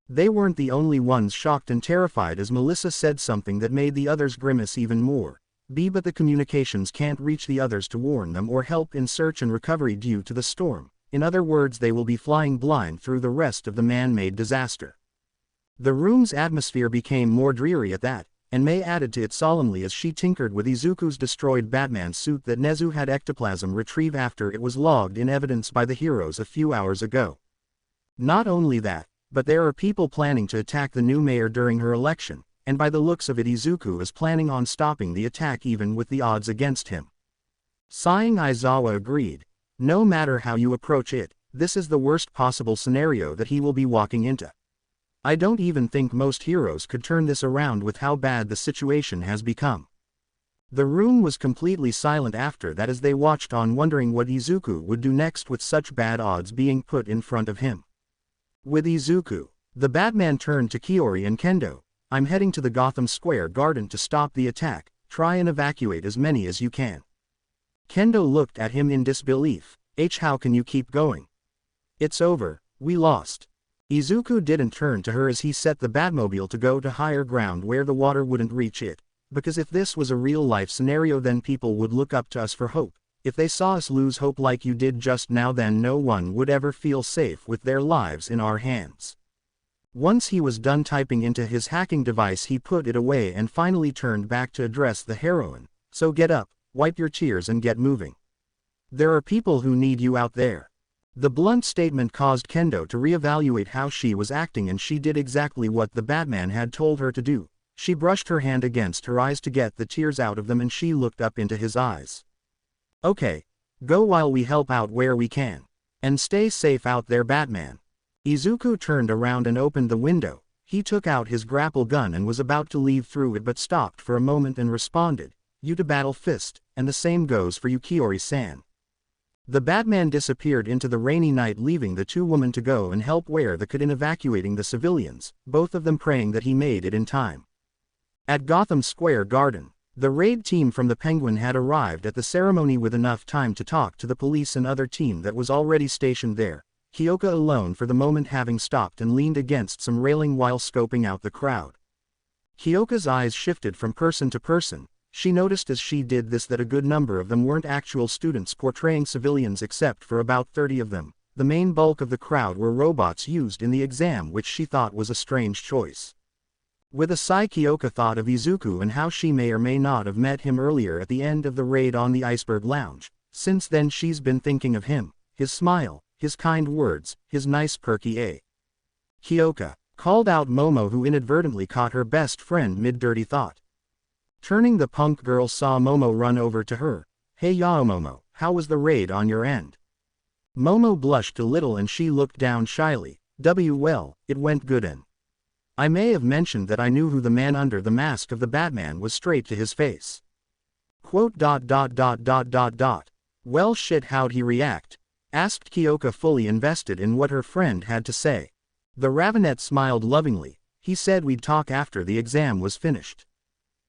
They weren't the only ones shocked and terrified as Melissa said something that made the others grimace even more. But the communications can't reach the others to warn them or help in search and recovery due to the storm. In other words, they will be flying blind through the rest of the man-made disaster. The room's atmosphere became more dreary at that, and May added to it solemnly as she tinkered with Izuku's destroyed Batman suit that Nezu had ectoplasm retrieve after it was logged in evidence by the heroes a few hours ago. Not only that, but there are people planning to attack the new mayor during her election, and by the looks of it Izuku is planning on stopping the attack even with the odds against him. Sighing, Aizawa agreed. No matter how you approach it, this is the worst possible scenario that he will be walking into. I don't even think most heroes could turn this around with how bad the situation has become. The room was completely silent after that as they watched on wondering what Izuku would do next with such bad odds being put in front of him. With Izuku, the Batman turned to Kiori and Kendo. I'm heading to the Gotham Square garden to stop the attack. Try and evacuate as many as you can. Kendo looked at him in disbelief. How can you keep going? It's over, we lost. Izuku didn't turn to her as he set the Batmobile to go to higher ground where the water wouldn't reach it. Because if this was a real-life scenario then people would look up to us for hope. If they saw us lose hope like you did just now then no one would ever feel safe with their lives in our hands. Once he was done typing into his hacking device he put it away and finally turned back to address the heroine. So get up, wipe your tears and get moving. There are people who need you out there. The blunt statement caused Kendo to reevaluate how she was acting and she did exactly what the Batman had told her to do. She brushed her hand against her eyes to get the tears out of them and she looked up into his eyes. Okay. Go while we help out where we can. And stay safe out there, Batman. Izuku turned around and opened the window. He took out his grapple gun and was about to leave through it but stopped for a moment and responded, "You to battle fist, and the same goes for you, Kiori-san." The Batman disappeared into the rainy night leaving the two women to go and help where they could in evacuating the civilians, both of them praying that he made it in time. At Gotham Square Garden, the raid team from the Penguin had arrived at the ceremony with enough time to talk to the police and other team that was already stationed there, Kyoka alone for the moment having stopped and leaned against some railing while scoping out the crowd. Kyoka's eyes shifted from person to person. She noticed as she did this that a good number of them weren't actual students portraying civilians except for about 30 of them. The main bulk of the crowd were robots used in the exam, which she thought was a strange choice. With a sigh, Kyoka thought of Izuku and how she may or may not have met him earlier at the end of the raid on the Iceberg Lounge. Since then she's been thinking of him, his smile, his kind words, his nice perky "eh." Kyoka called out Momo, who inadvertently caught her best friend mid-dirty thought. Turning, the punk girl saw Momo run over to her. "Hey Yao Momo, how was the raid on your end?" Momo blushed a little and she looked down shyly. Well, it went good and I may have mentioned that I knew who the man under the mask of the Batman was straight to his face. Well shit, how'd he react? Asked Kyoka, fully invested in what her friend had to say. The Ravenet smiled lovingly. He said we'd talk after the exam was finished.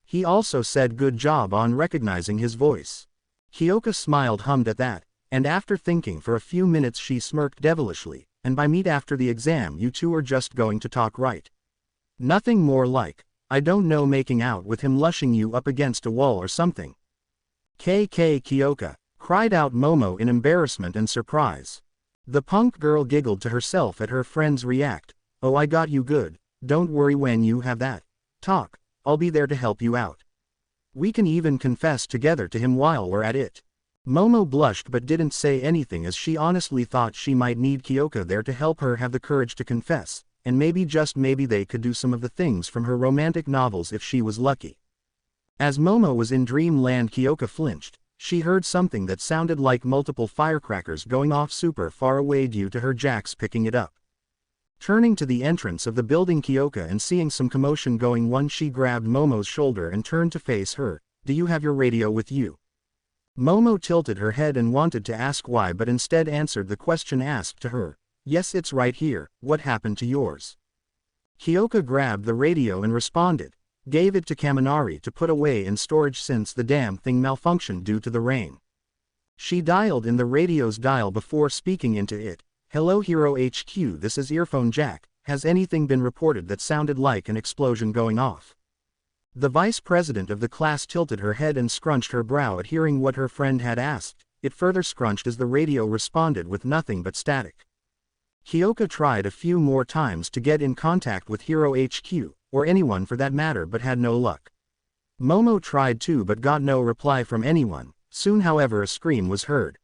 He also said good job on recognizing his voice. Kyoka smiled, hummed at that, and after thinking for a few minutes she smirked devilishly, and by meet after the exam you two are just going to talk, right? Nothing more like, I don't know, making out with him, lushing you up against a wall or something. Kyoka, cried out Momo in embarrassment and surprise. The punk girl giggled to herself at her friend's react. Oh, I got you good, don't worry, when you have that talk, I'll be there to help you out. We can even confess together to him while we're at it. Momo blushed but didn't say anything as she honestly thought she might need Kyoka there to help her have the courage to confess, and maybe, just maybe, they could do some of the things from her romantic novels if she was lucky. As Momo was in dreamland, Kyoka flinched. She heard something that sounded like multiple firecrackers going off super far away due to her jacks picking it up. Turning to the entrance of the building, Kyoka, and seeing some commotion going on, she grabbed Momo's shoulder and turned to face her. Do you have your radio with you? Momo tilted her head and wanted to ask why, but instead answered the question asked to her. Yes, it's right here. What happened to yours? Kyoka grabbed the radio and responded, gave it to Kaminari to put away in storage since the damn thing malfunctioned due to the rain. She dialed in the radio's dial before speaking into it. Hello Hero HQ, this is Earphone Jack. Has anything been reported that sounded like an explosion going off? The vice president of the class tilted her head and scrunched her brow at hearing what her friend had asked. It further scrunched as the radio responded with nothing but static. Kyoka tried a few more times to get in contact with Hero HQ, or anyone for that matter, but had no luck. Momo tried too but got no reply from anyone. Soon however a scream was heard.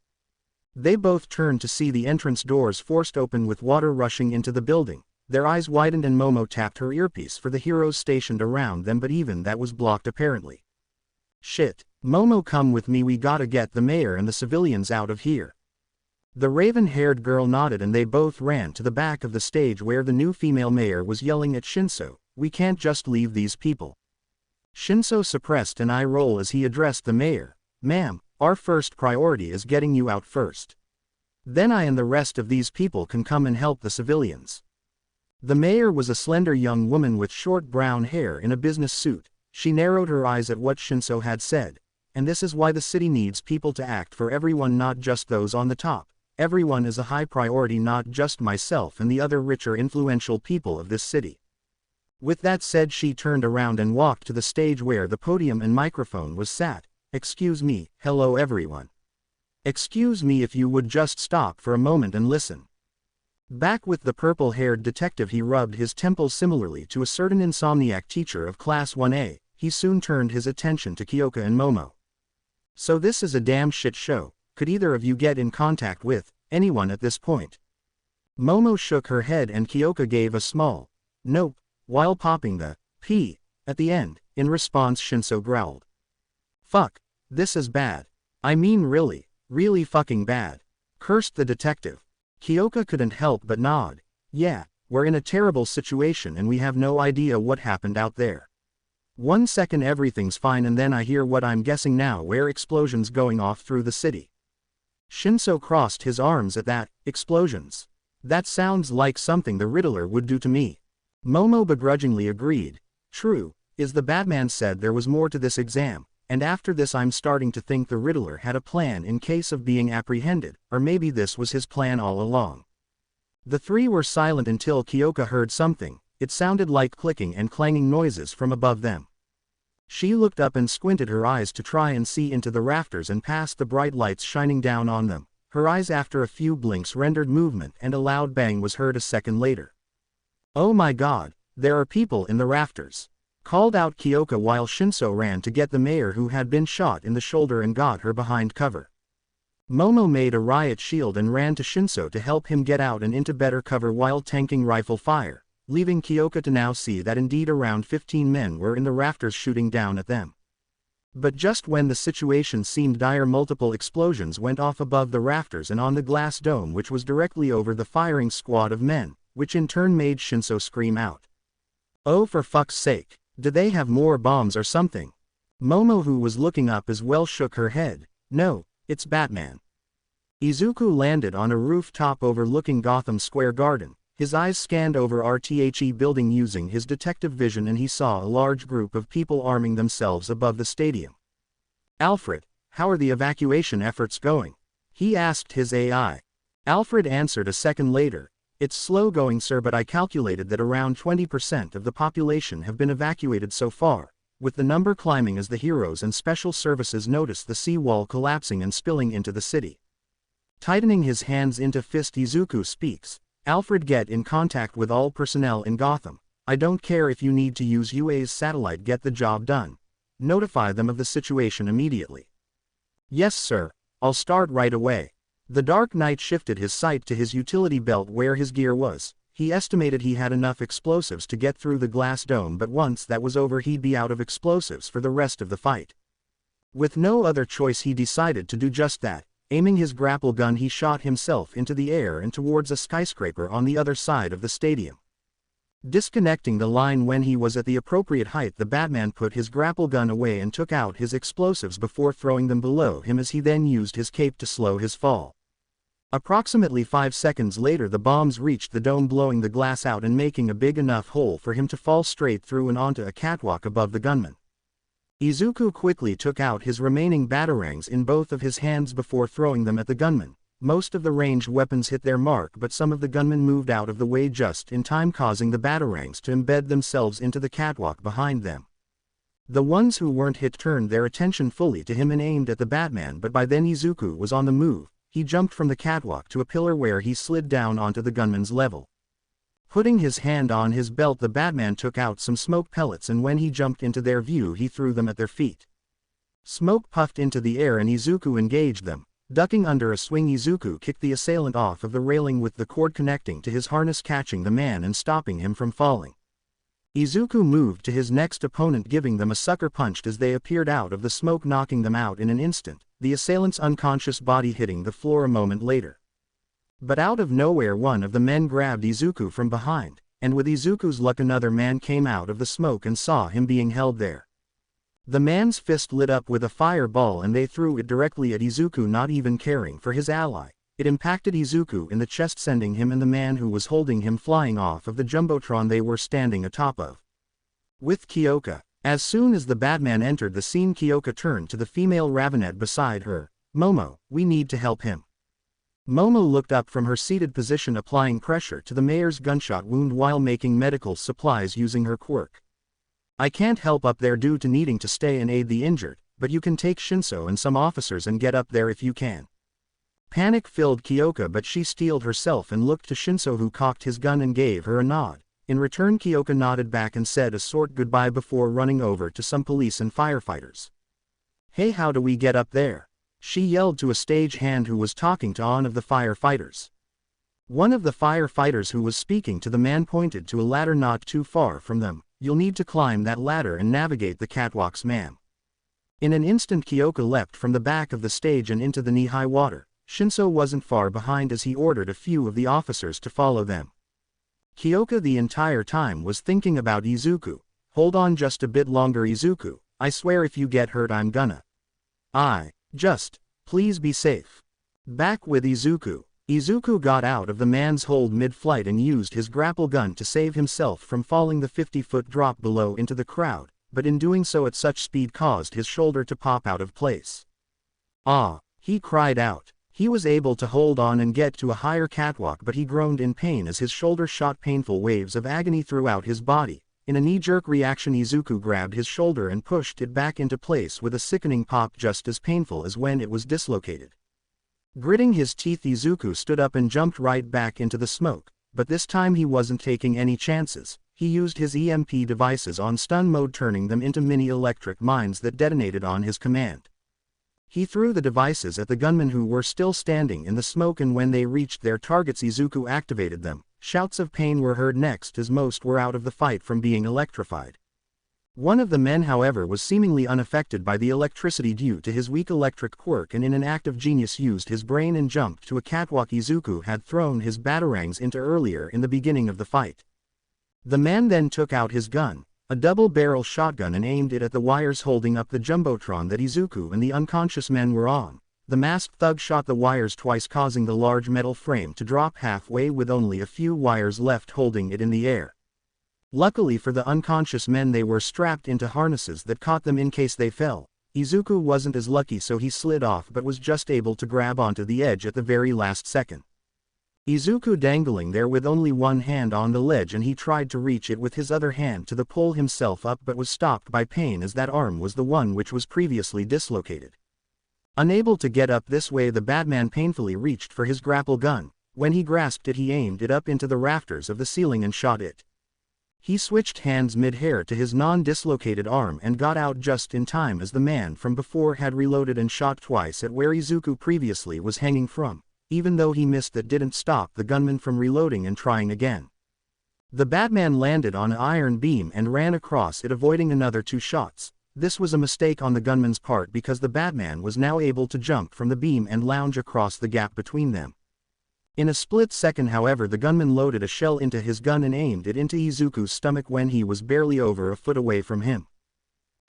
They both turned to see the entrance doors forced open with water rushing into the building. Their eyes widened and Momo tapped her earpiece for the heroes stationed around them, but even that was blocked apparently. Shit. Momo, come with me, we gotta get the mayor and the civilians out of here. The raven-haired girl nodded and they both ran to the back of the stage where the new female mayor was yelling at Shinso, we can't just leave these people. Shinso suppressed an eye roll as he addressed the mayor. Ma'am, our first priority is getting you out first. Then I and the rest of these people can come and help the civilians. The mayor was a slender young woman with short brown hair in a business suit. She narrowed her eyes at what Shinso had said. And this is why the city needs people to act for everyone, not just those on the top. Everyone is a high priority, not just myself and the other richer influential people of this city. With that said, she turned around and walked to the stage where the podium and microphone was sat. Excuse me, hello everyone. Excuse me, if you would just stop for a moment and listen. Back with the purple-haired detective, he rubbed his temples similarly to a certain insomniac teacher of Class 1A. He soon turned his attention to Kyoka and Momo. So this is a damn shit show. Could either of you get in contact with anyone at this point? Momo shook her head and Kyoka gave a small nope, while popping the P at the end. In response, Shinso growled. Fuck, this is bad. I mean really, really fucking bad. Cursed the detective. Kyoka couldn't help but nod. Yeah, we're in a terrible situation and we have no idea what happened out there. 1 second everything's fine and then I hear what I'm guessing now were explosions going off through the city. Shinso crossed his arms at that. Explosions. That sounds like something the Riddler would do to me. Momo begrudgingly agreed. True, is the Batman said there was more to this exam, and after this I'm starting to think the Riddler had a plan in case of being apprehended, or maybe this was his plan all along. The three were silent until Kyoka heard something. It sounded like clicking and clanging noises from above them. She looked up and squinted her eyes to try and see into the rafters and past the bright lights shining down on them. Her eyes after a few blinks rendered movement and a loud bang was heard a second later. Oh my god, there are people in the rafters, called out Kyoka while Shinso ran to get the mayor who had been shot in the shoulder and got her behind cover. Momo made a riot shield and ran to Shinso to help him get out and into better cover while tanking rifle fire, leaving Kyoka to now see that indeed around 15 men were in the rafters shooting down at them. But just when the situation seemed dire, multiple explosions went off above the rafters and on the glass dome which was directly over the firing squad of men, which in turn made Shinso scream out. Oh, for fuck's sake, do they have more bombs or something? Momo, who was looking up as well, shook her head. No, it's Batman. Izuku landed on a rooftop overlooking Gotham Square Garden. His eyes scanned over RTHE building using his detective vision and he saw a large group of people arming themselves above the stadium. Alfred, how are the evacuation efforts going? He asked his AI. Alfred answered a second later. It's slow going, sir, but I calculated that around 20% of the population have been evacuated so far, with the number climbing as the heroes and special services noticed the seawall collapsing and spilling into the city. Tightening his hands into fist, Izuku speaks. Alfred, get in contact with all personnel in Gotham. I don't care if you need to use UA's satellite, get the job done. Notify them of the situation immediately. Yes sir, I'll start right away. The Dark Knight shifted his sight to his utility belt where his gear was. He estimated he had enough explosives to get through the glass dome, but once that was over he'd be out of explosives for the rest of the fight. With no other choice he decided to do just that. Aiming his grapple gun he shot himself into the air and towards a skyscraper on the other side of the stadium. Disconnecting the line when he was at the appropriate height, the Batman put his grapple gun away and took out his explosives before throwing them below him as he then used his cape to slow his fall. Approximately 5 seconds later the bombs reached the dome, blowing the glass out and making a big enough hole for him to fall straight through and onto a catwalk above the gunman. Izuku quickly took out his remaining batarangs in both of his hands before throwing them at the gunman. Most of the ranged weapons hit their mark, but some of the gunmen moved out of the way just in time, causing the batarangs to embed themselves into the catwalk behind them. The ones who weren't hit turned their attention fully to him and aimed at the Batman, but by then Izuku was on the move. He jumped from the catwalk to a pillar where he slid down onto the gunman's level. Putting his hand on his belt, the Batman took out some smoke pellets, and when he jumped into their view he threw them at their feet. Smoke puffed into the air and Izuku engaged them. Ducking under a swing, Izuku kicked the assailant off of the railing with the cord connecting to his harness, catching the man and stopping him from falling. Izuku moved to his next opponent, giving them a sucker punch as they appeared out of the smoke, knocking them out in an instant, the assailant's unconscious body hitting the floor a moment later. But out of nowhere one of the men grabbed Izuku from behind, and with Izuku's luck another man came out of the smoke and saw him being held there. The man's fist lit up with a fireball and they threw it directly at Izuku, not even caring for his ally. It impacted Izuku in the chest, sending him and the man who was holding him flying off of the jumbotron they were standing atop of. With Kyoka. As soon as the Batman entered the scene, Kyoka turned to the female Ravenet beside her. "Momo, we need to help him." Momo looked up from her seated position, applying pressure to the mayor's gunshot wound while making medical supplies using her quirk. "I can't help up there due to needing to stay and aid the injured, but you can take Shinso and some officers and get up there if you can." Panic filled Kyoka, but she steeled herself and looked to Shinso, who cocked his gun and gave her a nod. In return, Kyoka nodded back and said a short goodbye before running over to some police and firefighters. "Hey, how do we get up there?" she yelled to a stagehand who was talking to one of the firefighters. One of the firefighters who was speaking to the man pointed to a ladder not too far from them. "You'll need to climb that ladder and navigate the catwalks, ma'am." In an instant Kyoka leapt from the back of the stage and into the knee-high water. Shinso wasn't far behind as he ordered a few of the officers to follow them. Kyoka the entire time was thinking about Izuku. "Hold on just a bit longer, Izuku. I swear if you get hurt I'm gonna. Please be safe." Back with Izuku. Izuku got out of the man's hold mid-flight and used his grapple gun to save himself from falling the 50-foot drop below into the crowd, but in doing so at such speed caused his shoulder to pop out of place. "Ah!" he cried out. He was able to hold on and get to a higher catwalk, but he groaned in pain as his shoulder shot painful waves of agony throughout his body. In a knee-jerk reaction, Izuku grabbed his shoulder and pushed it back into place with a sickening pop, just as painful as when it was dislocated. Gritting his teeth, Izuku stood up and jumped right back into the smoke, but this time he wasn't taking any chances. He used his EMP devices on stun mode, turning them into mini electric mines that detonated on his command. He threw the devices at the gunmen who were still standing in the smoke, and when they reached their targets Izuku activated them. Shouts of pain were heard next as most were out of the fight from being electrified. One of the men, however, was seemingly unaffected by the electricity due to his weak electric quirk, and in an act of genius used his brain and jumped to a catwalk Izuku had thrown his batarangs into earlier in the beginning of the fight. The man then took out his gun, a double-barrel shotgun, and aimed it at the wires holding up the jumbotron that Izuku and the unconscious men were on. The masked thug shot the wires twice, causing the large metal frame to drop halfway with only a few wires left holding it in the air. Luckily for the unconscious men, they were strapped into harnesses that caught them in case they fell. Izuku wasn't as lucky, so he slid off but was just able to grab onto the edge at the very last second. Izuku dangling there with only one hand on the ledge, and he tried to reach it with his other hand to pull himself up, but was stopped by pain as that arm was the one which was previously dislocated. Unable to get up this way, the Batman painfully reached for his grapple gun. When he grasped it, he aimed it up into the rafters of the ceiling and shot it. He switched hands mid-air to his non-dislocated arm and got out just in time as the man from before had reloaded and shot twice at where Izuku previously was hanging from. Even though he missed, that didn't stop the gunman from reloading and trying again. The Batman landed on an iron beam and ran across it, avoiding another two shots. This was a mistake on the gunman's part because the Batman was now able to jump from the beam and lounge across the gap between them. In a split second, however, the gunman loaded a shell into his gun and aimed it into Izuku's stomach when he was barely over a foot away from him.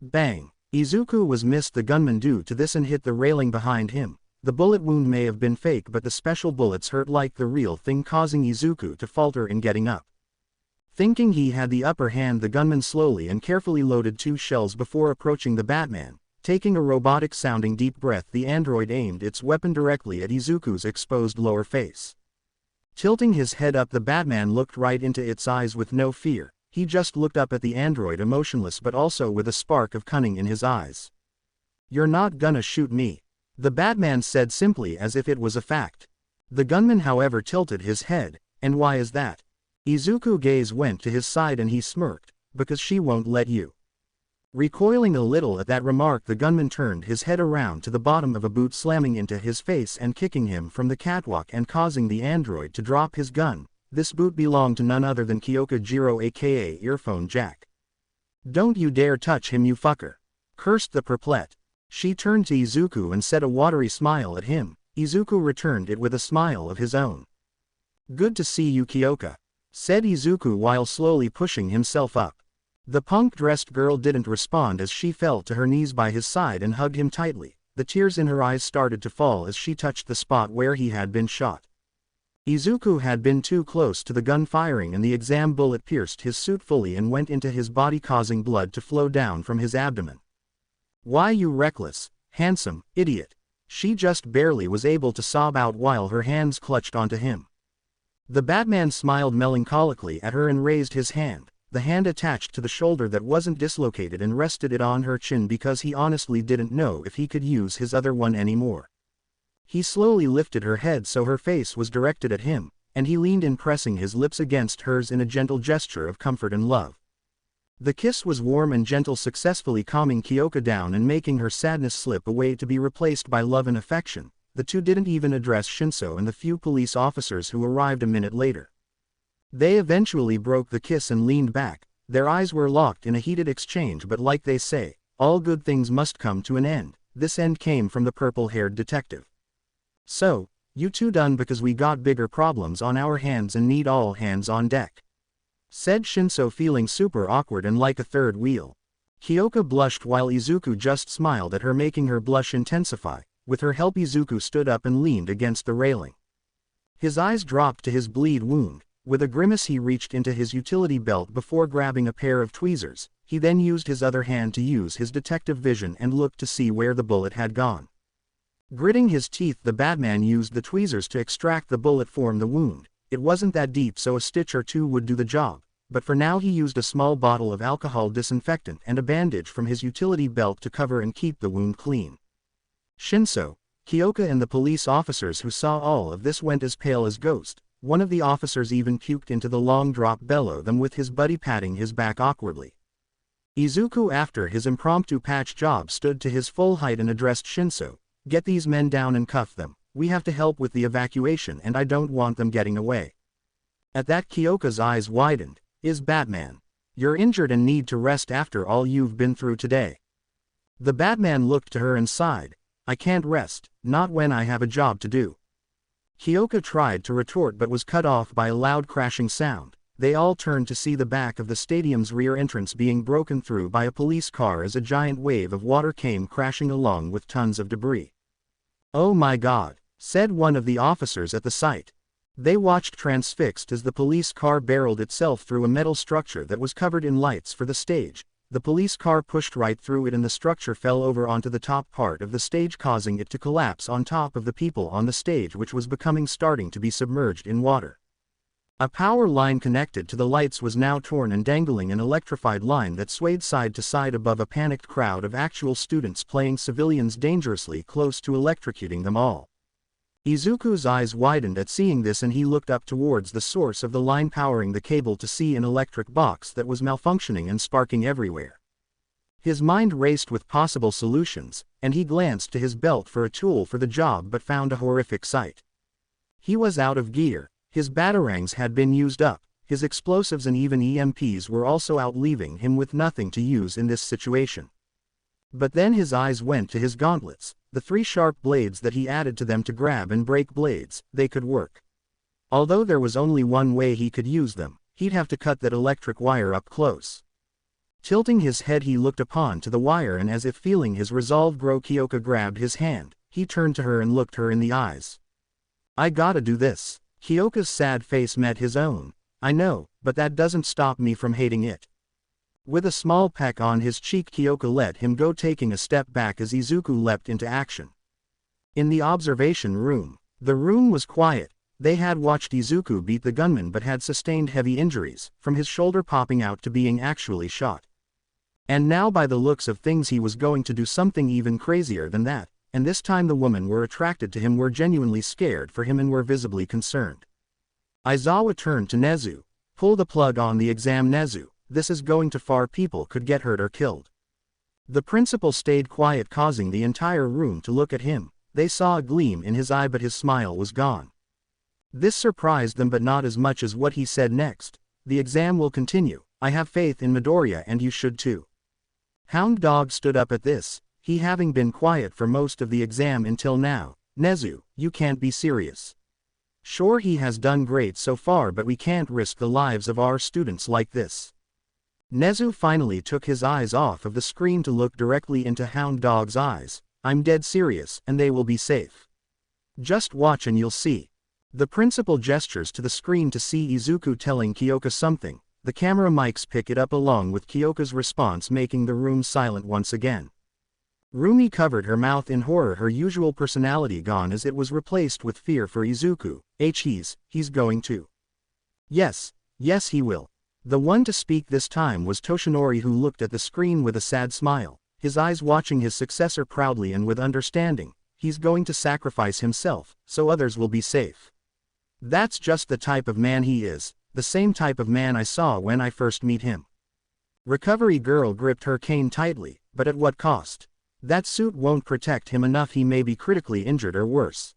Bang! Izuku was missed the gunman due to this and hit the railing behind him. The bullet wound may have been fake, but the special bullets hurt like the real thing, causing Izuku to falter in getting up. Thinking he had the upper hand, the gunman slowly and carefully loaded 2 shells before approaching the Batman. Taking a robotic-sounding deep breath, the android aimed its weapon directly at Izuku's exposed lower face. Tilting his head up, the Batman looked right into its eyes with no fear. He just looked up at the android, emotionless but also with a spark of cunning in his eyes. "You're not gonna shoot me," the Batman said simply, as if it was a fact. The gunman, however, tilted his head. "And why is that?" Izuku's gaze went to his side and he smirked. "Because she won't let you." Recoiling a little at that remark, the gunman turned his head around to the bottom of a boot, slamming into his face and kicking him from the catwalk and causing the android to drop his gun. This boot belonged to none other than Kyoka Jiro, aka Earphone Jack. "Don't you dare touch him, you fucker," cursed the perplet. She turned to Izuku and said a watery smile at him. Izuku returned it with a smile of his own. "Good to see you, Kyoka," said Izuku while slowly pushing himself up. The punk-dressed girl didn't respond as she fell to her knees by his side and hugged him tightly. The tears in her eyes started to fall as she touched the spot where he had been shot. Izuku had been too close to the gun firing, and the exam bullet pierced his suit fully and went into his body, causing blood to flow down from his abdomen. "Why, you reckless, handsome idiot," she just barely was able to sob out while her hands clutched onto him. The Batman smiled melancholically at her and raised his hand. The hand attached to the shoulder that wasn't dislocated, and rested it on her chin because he honestly didn't know if he could use his other one anymore. He slowly lifted her head so her face was directed at him, and he leaned in, pressing his lips against hers in a gentle gesture of comfort and love. The kiss was warm and gentle, successfully calming Kyoka down and making her sadness slip away to be replaced by love and affection. The two didn't even address Shinso and the few police officers who arrived a minute later. They eventually broke the kiss and leaned back. Their eyes were locked in a heated exchange, but like they say, all good things must come to an end. This end came from the purple-haired detective. "So, you two done? Because we got bigger problems on our hands and need all hands on deck," said Shinso, feeling super awkward and like a third wheel. Kyoka blushed while Izuku just smiled at her, making her blush intensify. With her help, Izuku stood up and leaned against the railing. His eyes dropped to his bleed wound. With a grimace, he reached into his utility belt before grabbing a pair of tweezers. He then used his other hand to use his detective vision and looked to see where the bullet had gone. Gritting his teeth, the Batman used the tweezers to extract the bullet from the wound. It wasn't that deep, so a stitch or two would do the job, but for now he used a small bottle of alcohol disinfectant and a bandage from his utility belt to cover and keep the wound clean. Shinso, Kyoka and the police officers who saw all of this went as pale as ghost. One of the officers even puked into the long drop below them, with his buddy patting his back awkwardly. Izuku, after his impromptu patch job, stood to his full height and addressed Shinso. "Get these men down and cuff them. We have to help with the evacuation and I don't want them getting away." At that, Kyoka's eyes widened. "Is Batman? You're injured and need to rest after all you've been through today." The Batman looked to her and sighed. "I can't rest, not when I have a job to do." Kyoka tried to retort but was cut off by a loud crashing sound. They all turned to see the back of the stadium's rear entrance being broken through by a police car as a giant wave of water came crashing along with tons of debris. "Oh my God," said one of the officers at the site. They watched transfixed as the police car barreled itself through a metal structure that was covered in lights for the stage. The police car pushed right through it and the structure fell over onto the top part of the stage, causing it to collapse on top of the people on the stage, which was starting to be submerged in water. A power line connected to the lights was now torn and dangling, an electrified line that swayed side to side above a panicked crowd of actual students playing civilians dangerously close to electrocuting them all. Izuku's eyes widened at seeing this and he looked up towards the source of the line powering the cable to see an electric box that was malfunctioning and sparking everywhere. His mind raced with possible solutions, and he glanced to his belt for a tool for the job but found a horrific sight. He was out of gear, his batarangs had been used up, his explosives and even EMPs were also out, leaving him with nothing to use in this situation. But then his eyes went to his gauntlets, the 3 sharp blades that he added to them to grab and break blades. They could work. Although there was only one way he could use them, he'd have to cut that electric wire up close. Tilting his head, he looked upon to the wire and, as if feeling his resolve grow, Kyoka grabbed his hand. he turned to her and looked her in the eyes. "I gotta do this." Kyoka's sad face met his own. "I know, but that doesn't stop me from hating it." With a small peck on his cheek, Kyoka let him go, taking a step back as Izuku leapt into action. In the observation room. The room was quiet. They had watched Izuku beat the gunman but had sustained heavy injuries, from his shoulder popping out to being actually shot. And now by the looks of things he was going to do something even crazier than that, and this time the women were attracted to him, were genuinely scared for him and were visibly concerned. Aizawa turned to Nezu. "Pull the plug on the exam, Nezu. This is going too far, people could get hurt or killed." The principal stayed quiet, causing the entire room to look at him. They saw a gleam in his eye but his smile was gone. This surprised them, but not as much as what he said next. "The exam will continue. I have faith in Midoriya and you should too." Hound Dog stood up at this, he having been quiet for most of the exam until now. "Nezu, you can't be serious. Sure, he has done great so far, but we can't risk the lives of our students like this." Nezu finally took his eyes off of the screen to look directly into Hound Dog's eyes. "I'm dead serious, and they will be safe. Just watch and you'll see." The principal gestures to the screen to see Izuku telling Kyoka something. The camera mics pick it up along with Kyoka's response, making the room silent once again. Rumi covered her mouth in horror, her usual personality gone as it was replaced with fear for Izuku. He's going to. Yes he will. The one to speak this time was Toshinori, who looked at the screen with a sad smile, his eyes watching his successor proudly and with understanding. He's going to sacrifice himself, so others will be safe. That's just the type of man he is, the same type of man I saw when I first met him. Recovery Girl gripped her cane tightly, but at what cost? That suit won't protect him enough, he may be critically injured or worse.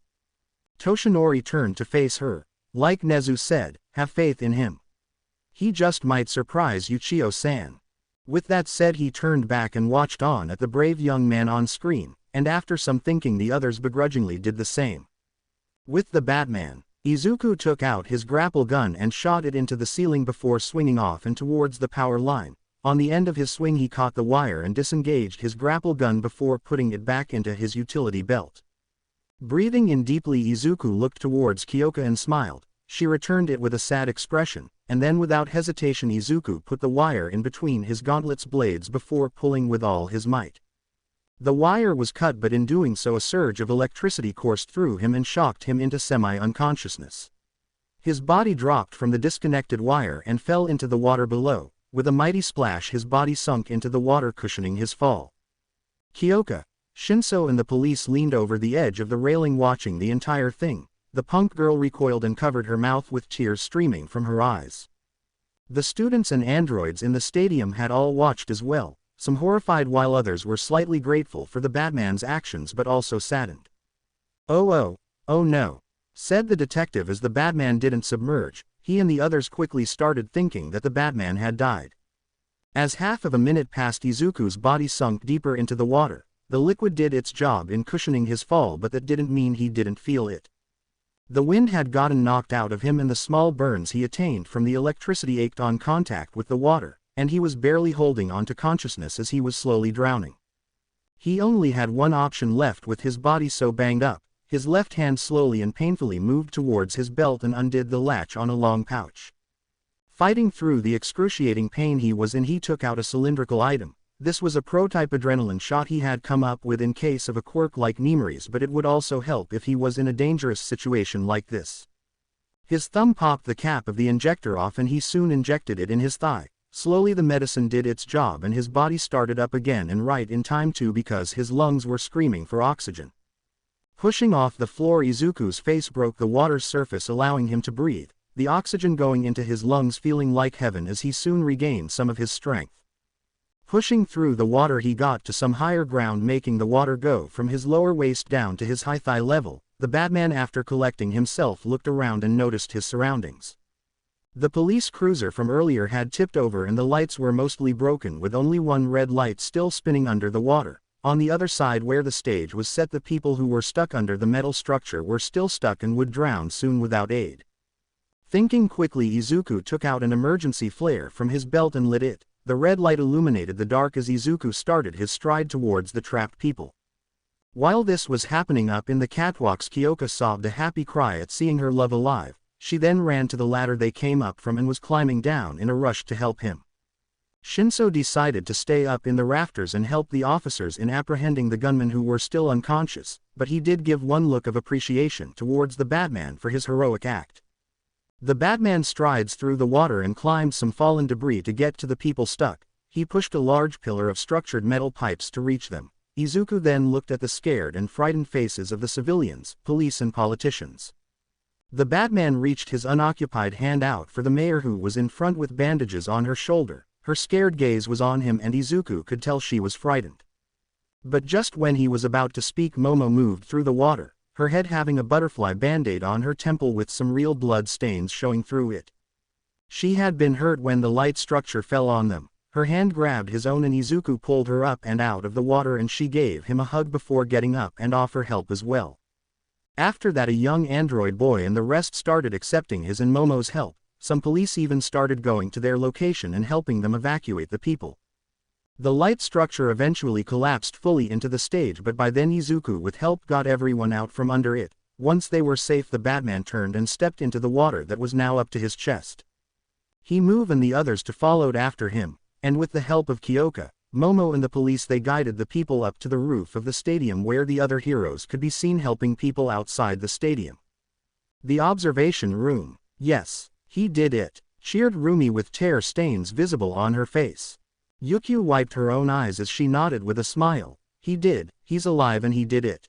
Toshinori turned to face her. Like Nezu said, have faith in him. He just might surprise Yuchio-san. With that said, he turned back and watched on at the brave young man on screen, and after some thinking the others begrudgingly did the same. With the Batman, Izuku took out his grapple gun and shot it into the ceiling before swinging off and towards the power line. On the end of his swing he caught the wire and disengaged his grapple gun before putting it back into his utility belt. Breathing in deeply, Izuku looked towards Kyoka and smiled. She returned it with a sad expression, and then without hesitation Izuku put the wire in between his gauntlet's blades before pulling with all his might. The wire was cut, but in doing so a surge of electricity coursed through him and shocked him into semi-unconsciousness. His body dropped from the disconnected wire and fell into the water below. With a mighty splash his body sunk into the water, cushioning his fall. Kyoka, Shinso and the police leaned over the edge of the railing watching the entire thing. The punk girl recoiled and covered her mouth with tears streaming from her eyes. The students and androids in the stadium had all watched as well, some horrified while others were slightly grateful for the Batman's actions but also saddened. Oh no, said the detective as the Batman didn't submerge. He and the others quickly started thinking that the Batman had died. As half of a minute passed, Izuku's body sunk deeper into the water. The liquid did its job in cushioning his fall, but that didn't mean he didn't feel it. The wind had gotten knocked out of him and the small burns he attained from the electricity ached on contact with the water, and he was barely holding on to consciousness as he was slowly drowning. He only had one option left with his body so banged up. His left hand slowly and painfully moved towards his belt and undid the latch on a long pouch. Fighting through the excruciating pain he was in, he took out a cylindrical item. This was a prototype adrenaline shot he had come up with in case of a quirk like Nemuri's, but it would also help if he was in a dangerous situation like this. His thumb popped the cap of the injector off and he soon injected it in his thigh. Slowly the medicine did its job and his body started up again, and right in time too, because his lungs were screaming for oxygen. Pushing off the floor, Izuku's face broke the water's surface, allowing him to breathe, the oxygen going into his lungs feeling like heaven as he soon regained some of his strength. Pushing through the water he got to some higher ground, making the water go from his lower waist down to his high thigh level. The Batman, after collecting himself, looked around and noticed his surroundings. The police cruiser from earlier had tipped over and the lights were mostly broken, with only one red light still spinning under the water. On the other side where the stage was set, the people who were stuck under the metal structure were still stuck and would drown soon without aid. Thinking quickly, Izuku took out an emergency flare from his belt and lit it. The red light illuminated the dark as Izuku started his stride towards the trapped people. While this was happening up in the catwalks, Kyoka sobbed a happy cry at seeing her love alive. She then ran to the ladder they came up from and was climbing down in a rush to help him. Shinso decided to stay up in the rafters and help the officers in apprehending the gunmen who were still unconscious, but he did give one look of appreciation towards the Batman for his heroic act. The Batman strides through the water and climbed some fallen debris to get to the people stuck. He pushed a large pillar of structured metal pipes to reach them. Izuku then looked at the scared and frightened faces of the civilians, police and politicians. The Batman reached his unoccupied hand out for the mayor, who was in front with bandages on her shoulder. Her scared gaze was on him and Izuku could tell she was frightened. But just when he was about to speak, Momo moved through the water, her head having a butterfly band-aid on her temple with some real blood stains showing through it. She had been hurt when the light structure fell on them. Her hand grabbed his own and Izuku pulled her up and out of the water, and she gave him a hug before getting up and offer help as well. After that, a young android boy and the rest started accepting his and Momo's help. Some police even started going to their location and helping them evacuate the people. The light structure eventually collapsed fully into the stage, but by then Izuku with help got everyone out from under it. Once they were safe, the Batman turned and stepped into the water that was now up to his chest. He moved and the others to followed after him, and with the help of Kyoka, Momo and the police, they guided the people up to the roof of the stadium where the other heroes could be seen helping people outside the stadium. The observation room. Yes, he did it, cheered Rumi with tear stains visible on her face. Yukio wiped her own eyes as she nodded with a smile. He did, he's alive and he did it.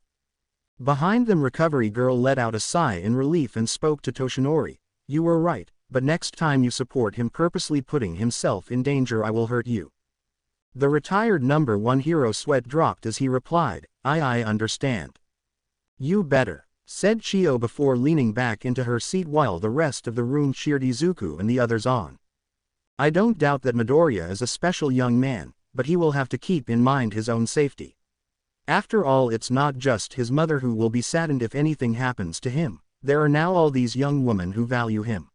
Behind them, Recovery Girl let out a sigh in relief and spoke to Toshinori. You were right, but next time you support him purposely putting himself in danger, I will hurt you. The retired number 1 hero sweat dropped as he replied, I understand. You better, said Chio before leaning back into her seat while the rest of the room cheered Izuku and the others on. I don't doubt that Midoriya is a special young man, but he will have to keep in mind his own safety. After all, it's not just his mother who will be saddened if anything happens to him. There are now all these young women who value him,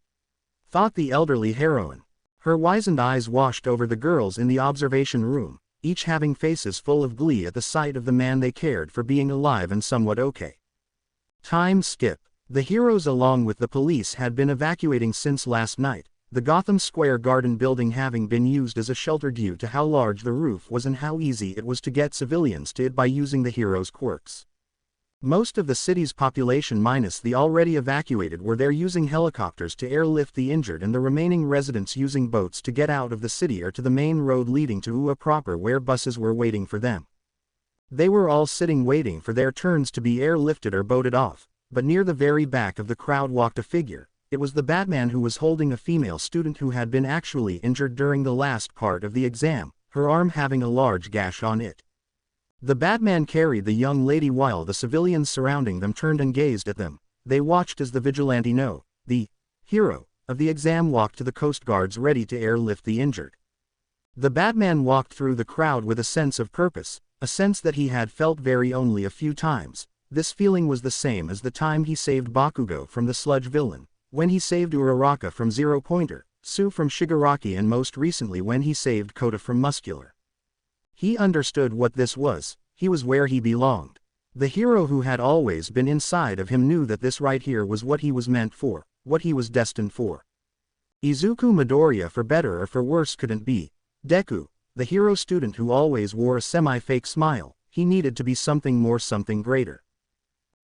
thought the elderly heroine. Her wizened eyes washed over the girls in the observation room, each having faces full of glee at the sight of the man they cared for being alive and somewhat okay. Time skip. The heroes along with the police had been evacuating since last night, the Gotham Square Garden building having been used as a shelter due to how large the roof was and how easy it was to get civilians to it by using the heroes' quirks. Most of the city's population minus the already evacuated were there using helicopters to airlift the injured, and the remaining residents using boats to get out of the city or to the main road leading to Ua proper where buses were waiting for them. They were all sitting waiting for their turns to be airlifted or boated off, but near the very back of the crowd walked a figure. It was the Batman, who was holding a female student who had been actually injured during the last part of the exam, her arm having a large gash on it. The Batman carried the young lady while the civilians surrounding them turned and gazed at them. They watched as the vigilante the hero of the exam walked to the Coast Guards ready to airlift the injured. The Batman walked through the crowd with a sense of purpose, a sense that he had felt very only a few times. This feeling was the same as the time he saved Bakugo from the sludge villain, when he saved Uraraka from Zero Pointer, Sue from Shigaraki, and most recently when he saved Kota from Muscular. He understood what this was. He was where he belonged. The hero who had always been inside of him knew that this right here was what he was meant for, what he was destined for. Izuku Midoriya, for better or for worse, couldn't be Deku, the hero student who always wore a semi-fake smile. He needed to be something more, something greater.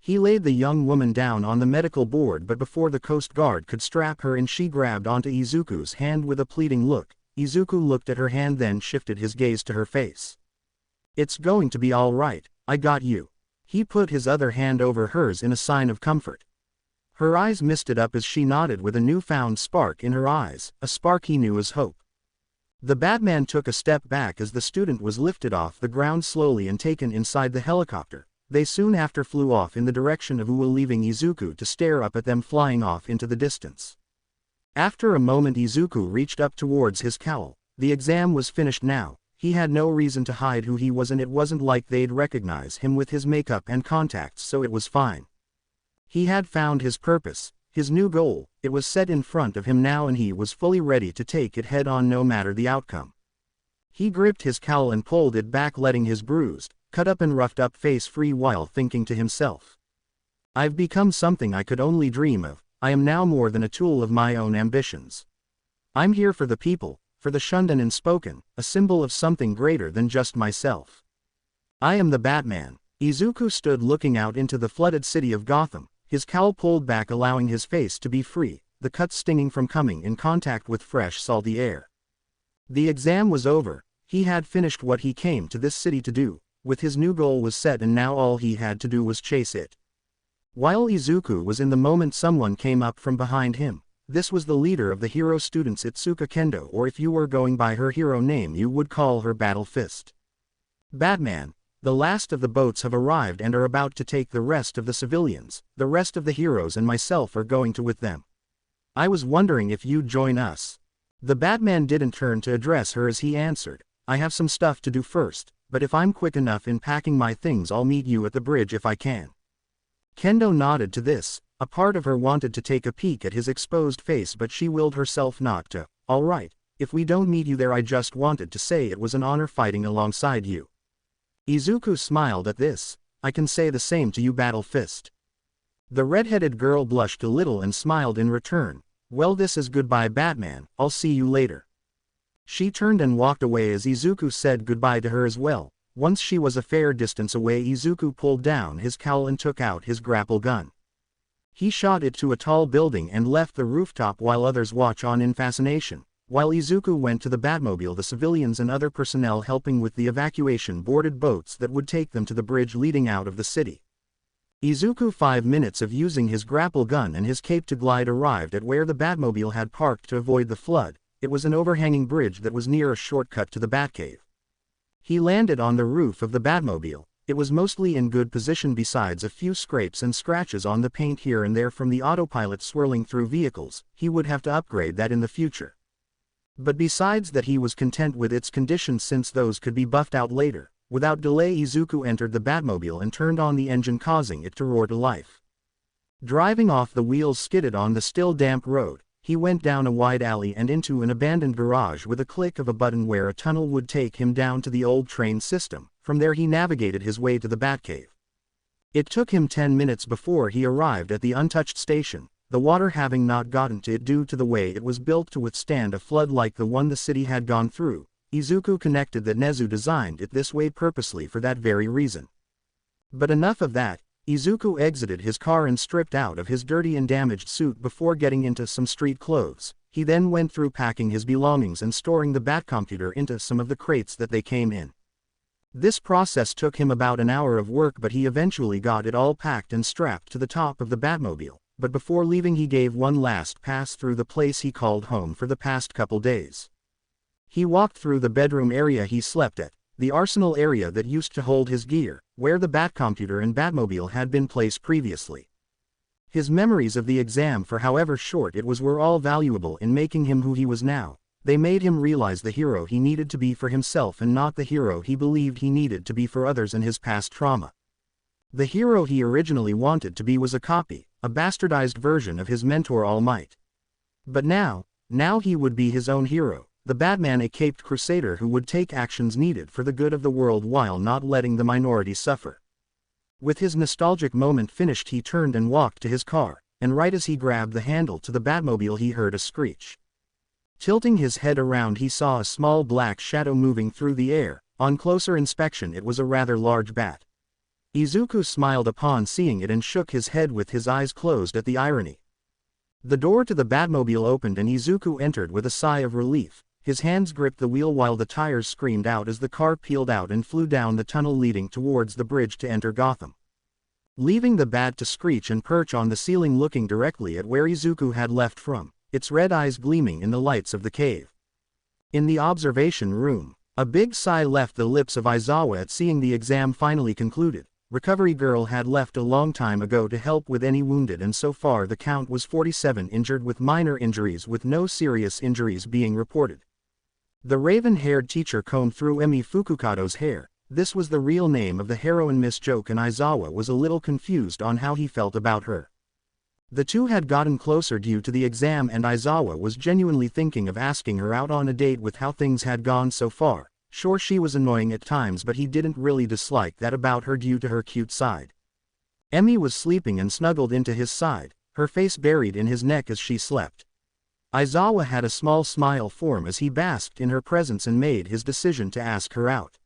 He laid the young woman down on the medical board, but before the Coast Guard could strap her in, she grabbed onto Izuku's hand with a pleading look. Izuku looked at her hand, then shifted his gaze to her face. It's going to be all right, I got you. He put his other hand over hers in a sign of comfort. Her eyes misted up as she nodded with a newfound spark in her eyes, a spark he knew as hope. The Batman took a step back as the student was lifted off the ground slowly and taken inside the helicopter. They soon after flew off in the direction of Ua, leaving Izuku to stare up at them flying off into the distance. After a moment, Izuku reached up towards his cowl. The exam was finished now. He had no reason to hide who he was, and it wasn't like they'd recognize him with his makeup and contacts, so it was fine. He had found his purpose, his new goal. It was set in front of him now, and he was fully ready to take it head on no matter the outcome. He gripped his cowl and pulled it back, letting his bruised, cut up and roughed up face free while thinking to himself. I've become something I could only dream of. I am now more than a tool of my own ambitions. I'm here for the people, for the shunned and unspoken, a symbol of something greater than just myself. I am the Batman. Izuku stood looking out into the flooded city of Gotham, his cowl pulled back allowing his face to be free, the cuts stinging from coming in contact with fresh salty air. The exam was over, he had finished what he came to this city to do, with his new goal was set and now all he had to do was chase it. While Izuku was in the moment, someone came up from behind him. This was the leader of the hero students, Itsuka Kendo, or if you were going by her hero name you would call her Battle Fist. Batman, the last of the boats have arrived and are about to take the rest of the civilians. The rest of the heroes and myself are going to with them. I was wondering if you'd join us. The Batman didn't turn to address her as he answered, I have some stuff to do first, but if I'm quick enough in packing my things I'll meet you at the bridge if I can. Kendo nodded to this. A part of her wanted to take a peek at his exposed face but she willed herself not to. Alright, if we don't meet you there I just wanted to say it was an honor fighting alongside you. Izuku smiled at this. I can say the same to you, Battle Fist. The red-headed girl blushed a little and smiled in return. Well, this is goodbye Batman, I'll see you later. She turned and walked away as Izuku said goodbye to her as well. Once she was a fair distance away Izuku pulled down his cowl and took out his grapple gun. He shot it to a tall building and left the rooftop while others watch on in fascination. While Izuku went to the Batmobile, the civilians and other personnel helping with the evacuation boarded boats that would take them to the bridge leading out of the city. Izuku, 5 minutes of using his grapple gun and his cape to glide, arrived at where the Batmobile had parked to avoid the flood. It was an overhanging bridge that was near a shortcut to the Batcave. He landed on the roof of the Batmobile. It was mostly in good position besides a few scrapes and scratches on the paint here and there from the autopilot swirling through vehicles. He would have to upgrade that in the future. But besides that he was content with its condition since those could be buffed out later. Without delay Izuku entered the Batmobile and turned on the engine, causing it to roar to life. Driving off, the wheels skidded on the still damp road. He went down a wide alley and into an abandoned garage with a click of a button where a tunnel would take him down to the old train system. From there he navigated his way to the Batcave. It took him 10 minutes before he arrived at the untouched station, the water having not gotten to it due to the way it was built to withstand a flood like the one the city had gone through. Izuku connected that Nezu designed it this way purposely for that very reason. But enough of that. Izuku exited his car and stripped out of his dirty and damaged suit before getting into some street clothes. He then went through packing his belongings and storing the Batcomputer into some of the crates that they came in. This process took him about an hour of work, but he eventually got it all packed and strapped to the top of the Batmobile. But before leaving he gave one last pass through the place he called home for the past couple days. He walked through the bedroom area he slept at, the arsenal area that used to hold his gear, where the Batcomputer and Batmobile had been placed previously. His memories of the exam, for however short it was, were all valuable in making him who he was now. They made him realize the hero he needed to be for himself and not the hero he believed he needed to be for others and his past trauma. The hero he originally wanted to be was a copy, a bastardized version of his mentor All Might. But now he would be his own hero. The Batman, a caped crusader who would take actions needed for the good of the world while not letting the minority suffer. With his nostalgic moment finished he turned and walked to his car, and right as he grabbed the handle to the Batmobile he heard a screech. Tilting his head around he saw a small black shadow moving through the air. On closer inspection it was a rather large bat. Izuku smiled upon seeing it and shook his head with his eyes closed at the irony. The door to the Batmobile opened and Izuku entered with a sigh of relief. His hands gripped the wheel while the tires screamed out as the car peeled out and flew down the tunnel leading towards the bridge to enter Gotham. Leaving the bat to screech and perch on the ceiling looking directly at where Izuku had left from, its red eyes gleaming in the lights of the cave. In the observation room, a big sigh left the lips of Aizawa at seeing the exam finally concluded. Recovery girl had left a long time ago to help with any wounded, and so far the count was 47 injured with minor injuries, with no serious injuries being reported. The raven-haired teacher combed through Emi Fukukado's hair. This was the real name of the heroine Miss Joke, and Aizawa was a little confused on how he felt about her. The two had gotten closer due to the exam and Aizawa was genuinely thinking of asking her out on a date with how things had gone so far. Sure, she was annoying at times, but he didn't really dislike that about her due to her cute side. Emi was sleeping and snuggled into his side, her face buried in his neck as she slept. Aizawa had a small smile form as he basked in her presence and made his decision to ask her out.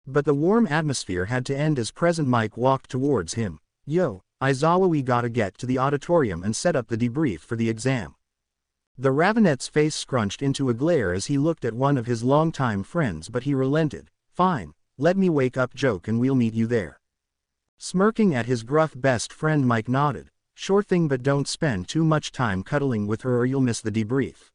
But the warm atmosphere had to end as Present Mike walked towards him. "Yo, Aizawa, we gotta get to the auditorium and set up the debrief for the exam." The Ravenette's face scrunched into a glare as he looked at one of his longtime friends, but he relented. "Fine, let me wake up joke and we'll meet you there." Smirking at his gruff best friend, Mike nodded. "Sure thing, but don't spend too much time cuddling with her or you'll miss the debrief."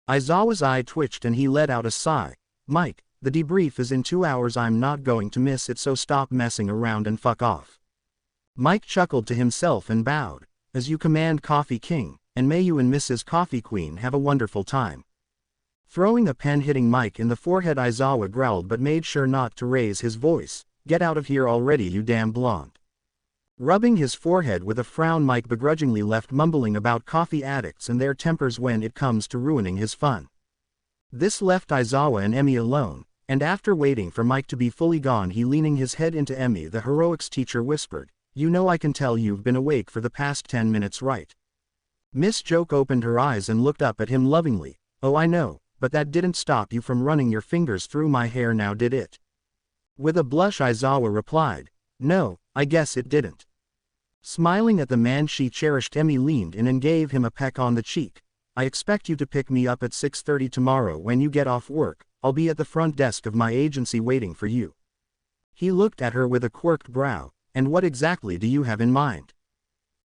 Aizawa's eye twitched and he let out a sigh. "Mike, the debrief is in 2 hours, I'm not going to miss it, so stop messing around and fuck off." Mike chuckled to himself and bowed. "As you command, Coffee King, and may you and Mrs. Coffee Queen have a wonderful time." Throwing a pen hitting Mike in the forehead, Aizawa growled but made sure not to raise his voice. "Get out of here already, you damn blonde." Rubbing his forehead with a frown, Mike begrudgingly left, mumbling about coffee addicts and their tempers when it comes to ruining his fun. This left Aizawa and Emi alone, and after waiting for Mike to be fully gone, he leaning his head into Emi, the heroics teacher, whispered, "You know, I can tell you've been awake for the past 10 minutes, right?" Miss Joke opened her eyes and looked up at him lovingly. "Oh, I know, but that didn't stop you from running your fingers through my hair now, did it?" With a blush, Aizawa replied, "No, I guess it didn't." Smiling at the man she cherished, Emi leaned in and gave him a peck on the cheek. "I expect you to pick me up at 6:30 tomorrow when you get off work. I'll be at the front desk of my agency waiting for you." He looked at her with a quirked brow. "And what exactly do you have in mind?"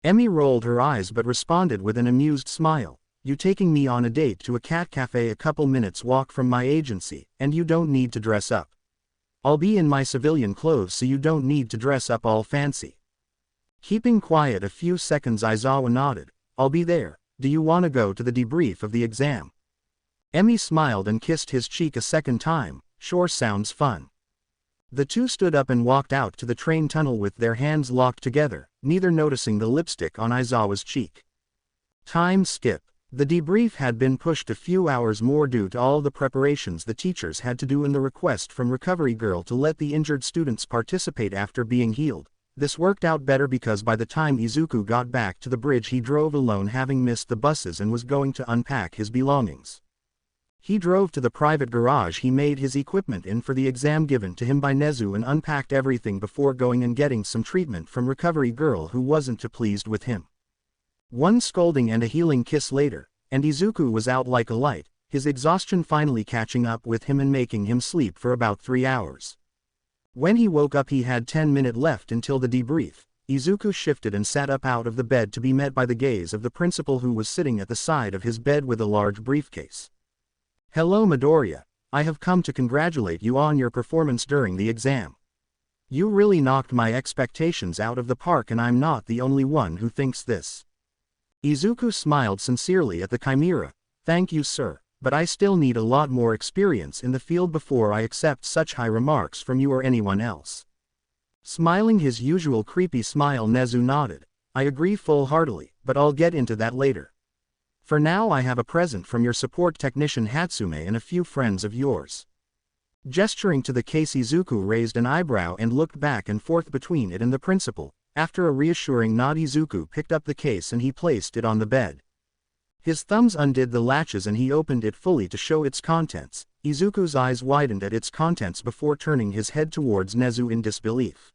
Emi rolled her eyes but responded with an amused smile. "You taking me on a date to a cat cafe a couple minutes walk from my agency, and you don't need to dress up. I'll be in my civilian clothes, so you don't need to dress up all fancy." Keeping quiet a few seconds, Aizawa nodded. "I'll be there. Do you want to go to the debrief of the exam?" Emi smiled and kissed his cheek a second time. "Sure, sounds fun." The two stood up and walked out to the train tunnel with their hands locked together, neither noticing the lipstick on Aizawa's cheek. Time skip. The debrief had been pushed a few hours more due to all the preparations the teachers had to do and the request from Recovery Girl to let the injured students participate after being healed. This worked out better because by the time Izuku got back to the bridge, he drove alone, having missed the buses, and was going to unpack his belongings. He drove to the private garage he made his equipment in for the exam given to him by Nezu and unpacked everything before going and getting some treatment from Recovery Girl, who wasn't too pleased with him. One scolding and a healing kiss later, and Izuku was out like a light, his exhaustion finally catching up with him and making him sleep for about 3 hours. When he woke up, he had 10 minutes left until the debrief. Izuku shifted and sat up out of the bed to be met by the gaze of the principal, who was sitting at the side of his bed with a large briefcase. "Hello, Midoriya. I have come to congratulate you on your performance during the exam. You really knocked my expectations out of the park, and I'm not the only one who thinks this." Izuku smiled sincerely at the chimera. "Thank you, sir, but I still need a lot more experience in the field before I accept such high remarks from you or anyone else." Smiling his usual creepy smile, Nezu nodded. "I agree full-heartedly, but I'll get into that later. For now, I have a present from your support technician Hatsume and a few friends of yours." Gesturing to the case, Izuku raised an eyebrow and looked back and forth between it and the principal. After a reassuring nod, Izuku picked up the case and he placed it on the bed. His thumbs undid the latches and he opened it fully to show its contents. Izuku's eyes widened at its contents before turning his head towards Nezu in disbelief.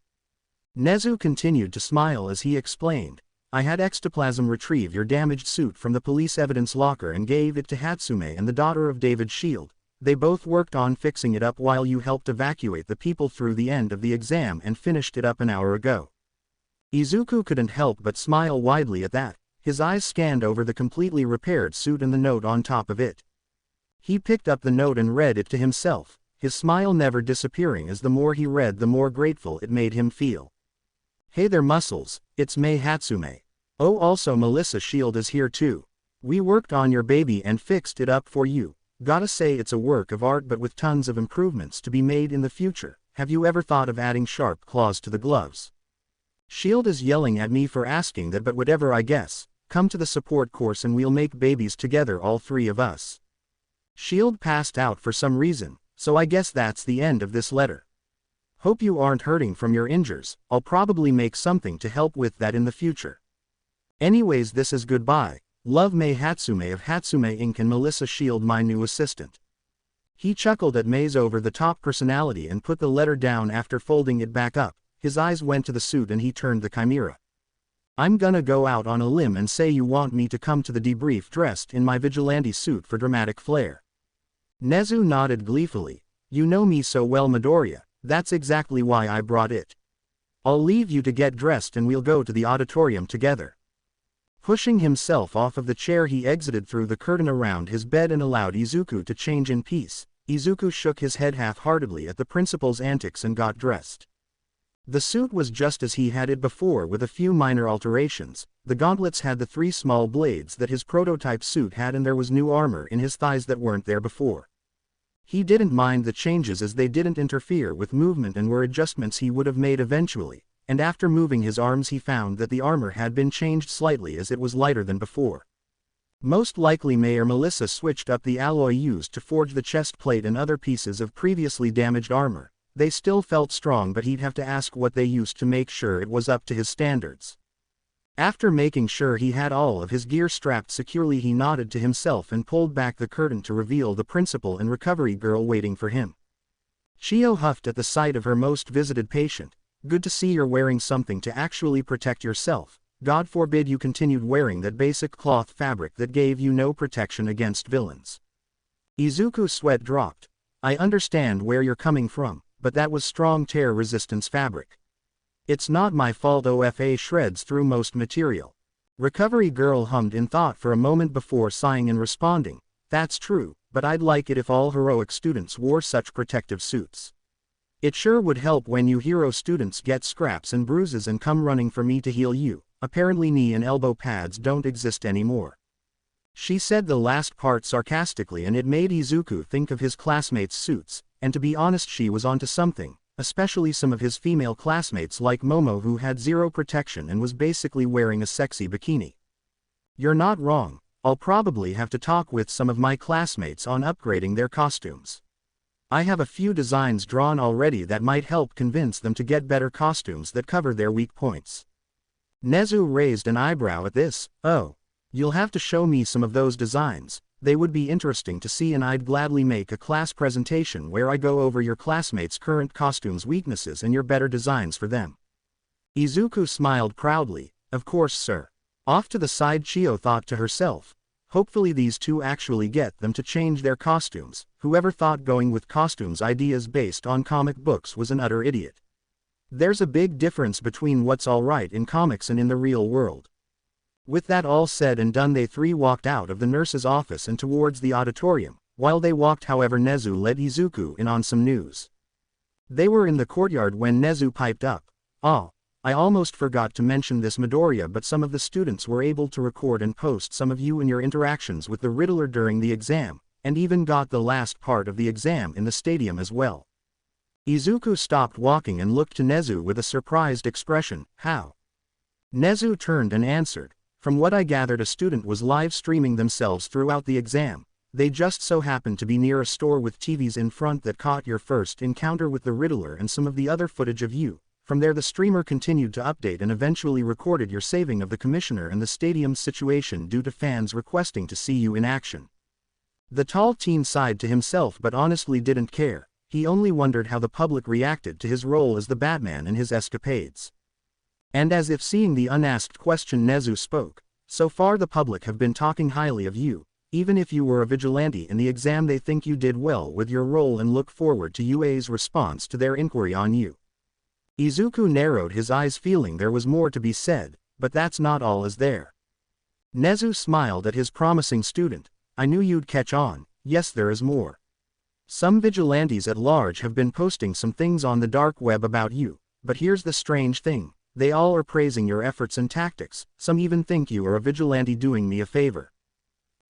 Nezu continued to smile as he explained, "I had Ectoplasm retrieve your damaged suit from the police evidence locker and gave it to Hatsume and the daughter of David Shield. They both worked on fixing it up while you helped evacuate the people through the end of the exam and finished it up an hour ago." Izuku couldn't help but smile widely at that. His eyes scanned over the completely repaired suit and the note on top of it. He picked up the note and read it to himself, his smile never disappearing as the more he read the more grateful it made him feel. "Hey there, Muscles, it's Mei Hatsume. Oh, also Melissa Shield is here too. We worked on your baby and fixed it up for you. Gotta say it's a work of art, but with tons of improvements to be made in the future. Have you ever thought of adding sharp claws to the gloves? Shield is yelling at me for asking that, but whatever, I guess. Come to the support course and we'll make babies together, all three of us." Shield passed out for some reason. So I guess that's the end of this letter. Hope you aren't hurting from your injuries. I'll probably make something to help with that in the future. Anyways, this is goodbye. Love, Mei Hatsume of Hatsume Inc. and Melissa Shield, my new assistant. He chuckled at Mei's over-the-top personality and put the letter down after folding it back up. His eyes went to the suit and he turned the chimera. I'm gonna go out on a limb and say you want me to come to the debrief dressed in my vigilante suit for dramatic flair. Nezu nodded gleefully. You know me so well, Midoriya. That's exactly why I brought it. I'll leave you to get dressed and we'll go to the auditorium together. Pushing himself off of the chair, he exited through the curtain around his bed and allowed Izuku to change in peace. Izuku shook his head half-heartedly at the principal's antics and got dressed. The suit was just as he had it before with a few minor alterations. The gauntlets had the 3 small blades that his prototype suit had, and there was new armor in his thighs that weren't there before. He didn't mind the changes as they didn't interfere with movement and were adjustments he would have made eventually, and after moving his arms he found that the armor had been changed slightly as it was lighter than before. Most likely Mei or Melissa switched up the alloy used to forge the chest plate and other pieces of previously damaged armor. They still felt strong, but he'd have to ask what they used to make sure it was up to his standards. After making sure he had all of his gear strapped securely, he nodded to himself and pulled back the curtain to reveal the principal and recovery girl waiting for him. Chio huffed at the sight of her most visited patient. Good to see you're wearing something to actually protect yourself. God forbid you continued wearing that basic cloth fabric that gave you no protection against villains. Izuku's sweat dropped. I understand where you're coming from, but that was strong tear resistance fabric. It's not my fault OFA shreds through most material. Recovery girl hummed in thought for a moment before sighing and responding, that's true, but I'd like it if all heroic students wore such protective suits. It sure would help when you hero students get scraps and bruises and come running for me to heal you. Apparently knee and elbow pads don't exist anymore. She said the last part sarcastically, and it made Izuku think of his classmates' suits, and to be honest, she was onto something. Especially some of his female classmates like Momo, who had zero protection and was basically wearing a sexy bikini. You're not wrong. I'll probably have to talk with some of my classmates on upgrading their costumes. I have a few designs drawn already that might help convince them to get better costumes that cover their weak points. Nezu raised an eyebrow at this. Oh, you'll have to show me some of those designs. They would be interesting to see, and I'd gladly make a class presentation where I go over your classmates' current costumes' weaknesses and your better designs for them. Izuku smiled proudly. Of course, sir. Off to the side, Chio thought to herself. Hopefully these two actually get them to change their costumes. Whoever thought going with costumes ideas based on comic books was an utter idiot. There's a big difference between what's alright in comics and in the real world. With that all said and done, they 3 walked out of the nurse's office and towards the auditorium. While they walked, however, Nezu let Izuku in on some news. They were in the courtyard when Nezu piped up. Ah, I almost forgot to mention this, Midoriya, but some of the students were able to record and post some of you and your interactions with the Riddler during the exam, and even got the last part of the exam in the stadium as well. Izuku stopped walking and looked to Nezu with a surprised expression. How? Nezu turned and answered. From what I gathered, a student was live streaming themselves throughout the exam. They just so happened to be near a store with TVs in front that caught your first encounter with the Riddler and some of the other footage of you. From there the streamer continued to update and eventually recorded your saving of the commissioner and the stadium's situation due to fans requesting to see you in action. The tall teen sighed to himself but honestly didn't care. He only wondered how the public reacted to his role as the Batman and his escapades. And as if seeing the unasked question, Nezu spoke. So far the public have been talking highly of you. Even if you were a vigilante in the exam, they think you did well with your role and look forward to UA's response to their inquiry on you. Izuku narrowed his eyes, feeling there was more to be said, but that's not all, is there? Nezu smiled at his promising student. I knew you'd catch on. Yes, there is more. Some vigilantes at large have been posting some things on the dark web about you, but here's the strange thing. They all are praising your efforts and tactics. Some even think you are a vigilante doing me a favor.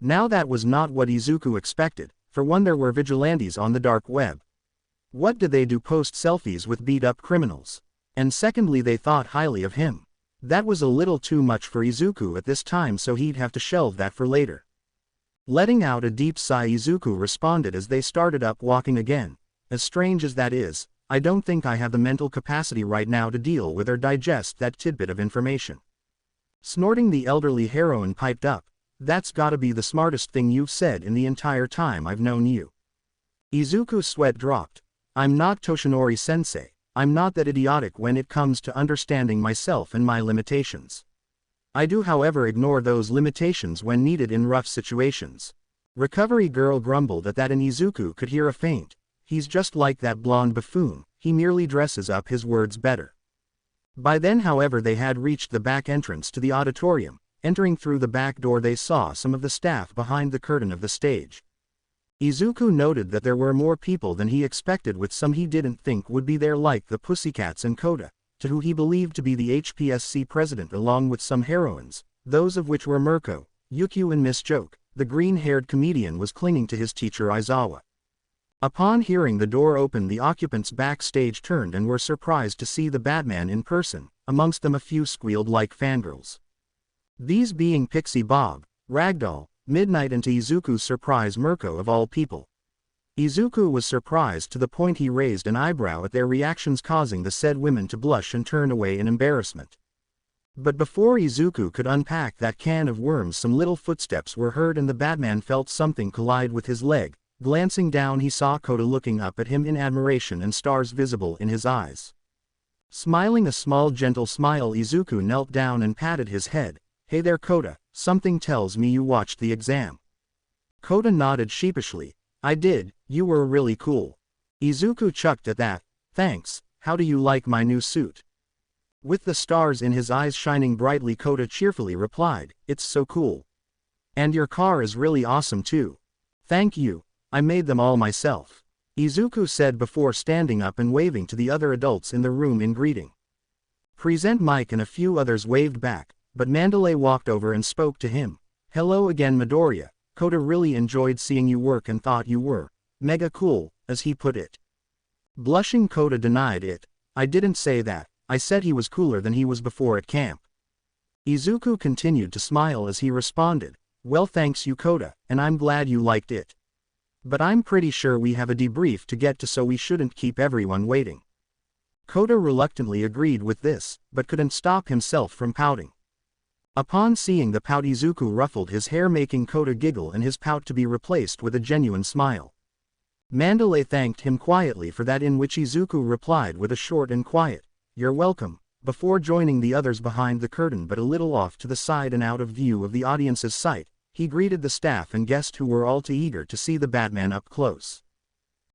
Now that was not what Izuku expected. For one, there were vigilantes on the dark web. What did they do? Post selfies with beat-up criminals? And secondly, they thought highly of him. That was a little too much for Izuku at this time, so he'd have to shelve that for later. Letting out a deep sigh, Izuku responded as they started up walking again. As strange as that is, I don't think I have the mental capacity right now to deal with or digest that tidbit of information. Snorting, the elderly heroine piped up. That's gotta be the smartest thing you've said in the entire time I've known you. Izuku's sweat dropped. I'm not Toshinori-sensei. I'm not that idiotic when it comes to understanding myself and my limitations. I do, however, ignore those limitations when needed in rough situations. Recovery girl grumbled at that, and Izuku could hear a faint. He's just like that blonde buffoon, he merely dresses up his words better. By then, however, they had reached the back entrance to the auditorium. Entering through the back door, they saw some of the staff behind the curtain of the stage. Izuku noted that there were more people than he expected, with some he didn't think would be there, like the Pussycats and Koda, to who he believed to be the HPSC president, along with some heroines, those of which were Mirko, Yukio and Miss Joke. The green-haired comedian was clinging to his teacher Aizawa. Upon hearing the door open, the occupants backstage turned and were surprised to see the Batman in person, amongst them a few squealed like fangirls. These being Pixie Bob, Ragdoll, Midnight, and, to Izuku's surprise, Mirko of all people. Izuku was surprised to the point he raised an eyebrow at their reactions, causing the said women to blush and turn away in embarrassment. But before Izuku could unpack that can of worms, some little footsteps were heard and the Batman felt something collide with his leg. Glancing down, he saw Koda looking up at him in admiration and stars visible in his eyes. Smiling a small gentle smile, Izuku knelt down and patted his head. Hey there, Koda, something tells me you watched the exam. Koda nodded sheepishly. I did, you were really cool. Izuku chucked at that. Thanks, how do you like my new suit? With the stars in his eyes shining brightly, Koda cheerfully replied, it's so cool. And your car is really awesome too. Thank you, I made them all myself. Izuku said before standing up and waving to the other adults in the room in greeting. Present Mike and a few others waved back, but Mandalay walked over and spoke to him. Hello again, Midoriya. Koda really enjoyed seeing you work and thought you were mega cool, as he put it. Blushing, Koda denied it. I didn't say that, I said he was cooler than he was before at camp. Izuku continued to smile as he responded, well, thanks you, Koda, and I'm glad you liked it. But I'm pretty sure we have a debrief to get to, so we shouldn't keep everyone waiting. Koda reluctantly agreed with this, but couldn't stop himself from pouting. Upon seeing the pout, Izuku ruffled his hair, making Koda giggle and his pout to be replaced with a genuine smile. Mandalay thanked him quietly for that, in which Izuku replied with a short and quiet, you're welcome, before joining the others behind the curtain but a little off to the side and out of view of the audience's sight. He greeted the staff and guests, who were all too eager to see the Batman up close.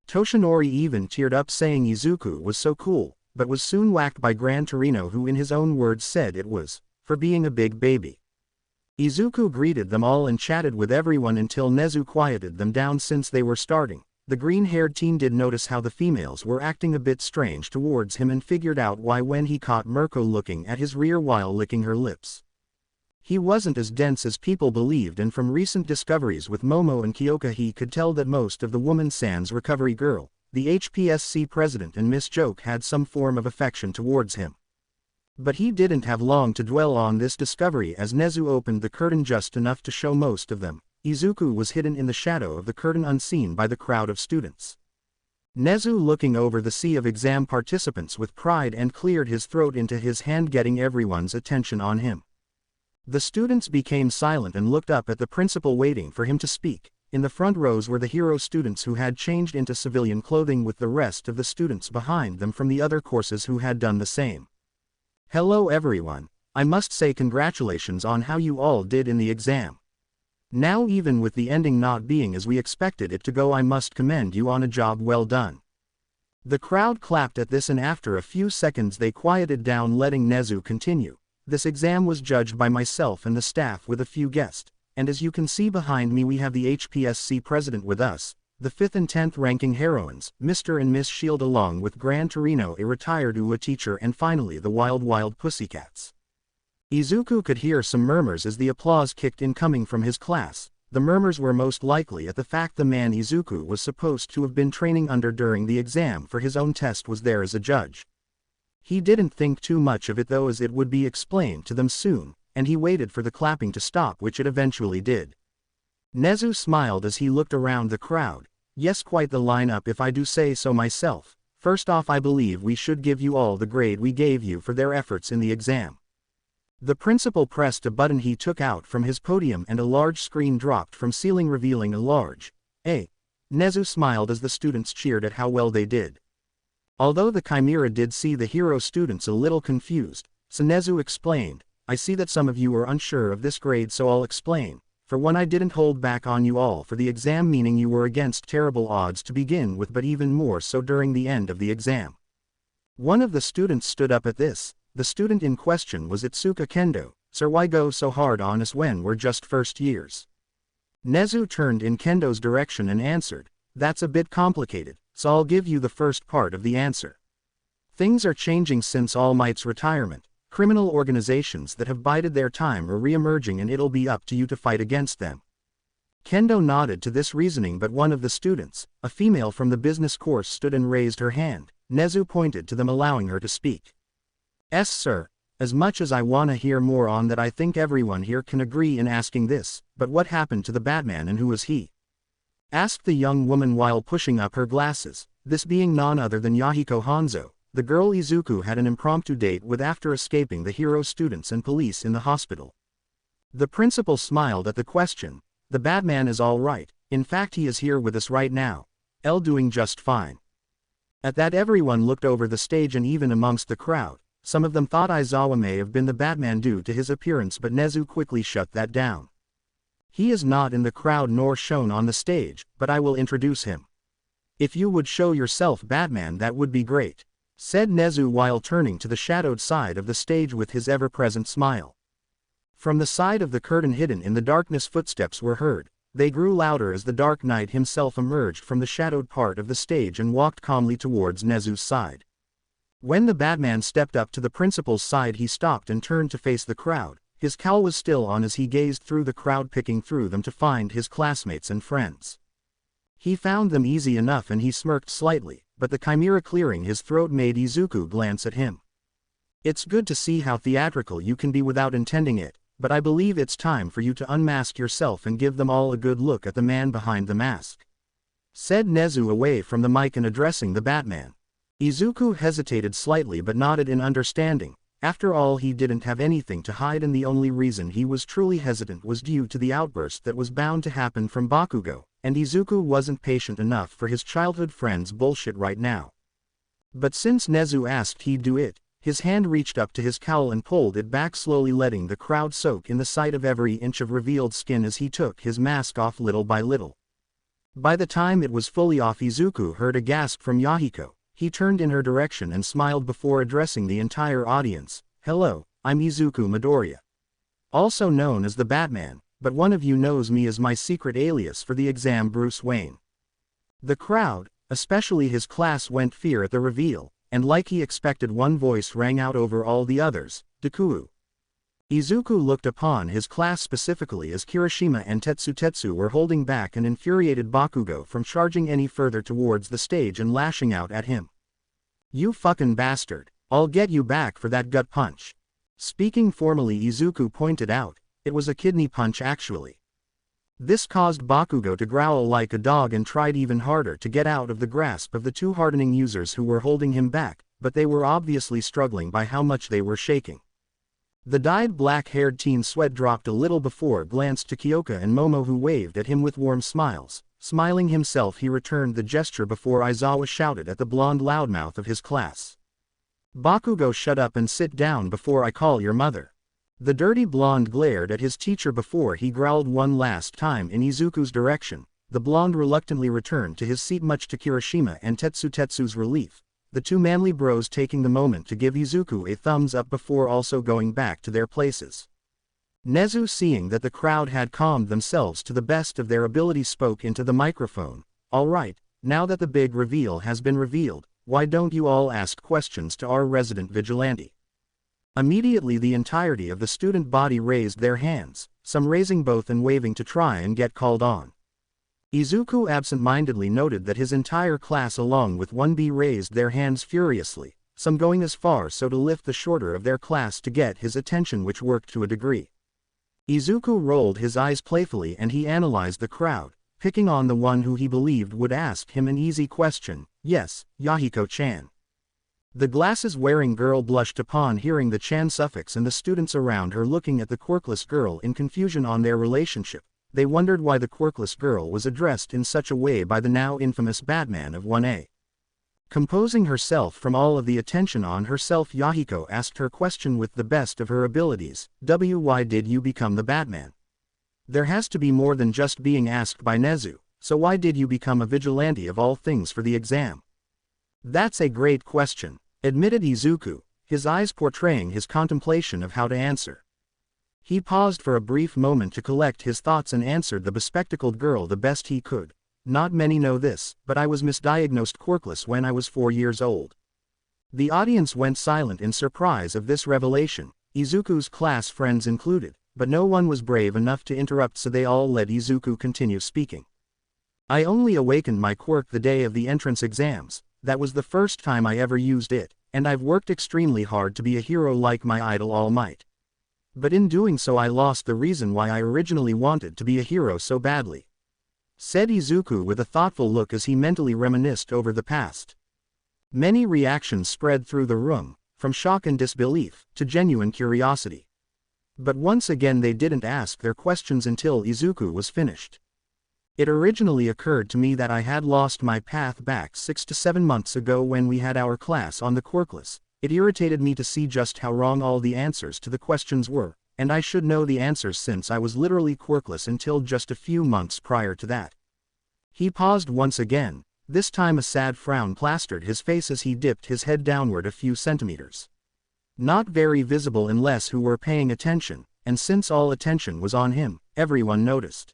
Toshinori even teared up, saying Izuku was so cool, but was soon whacked by Gran Torino, who in his own words said it was for being a big baby. Izuku greeted them all and chatted with everyone until Nezu quieted them down since they were starting. The green-haired teen did notice how the females were acting a bit strange towards him and figured out why when he caught Mirko looking at his rear while licking her lips. He wasn't as dense as people believed, and from recent discoveries with Momo and Kyoka he could tell that most of the woman sans recovery girl, the HPSC president, and Miss Joke had some form of affection towards him. But he didn't have long to dwell on this discovery, as Nezu opened the curtain just enough to show most of them. Izuku was hidden in the shadow of the curtain, unseen by the crowd of students. Nezu, looking over the sea of exam participants with pride, and cleared his throat into his hand, getting everyone's attention on him. The students became silent and looked up at the principal, waiting for him to speak. In the front rows were the hero students, who had changed into civilian clothing, with the rest of the students behind them from the other courses who had done the same. Hello everyone, I must say congratulations on how you all did in the exam. Now, even with the ending not being as we expected it to go, I must commend you on a job well done. The crowd clapped at this, and after a few seconds they quieted down, letting Nezu continue. This exam was judged by myself and the staff with a few guests, and as you can see behind me, we have the HPSC president with us, the 5th and 10th ranking heroines, Mr. and Miss Shield, along with Gran Torino, a retired UA teacher, and finally the Wild Pussycats. Izuku could hear some murmurs as the applause kicked in coming from his class. The murmurs were most likely at the fact the man Izuku was supposed to have been training under during the exam for his own test was there as a judge. He didn't think too much of it though, as it would be explained to them soon, and he waited for the clapping to stop, which it eventually did. Nezu smiled as he looked around the crowd. Yes, quite the lineup if I do say so myself. First off, I believe we should give you all the grade we gave you for their efforts in the exam. The principal pressed a button he took out from his podium and a large screen dropped from ceiling revealing a large A. Nezu smiled as the students cheered at how well they did. Although the Chimera did see the hero students a little confused, so Nezu explained, I see that some of you are unsure of this grade, so I'll explain. For one, I didn't hold back on you all for the exam, meaning you were against terrible odds to begin with, but even more so during the end of the exam. One of the students stood up at this. The student in question was Itsuka Kendo. Sir, why go so hard on us when we're just first years? Nezu turned in Kendo's direction and answered, that's a bit complicated, so I'll give you the first part of the answer. Things are changing since All Might's retirement. Criminal organizations that have bided their time are re-emerging, and it'll be up to you to fight against them. Kendo nodded to this reasoning, but one of the students, a female from the business course, stood and raised her hand. Nezu pointed to them, allowing her to speak. Yes, sir. As much as I wanna hear more on that, I think everyone here can agree in asking this, but what happened to the Batman and who was he? Asked the young woman while pushing up her glasses, this being none other than Yahiko Hanzo, the girl Izuku had an impromptu date with after escaping the hero students and police in the hospital. The principal smiled at the question. The Batman is all right, in fact he is here with us right now. Doing just fine. At that, everyone looked over the stage, and even amongst the crowd, some of them thought Aizawa may have been the Batman due to his appearance, but Nezu quickly shut that down. He is not in the crowd nor shown on the stage, but I will introduce him. If you would show yourself, Batman, that would be great, said Nezu while turning to the shadowed side of the stage with his ever-present smile. From the side of the curtain hidden in the darkness, footsteps were heard. They grew louder as the Dark Knight himself emerged from the shadowed part of the stage and walked calmly towards Nezu's side. When the Batman stepped up to the principal's side, he stopped and turned to face the crowd. His cowl was still on as he gazed through the crowd, picking through them to find his classmates and friends. He found them easy enough and he smirked slightly, but the Chimera clearing his throat made Izuku glance at him. It's good to see how theatrical you can be without intending it, but I believe it's time for you to unmask yourself and give them all a good look at the man behind the mask, said Nezu away from the mic and addressing the Batman. Izuku hesitated slightly but nodded in understanding. After all, he didn't have anything to hide, and the only reason he was truly hesitant was due to the outburst that was bound to happen from Bakugo, and Izuku wasn't patient enough for his childhood friend's bullshit right now. But since Nezu asked, he'd do it. His hand reached up to his cowl and pulled it back slowly, letting the crowd soak in the sight of every inch of revealed skin as he took his mask off little by little. By the time it was fully off, Izuku heard a gasp from Yahiko. He turned in her direction and smiled before addressing the entire audience. Hello, I'm Izuku Midoriya, also known as the Batman, but one of you knows me as my secret alias for the exam, Bruce Wayne. The crowd, especially his class, went fear at the reveal, and like he expected, one voice rang out over all the others, Deku. Izuku looked upon his class specifically as Kirishima and Tetsu were holding back an infuriated Bakugo from charging any further towards the stage and lashing out at him. You fucking bastard, I'll get you back for that gut punch. Speaking formally, Izuku pointed out, it was a kidney punch actually. This caused Bakugo to growl like a dog and tried even harder to get out of the grasp of the two hardening users who were holding him back, but they were obviously struggling by how much they were shaking. The dyed black-haired teen sweat dropped a little before glanced to Kyoka and Momo, who waved at him with warm smiles. Smiling himself, he returned the gesture before Aizawa shouted at the blonde loudmouth of his class. Bakugo, shut up and sit down before I call your mother. The dirty blonde glared at his teacher before he growled one last time in Izuku's direction. The blonde reluctantly returned to his seat, much to Kirishima and Tetsu's relief, the two manly bros taking the moment to give Izuku a thumbs up before also going back to their places. Nezu, seeing that the crowd had calmed themselves to the best of their ability, spoke into the microphone. All right, now that the big reveal has been revealed, why don't you all ask questions to our resident vigilante? Immediately the entirety of the student body raised their hands, some raising both and waving to try and get called on. Izuku absent-mindedly noted that his entire class along with 1B raised their hands furiously, some going as far so to lift the shorter of their class to get his attention, which worked to a degree. Izuku rolled his eyes playfully and he analyzed the crowd, picking on the one who he believed would ask him an easy question. Yes, Yahiko-chan. The glasses-wearing girl blushed upon hearing the chan suffix and the students around her looking at the quirkless girl in confusion on their relationship. They wondered why the quirkless girl was addressed in such a way by the now infamous Batman of 1A. Composing herself from all of the attention on herself, Yahiko asked her question with the best of her abilities. Why did you become the Batman? There has to be more than just being asked by Nezu, so why did you become a vigilante of all things for the exam? That's a great question, admitted Izuku, his eyes portraying his contemplation of how to answer. He paused for a brief moment to collect his thoughts and answered the bespectacled girl the best he could. Not many know this, but I was misdiagnosed quirkless when I was 4 years old. The audience went silent in surprise of this revelation, Izuku's class friends included, but no one was brave enough to interrupt, so they all let Izuku continue speaking. I only awakened my quirk the day of the entrance exams. That was the first time I ever used it, and I've worked extremely hard to be a hero like my idol All Might. But in doing so I lost the reason why I originally wanted to be a hero so badly, said Izuku with a thoughtful look as he mentally reminisced over the past. Many reactions spread through the room, from shock and disbelief, to genuine curiosity. But once again they didn't ask their questions until Izuku was finished. It originally occurred to me that I had lost my path back 6 to 7 months ago when we had our class on the quirkless. It irritated me to see just how wrong all the answers to the questions were, and I should know the answers since I was literally quirkless until just a few months prior to that. He paused once again, this time a sad frown plastered his face as he dipped his head downward a few centimeters. Not very visible unless who were paying attention, and since all attention was on him, everyone noticed.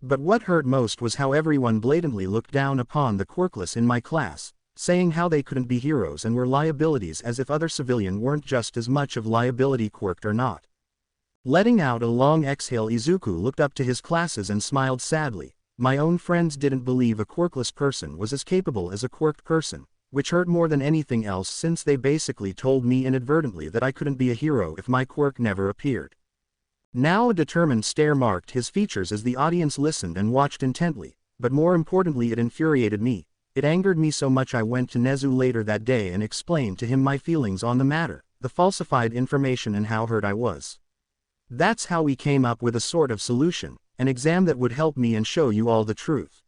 But what hurt most was how everyone blatantly looked down upon the quirkless in my class, saying how they couldn't be heroes and were liabilities, as if other civilian weren't just as much of liability, quirked or not. Letting out a long exhale, Izuku looked up to his classes and smiled sadly. My own friends didn't believe a quirkless person was as capable as a quirked person, which hurt more than anything else since they basically told me inadvertently that I couldn't be a hero if my quirk never appeared. Now a determined stare marked his features as the audience listened and watched intently, but more importantly it infuriated me. It angered me so much I went to Nezu later that day and explained to him my feelings on the matter, the falsified information and how hurt I was. That's how we came up with a sort of solution, an exam that would help me and show you all the truth.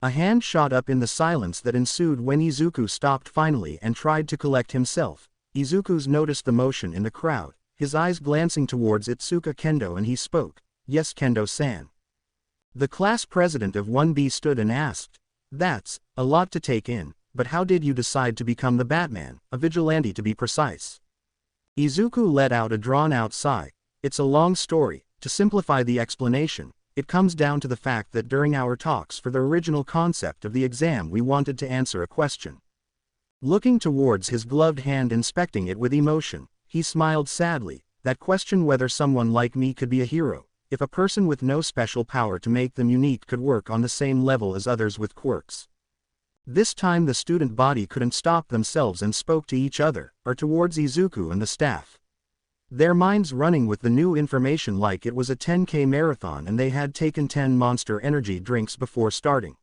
A hand shot up in the silence that ensued when Izuku stopped finally and tried to collect himself. Izuku's noticed the motion in the crowd, his eyes glancing towards Itsuka Kendo, and he spoke. Yes, Kendo-san. The class president of 1B stood and asked. That's a lot to take in, but how did you decide to become the Batman, a vigilante to be precise? Izuku let out a drawn-out sigh. It's a long story. To simplify the explanation, it comes down to the fact that during our talks for the original concept of the exam we wanted to answer a question. Looking towards his gloved hand, inspecting it with emotion, he smiled sadly. That question, whether someone like me could be a hero, if a person with no special power to make them unique could work on the same level as others with quirks. This time the student body couldn't stop themselves and spoke to each other, or towards Izuku and the staff. Their minds running with the new information like it was a 10K marathon and they had taken 10 Monster energy drinks before starting.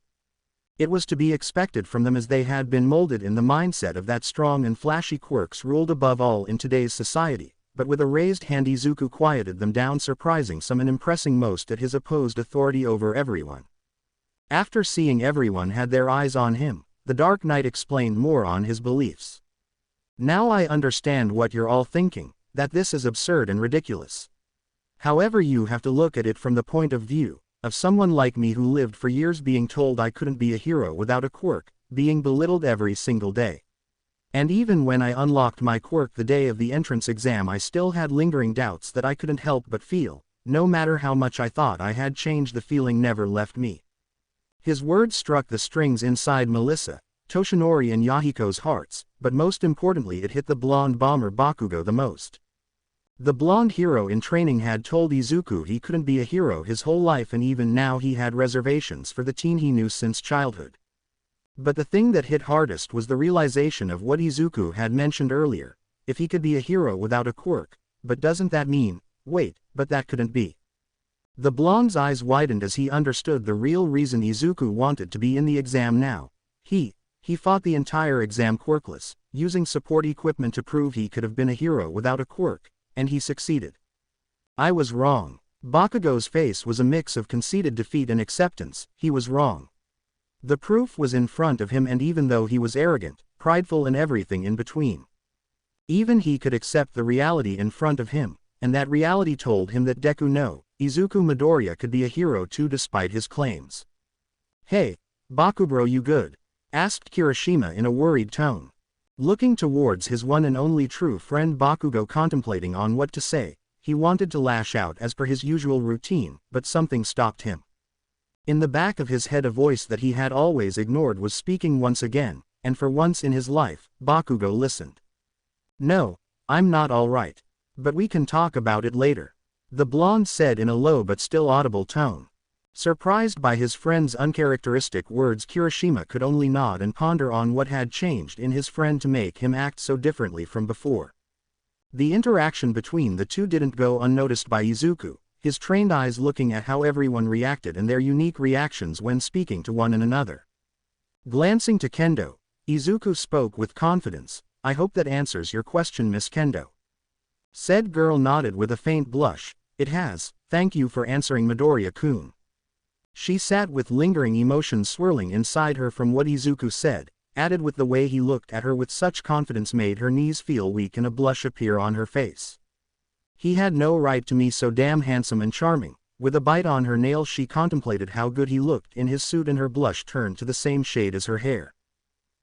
It was to be expected from them as they had been molded in the mindset of that strong and flashy quirks ruled above all in today's society, but with a raised hand Izuku quieted them down, surprising some and impressing most at his opposed authority over everyone. After seeing everyone had their eyes on him, the Dark Knight explained more on his beliefs. Now I understand what you're all thinking, that this is absurd and ridiculous. However, you have to look at it from the point of view of someone like me who lived for years being told I couldn't be a hero without a quirk, being belittled every single day. And even when I unlocked my quirk the day of the entrance exam, I still had lingering doubts that I couldn't help but feel. No matter how much I thought I had changed, the feeling never left me. His words struck the strings inside Melissa, Toshinori and Yahiko's hearts, but most importantly it hit the blonde bomber Bakugo the most. The blonde hero in training had told Izuku he couldn't be a hero his whole life, and even now he had reservations for the teen he knew since childhood. But the thing that hit hardest was the realization of what Izuku had mentioned earlier. If he could be a hero without a quirk, but doesn't that mean Wait, but that couldn't be. The blonde's eyes widened as he understood the real reason Izuku wanted to be in the exam now. He fought the entire exam quirkless, using support equipment to prove he could have been a hero without a quirk, and he succeeded. I was wrong. Bakugo's face was a mix of conceded defeat and acceptance. He was wrong. The proof was in front of him, and even though he was arrogant, prideful and everything in between, even he could accept the reality in front of him, and that reality told him that Deku no, Izuku Midoriya could be a hero too despite his claims. Hey, Bakubro, you good? Asked Kirishima in a worried tone. Looking towards his one and only true friend Bakugo, contemplating on what to say, he wanted to lash out as per his usual routine, but something stopped him. In the back of his head a voice that he had always ignored was speaking once again, and for once in his life, Bakugo listened. No, I'm not all right. But we can talk about it later, the blonde said in a low but still audible tone. Surprised by his friend's uncharacteristic words, Kirishima could only nod and ponder on what had changed in his friend to make him act so differently from before. The interaction between the two didn't go unnoticed by Izuku, his trained eyes looking at how everyone reacted and their unique reactions when speaking to one another. Glancing to Kendo, Izuku spoke with confidence. I hope that answers your question, Miss Kendo. Said girl nodded with a faint blush. It has, thank you for answering, Midoriya-kun. She sat with lingering emotions swirling inside her from what Izuku said, added with the way he looked at her with such confidence made her knees feel weak and a blush appear on her face. He had no right to be so damn handsome and charming. With a bite on her nail she contemplated how good he looked in his suit, and her blush turned to the same shade as her hair.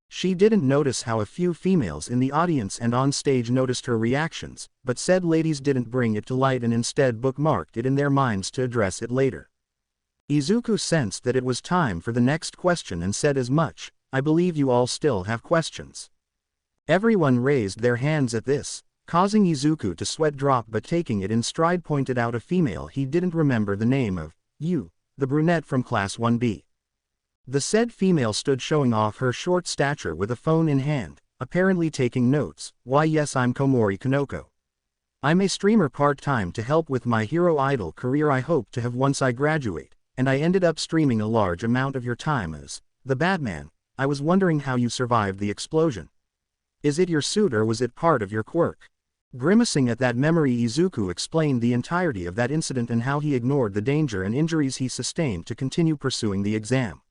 She didn't notice how a few females in the audience and on stage noticed her reactions, but said ladies didn't bring it to light and instead bookmarked it in their minds to address it later. Izuku sensed that it was time for the next question and said as much. I believe you all still have questions. Everyone raised their hands at this, causing Izuku to sweat drop, but taking it in stride pointed out a female he didn't remember the name of. You, the brunette from class 1B. The said female stood showing off her short stature with a phone in hand, apparently taking notes. Why yes, I'm Komori Kanoko. I'm a streamer part-time to help with my hero idol career I hope to have once I graduate, and I ended up streaming a large amount of your time as the Batman. I was wondering how you survived the explosion. Is it your suit or was it part of your quirk? Grimacing at that memory, Izuku explained the entirety of that incident and how he ignored the danger and injuries he sustained to continue pursuing the exam.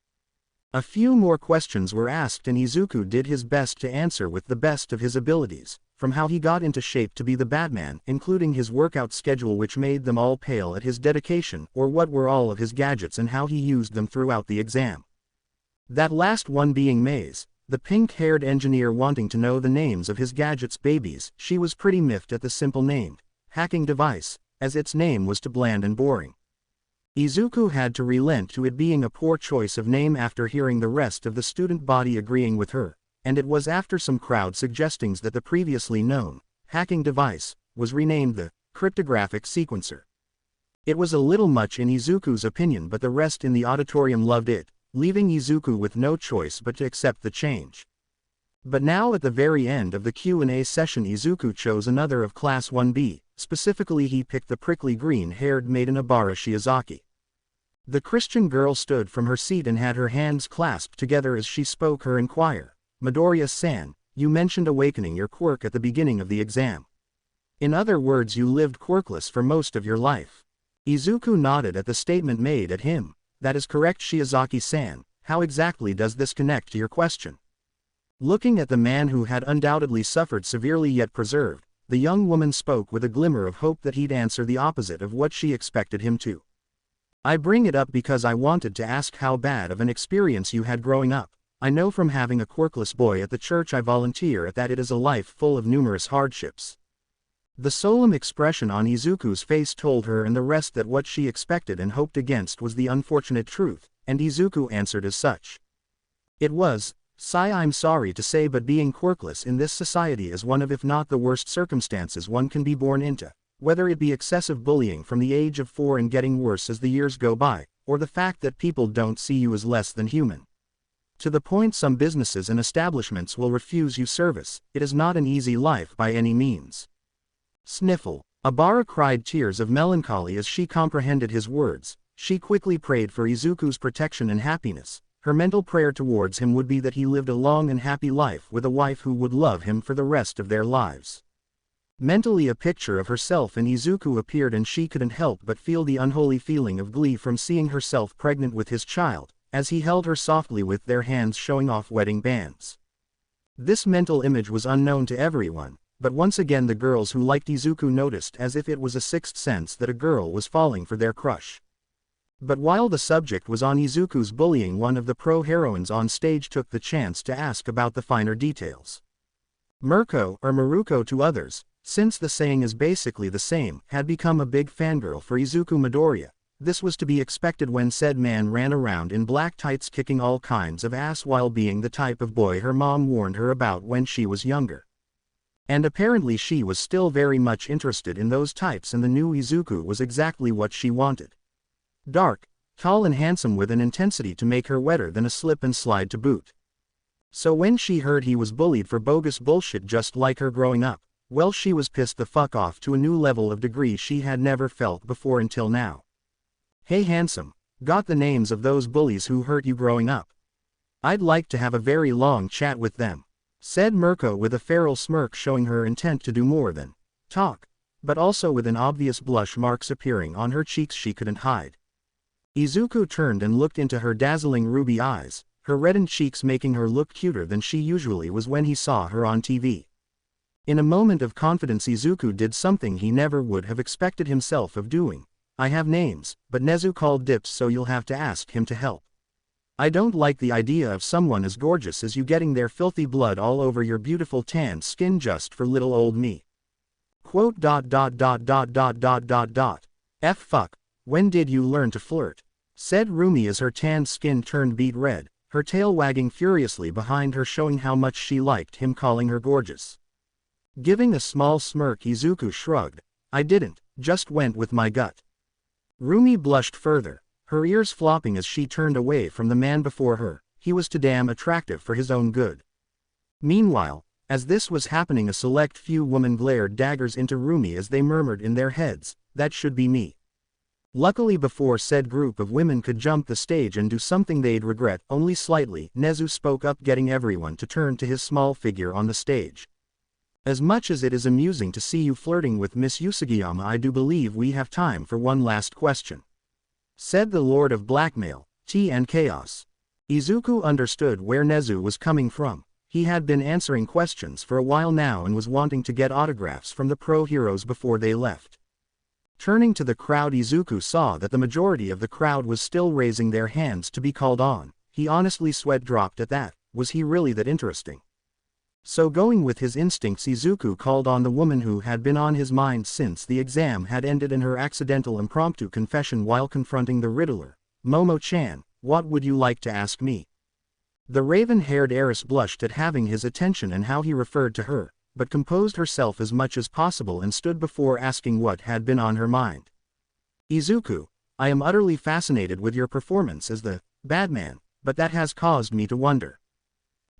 A few more questions were asked and Izuku did his best to answer with the best of his abilities, from how he got into shape to be the Batman, including his workout schedule which made them all pale at his dedication, or what were all of his gadgets and how he used them throughout the exam. That last one being Maze, the pink-haired engineer, wanting to know the names of his gadgets. Babies, she was pretty miffed at the simple named hacking device, as its name was too bland and boring. Izuku had to relent to it being a poor choice of name after hearing the rest of the student body agreeing with her, and it was after some crowd suggestings that the previously known hacking device was renamed the cryptographic sequencer. It was a little much in Izuku's opinion, but the rest in the auditorium loved it, leaving Izuku with no choice but to accept the change. But now at the very end of the Q&A session, Izuku chose another of class 1B, specifically he picked the prickly green-haired maiden Abara Shiozaki. The Christian girl stood from her seat and had her hands clasped together as she spoke her inquire. Midoriya-san, you mentioned awakening your quirk at the beginning of the exam. In other words, you lived quirkless for most of your life. Izuku nodded at the statement made at him. That is correct, Shiozaki-san. How exactly does this connect to your question? Looking at the man who had undoubtedly suffered severely yet preserved, the young woman spoke with a glimmer of hope that he'd answer the opposite of what she expected him to. I bring it up because I wanted to ask how bad of an experience you had growing up. I know from having a quirkless boy at the church I volunteer at that it is a life full of numerous hardships. The solemn expression on Izuku's face told her and the rest that what she expected and hoped against was the unfortunate truth, and Izuku answered as such. It was. Sigh, I'm sorry to say, but being quirkless in this society is one of, if not the worst circumstances one can be born into, whether it be excessive bullying from the age of 4 and getting worse as the years go by, or the fact that people don't see you as less than human. To the point some businesses and establishments will refuse you service. It is not an easy life by any means. Sniffle. Abara cried tears of melancholy as she comprehended his words. She quickly prayed for Izuku's protection and happiness. Her mental prayer towards him would be that he lived a long and happy life with a wife who would love him for the rest of their lives. Mentally a picture of herself and Izuku appeared and she couldn't help but feel the unholy feeling of glee from seeing herself pregnant with his child, as he held her softly with their hands showing off wedding bands. This mental image was unknown to everyone, but once again the girls who liked Izuku noticed as if it was a sixth sense that a girl was falling for their crush. But while the subject was on Izuku's bullying, one of the pro-heroines on stage took the chance to ask about the finer details. Mirko, or Maruko to others, since the saying is basically the same, had become a big fangirl for Izuku Midoriya. This was to be expected when said man ran around in black tights kicking all kinds of ass while being the type of boy her mom warned her about when she was younger. And apparently she was still very much interested in those types, and the new Izuku was exactly what she wanted. Dark, tall and handsome with an intensity to make her wetter than a slip and slide to boot. So when she heard he was bullied for bogus bullshit just like her growing up, well, she was pissed the fuck off to a new level of degree she had never felt before until now. Hey handsome, got the names of those bullies who hurt you growing up? I'd like to have a very long chat with them, said Mirko with a feral smirk showing her intent to do more than talk, but also with an obvious blush marks appearing on her cheeks she couldn't hide. Izuku turned and looked into her dazzling ruby eyes, her reddened cheeks making her look cuter than she usually was when he saw her on TV. In a moment of confidence Izuku did something he never would have expected himself of doing. I have names, but Nezu called dips, so you'll have to ask him to help. I don't like the idea of someone as gorgeous as you getting their filthy blood all over your beautiful tan skin just for little old me. Quote ... F fuck, when did you learn to flirt? Said Rumi as her tanned skin turned beet red, her tail wagging furiously behind her showing how much she liked him calling her gorgeous. Giving a small smirk Izuku shrugged. I didn't, just went with my gut. Rumi blushed further, her ears flopping as she turned away from the man before her. He was too damn attractive for his own good. Meanwhile, as this was happening, a select few women glared daggers into Rumi as they murmured in their heads, that should be me. Luckily before said group of women could jump the stage and do something they'd regret only slightly, Nezu spoke up, getting everyone to turn to his small figure on the stage. As much as it is amusing to see you flirting with Miss Usagiyama, I do believe we have time for one last question, said the Lord of Blackmail, Tea and Chaos. Izuku understood where Nezu was coming from. He had been answering questions for a while now and was wanting to get autographs from the pro-heroes before they left. Turning to the crowd, Izuku saw that the majority of the crowd was still raising their hands to be called on. He honestly sweat dropped at that. Was he really that interesting? So going with his instincts, Izuku called on the woman who had been on his mind since the exam had ended in her accidental impromptu confession while confronting the Riddler. Momo-chan, what would you like to ask me? The raven-haired heiress blushed at having his attention and how he referred to her, but composed herself as much as possible and stood before asking what had been on her mind. Izuku, I am utterly fascinated with your performance as the Badman, but that has caused me to wonder.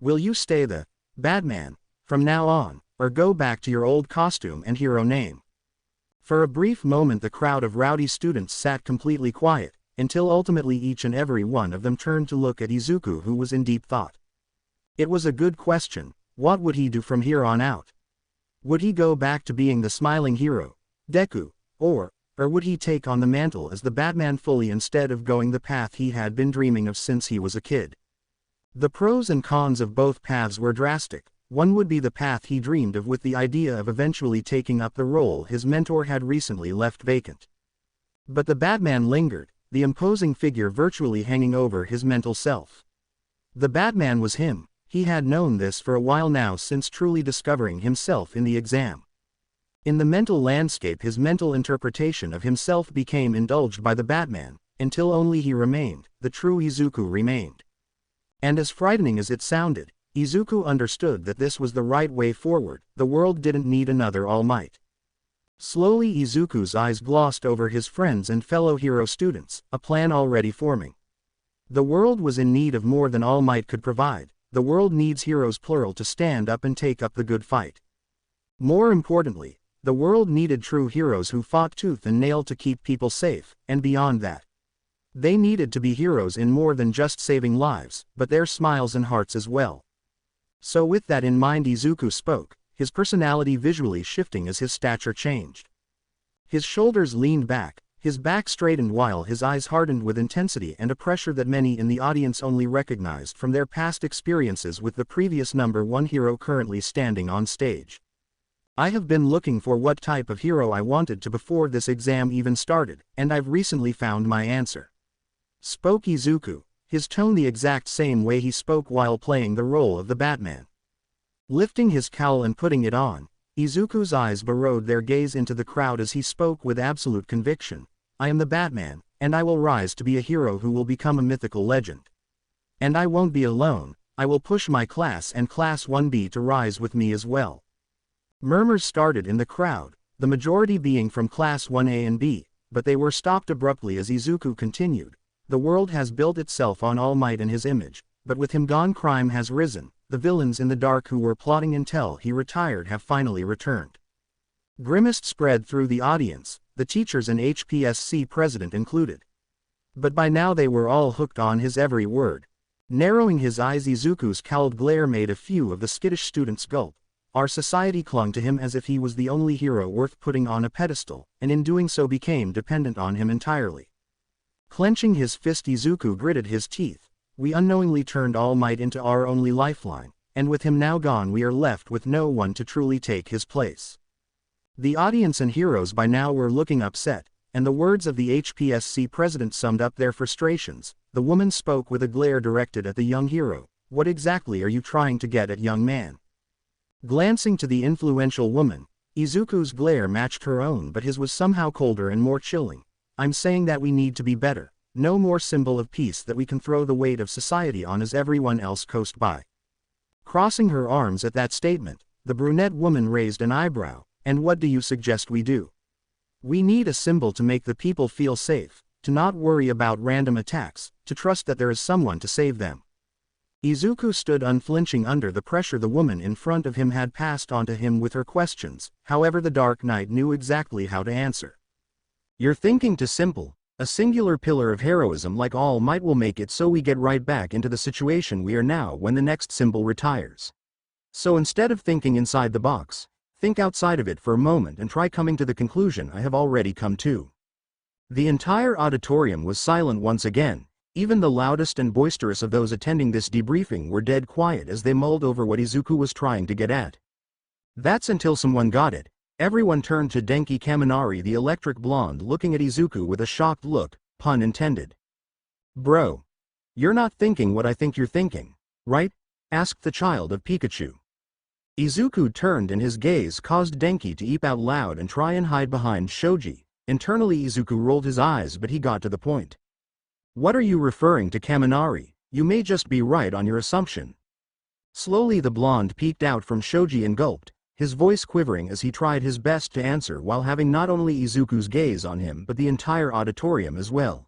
Will you stay the Badman from now on, or go back to your old costume and hero name? For a brief moment the crowd of rowdy students sat completely quiet, until ultimately each and every one of them turned to look at Izuku, who was in deep thought. It was a good question. What would he do from here on out? Would he go back to being the smiling hero, Deku, or would he take on the mantle as the Batman fully instead of going the path he had been dreaming of since he was a kid? The pros and cons of both paths were drastic. One would be the path he dreamed of, with the idea of eventually taking up the role his mentor had recently left vacant. But the Batman lingered, the imposing figure virtually hanging over his mental self. The Batman was him. He had known this for a while now, since truly discovering himself in the exam. In the mental landscape, his mental interpretation of himself became indulged by the Batman, until only he remained, the true Izuku remained. And as frightening as it sounded, Izuku understood that this was the right way forward. The world didn't need another All Might. Slowly Izuku's eyes glossed over his friends and fellow hero students, a plan already forming. The world was in need of more than All Might could provide. The world needs heroes plural to stand up and take up the good fight. More importantly, The world needed true heroes who fought tooth and nail to keep people safe, and beyond that. They needed to be heroes in more than just saving lives, but their smiles and hearts as well. So with that in mind, Izuku spoke, his personality visually shifting as his stature changed. His shoulders leaned back, his back straightened while his eyes hardened with intensity and a pressure that many in the audience only recognized from their past experiences with the previous number one hero currently standing on stage. I have been looking for what type of hero I wanted to before this exam even started, and I've recently found my answer. Spoke Izuku, his tone the exact same way he spoke while playing the role of the Batman. Lifting his cowl and putting it on, Izuku's eyes burrowed their gaze into the crowd as he spoke with absolute conviction. I am the Batman, and I will rise to be a hero who will become a mythical legend. And I won't be alone, I will push my class and Class 1B to rise with me as well. Murmurs started in the crowd, the majority being from Class 1A and B, but they were stopped abruptly as Izuku continued. The world has built itself on All Might and his image, but with him gone crime has risen, the villains in the dark who were plotting until he retired have finally returned. Grimace spread through the audience, the teachers and HPSC president included. But by now they were all hooked on his every word. Narrowing his eyes, Izuku's cowled glare made a few of the skittish students gulp. Our society clung to him as if he was the only hero worth putting on a pedestal, and in doing so became dependent on him entirely. Clenching his fist, Izuku gritted his teeth. We unknowingly turned All Might into our only lifeline, and with him now gone we are left with no one to truly take his place. The audience and heroes by now were looking upset, and the words of the HPSC president summed up their frustrations. The woman spoke with a glare directed at the young hero. What exactly are you trying to get at, young man? Glancing to the influential woman, Izuku's glare matched her own, but his was somehow colder and more chilling. I'm saying that we need to be better. No more symbol of peace that we can throw the weight of society on as everyone else coast by. Crossing her arms at that statement, the brunette woman raised an eyebrow. And what do you suggest we do? We need a symbol to make the people feel safe, to not worry about random attacks, to trust that there is someone to save them. Izuku stood unflinching under the pressure the woman in front of him had passed on to him with her questions. However, the Dark Knight knew exactly how to answer. You're thinking too simple. A singular pillar of heroism like All Might will make it so we get right back into the situation we are now when the next symbol retires. So instead of thinking inside the box, think outside of it for a moment and try coming to the conclusion I have already come to. The entire auditorium was silent once again. Even the loudest and boisterous of those attending this debriefing were dead quiet as they mulled over what Izuku was trying to get at. That's until someone got it. Everyone turned to Denki Kaminari, the electric blonde, looking at Izuku with a shocked look, pun intended. Bro. You're not thinking what I think you're thinking, right? Asked the child of Pikachu. Izuku turned and his gaze caused Denki to eep out loud and try and hide behind Shoji. Internally Izuku rolled his eyes, but he got to the point. What are you referring to, Kaminari? You may just be right on your assumption. Slowly the blonde peeked out from Shoji and gulped, his voice quivering as he tried his best to answer while having not only Izuku's gaze on him but the entire auditorium as well.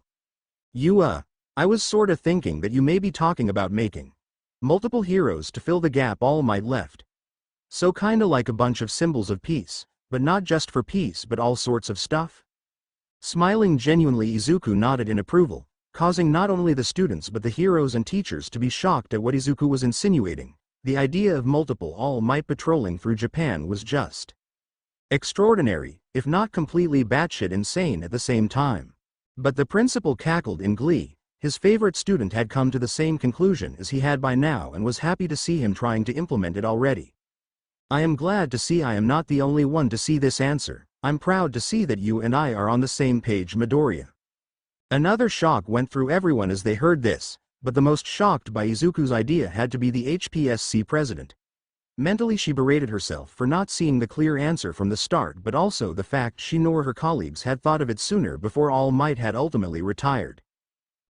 I was sorta thinking that you may be talking about making multiple heroes to fill the gap All Might left. So kinda like a bunch of symbols of peace, but not just for peace but all sorts of stuff? Smiling genuinely, Izuku nodded in approval, causing not only the students but the heroes and teachers to be shocked at what Izuku was insinuating. The idea of multiple All Might patrolling through Japan was just extraordinary, if not completely batshit insane at the same time. But the principal cackled in glee. His favorite student had come to the same conclusion as he had by now and was happy to see him trying to implement it already. I am glad to see I am not the only one to see this answer. I'm proud to see that you and I are on the same page, Midoriya. Another shock went through everyone as they heard this, but the most shocked by Izuku's idea had to be the HPSC president. Mentally she berated herself for not seeing the clear answer from the start, but also the fact she nor her colleagues had thought of it sooner before All Might had ultimately retired.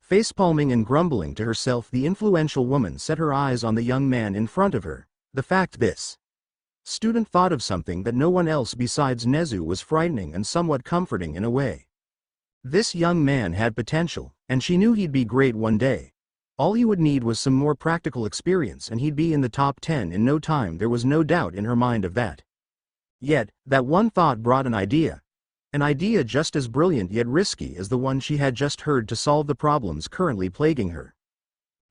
Facepalming and grumbling to herself, the influential woman set her eyes on the young man in front of her. The fact this student thought of something that no one else besides Nezu was frightening and somewhat comforting in a way. This young man had potential, and she knew he'd be great one day. All he would need was some more practical experience and he'd be in the top 10 in no time. There was no doubt in her mind of that. Yet, that one thought brought an idea. An idea just as brilliant yet risky as the one she had just heard to solve the problems currently plaguing her.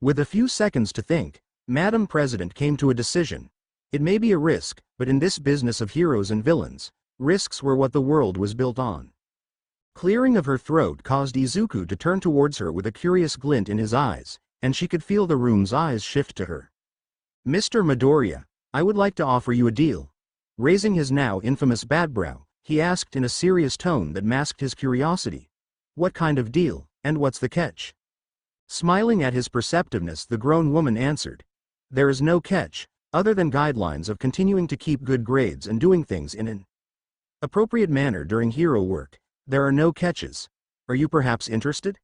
With a few seconds to think, Madam President came to a decision. It may be a risk, but in this business of heroes and villains, risks were what the world was built on. Clearing of her throat caused Izuku to turn towards her with a curious glint in his eyes, and she could feel the room's eyes shift to her. "Mr. Midoriya, I would like to offer you a deal." Raising his now infamous bat brow, he asked in a serious tone that masked his curiosity. "What kind of deal, and what's the catch?" Smiling at his perceptiveness, the grown woman answered. "There is no catch, other than guidelines of continuing to keep good grades and doing things in an appropriate manner during hero work. There are no catches. Are you perhaps interested?"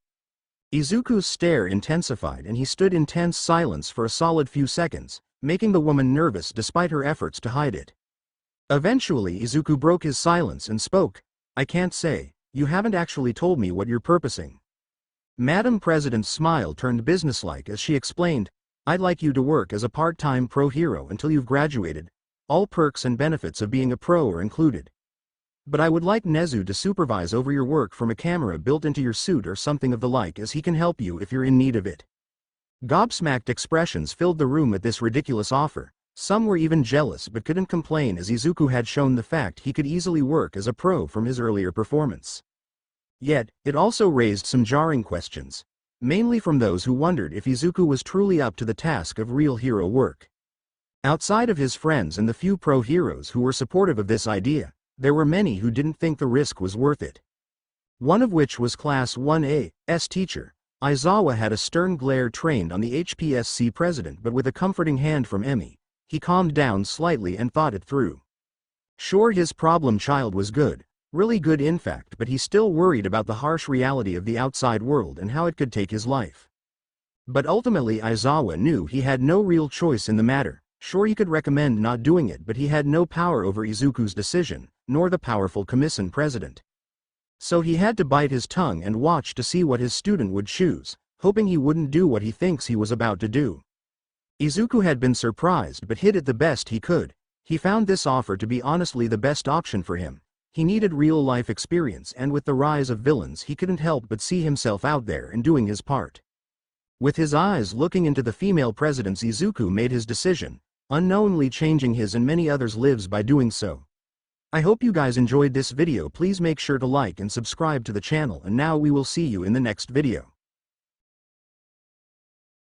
Izuku's stare intensified and he stood in tense silence for a solid few seconds, making the woman nervous despite her efforts to hide it. Eventually Izuku broke his silence and spoke. "I can't say. You haven't actually told me what you're purposing." Madam President's smile turned businesslike as she explained, "I'd like you to work as a part-time pro hero until you've graduated. All perks and benefits of being a pro are included. But I would like Nezu to supervise over your work from a camera built into your suit or something of the like, as he can help you if you're in need of it." Gobsmacked expressions filled the room at this ridiculous offer. Some were even jealous but couldn't complain, as Izuku had shown the fact he could easily work as a pro from his earlier performance. Yet, it also raised some jarring questions, mainly from those who wondered if Izuku was truly up to the task of real hero work. Outside of his friends and the few pro heroes who were supportive of this idea, there were many who didn't think the risk was worth it. One of which was Class 1A's teacher. Aizawa had a stern glare trained on the HPSC president, but with a comforting hand from Emi, he calmed down slightly and thought it through. Sure, his problem child was good, really good in fact, but he still worried about the harsh reality of the outside world and how it could take his life. But ultimately Aizawa knew he had no real choice in the matter. Sure, he could recommend not doing it, but he had no power over Izuku's decision, nor the powerful commission president. So he had to bite his tongue and watch to see what his student would choose, hoping he wouldn't do what he thinks he was about to do. Izuku had been surprised but hid it the best he could. He found this offer to be honestly the best option for him. He needed real-life experience, and with the rise of villains he couldn't help but see himself out there and doing his part. With his eyes looking into the female president's, Izuku made his decision, unknowingly changing his and many others' lives by doing so. I hope you guys enjoyed this video. Please make sure to like and subscribe to the channel, and now we will see you in the next video.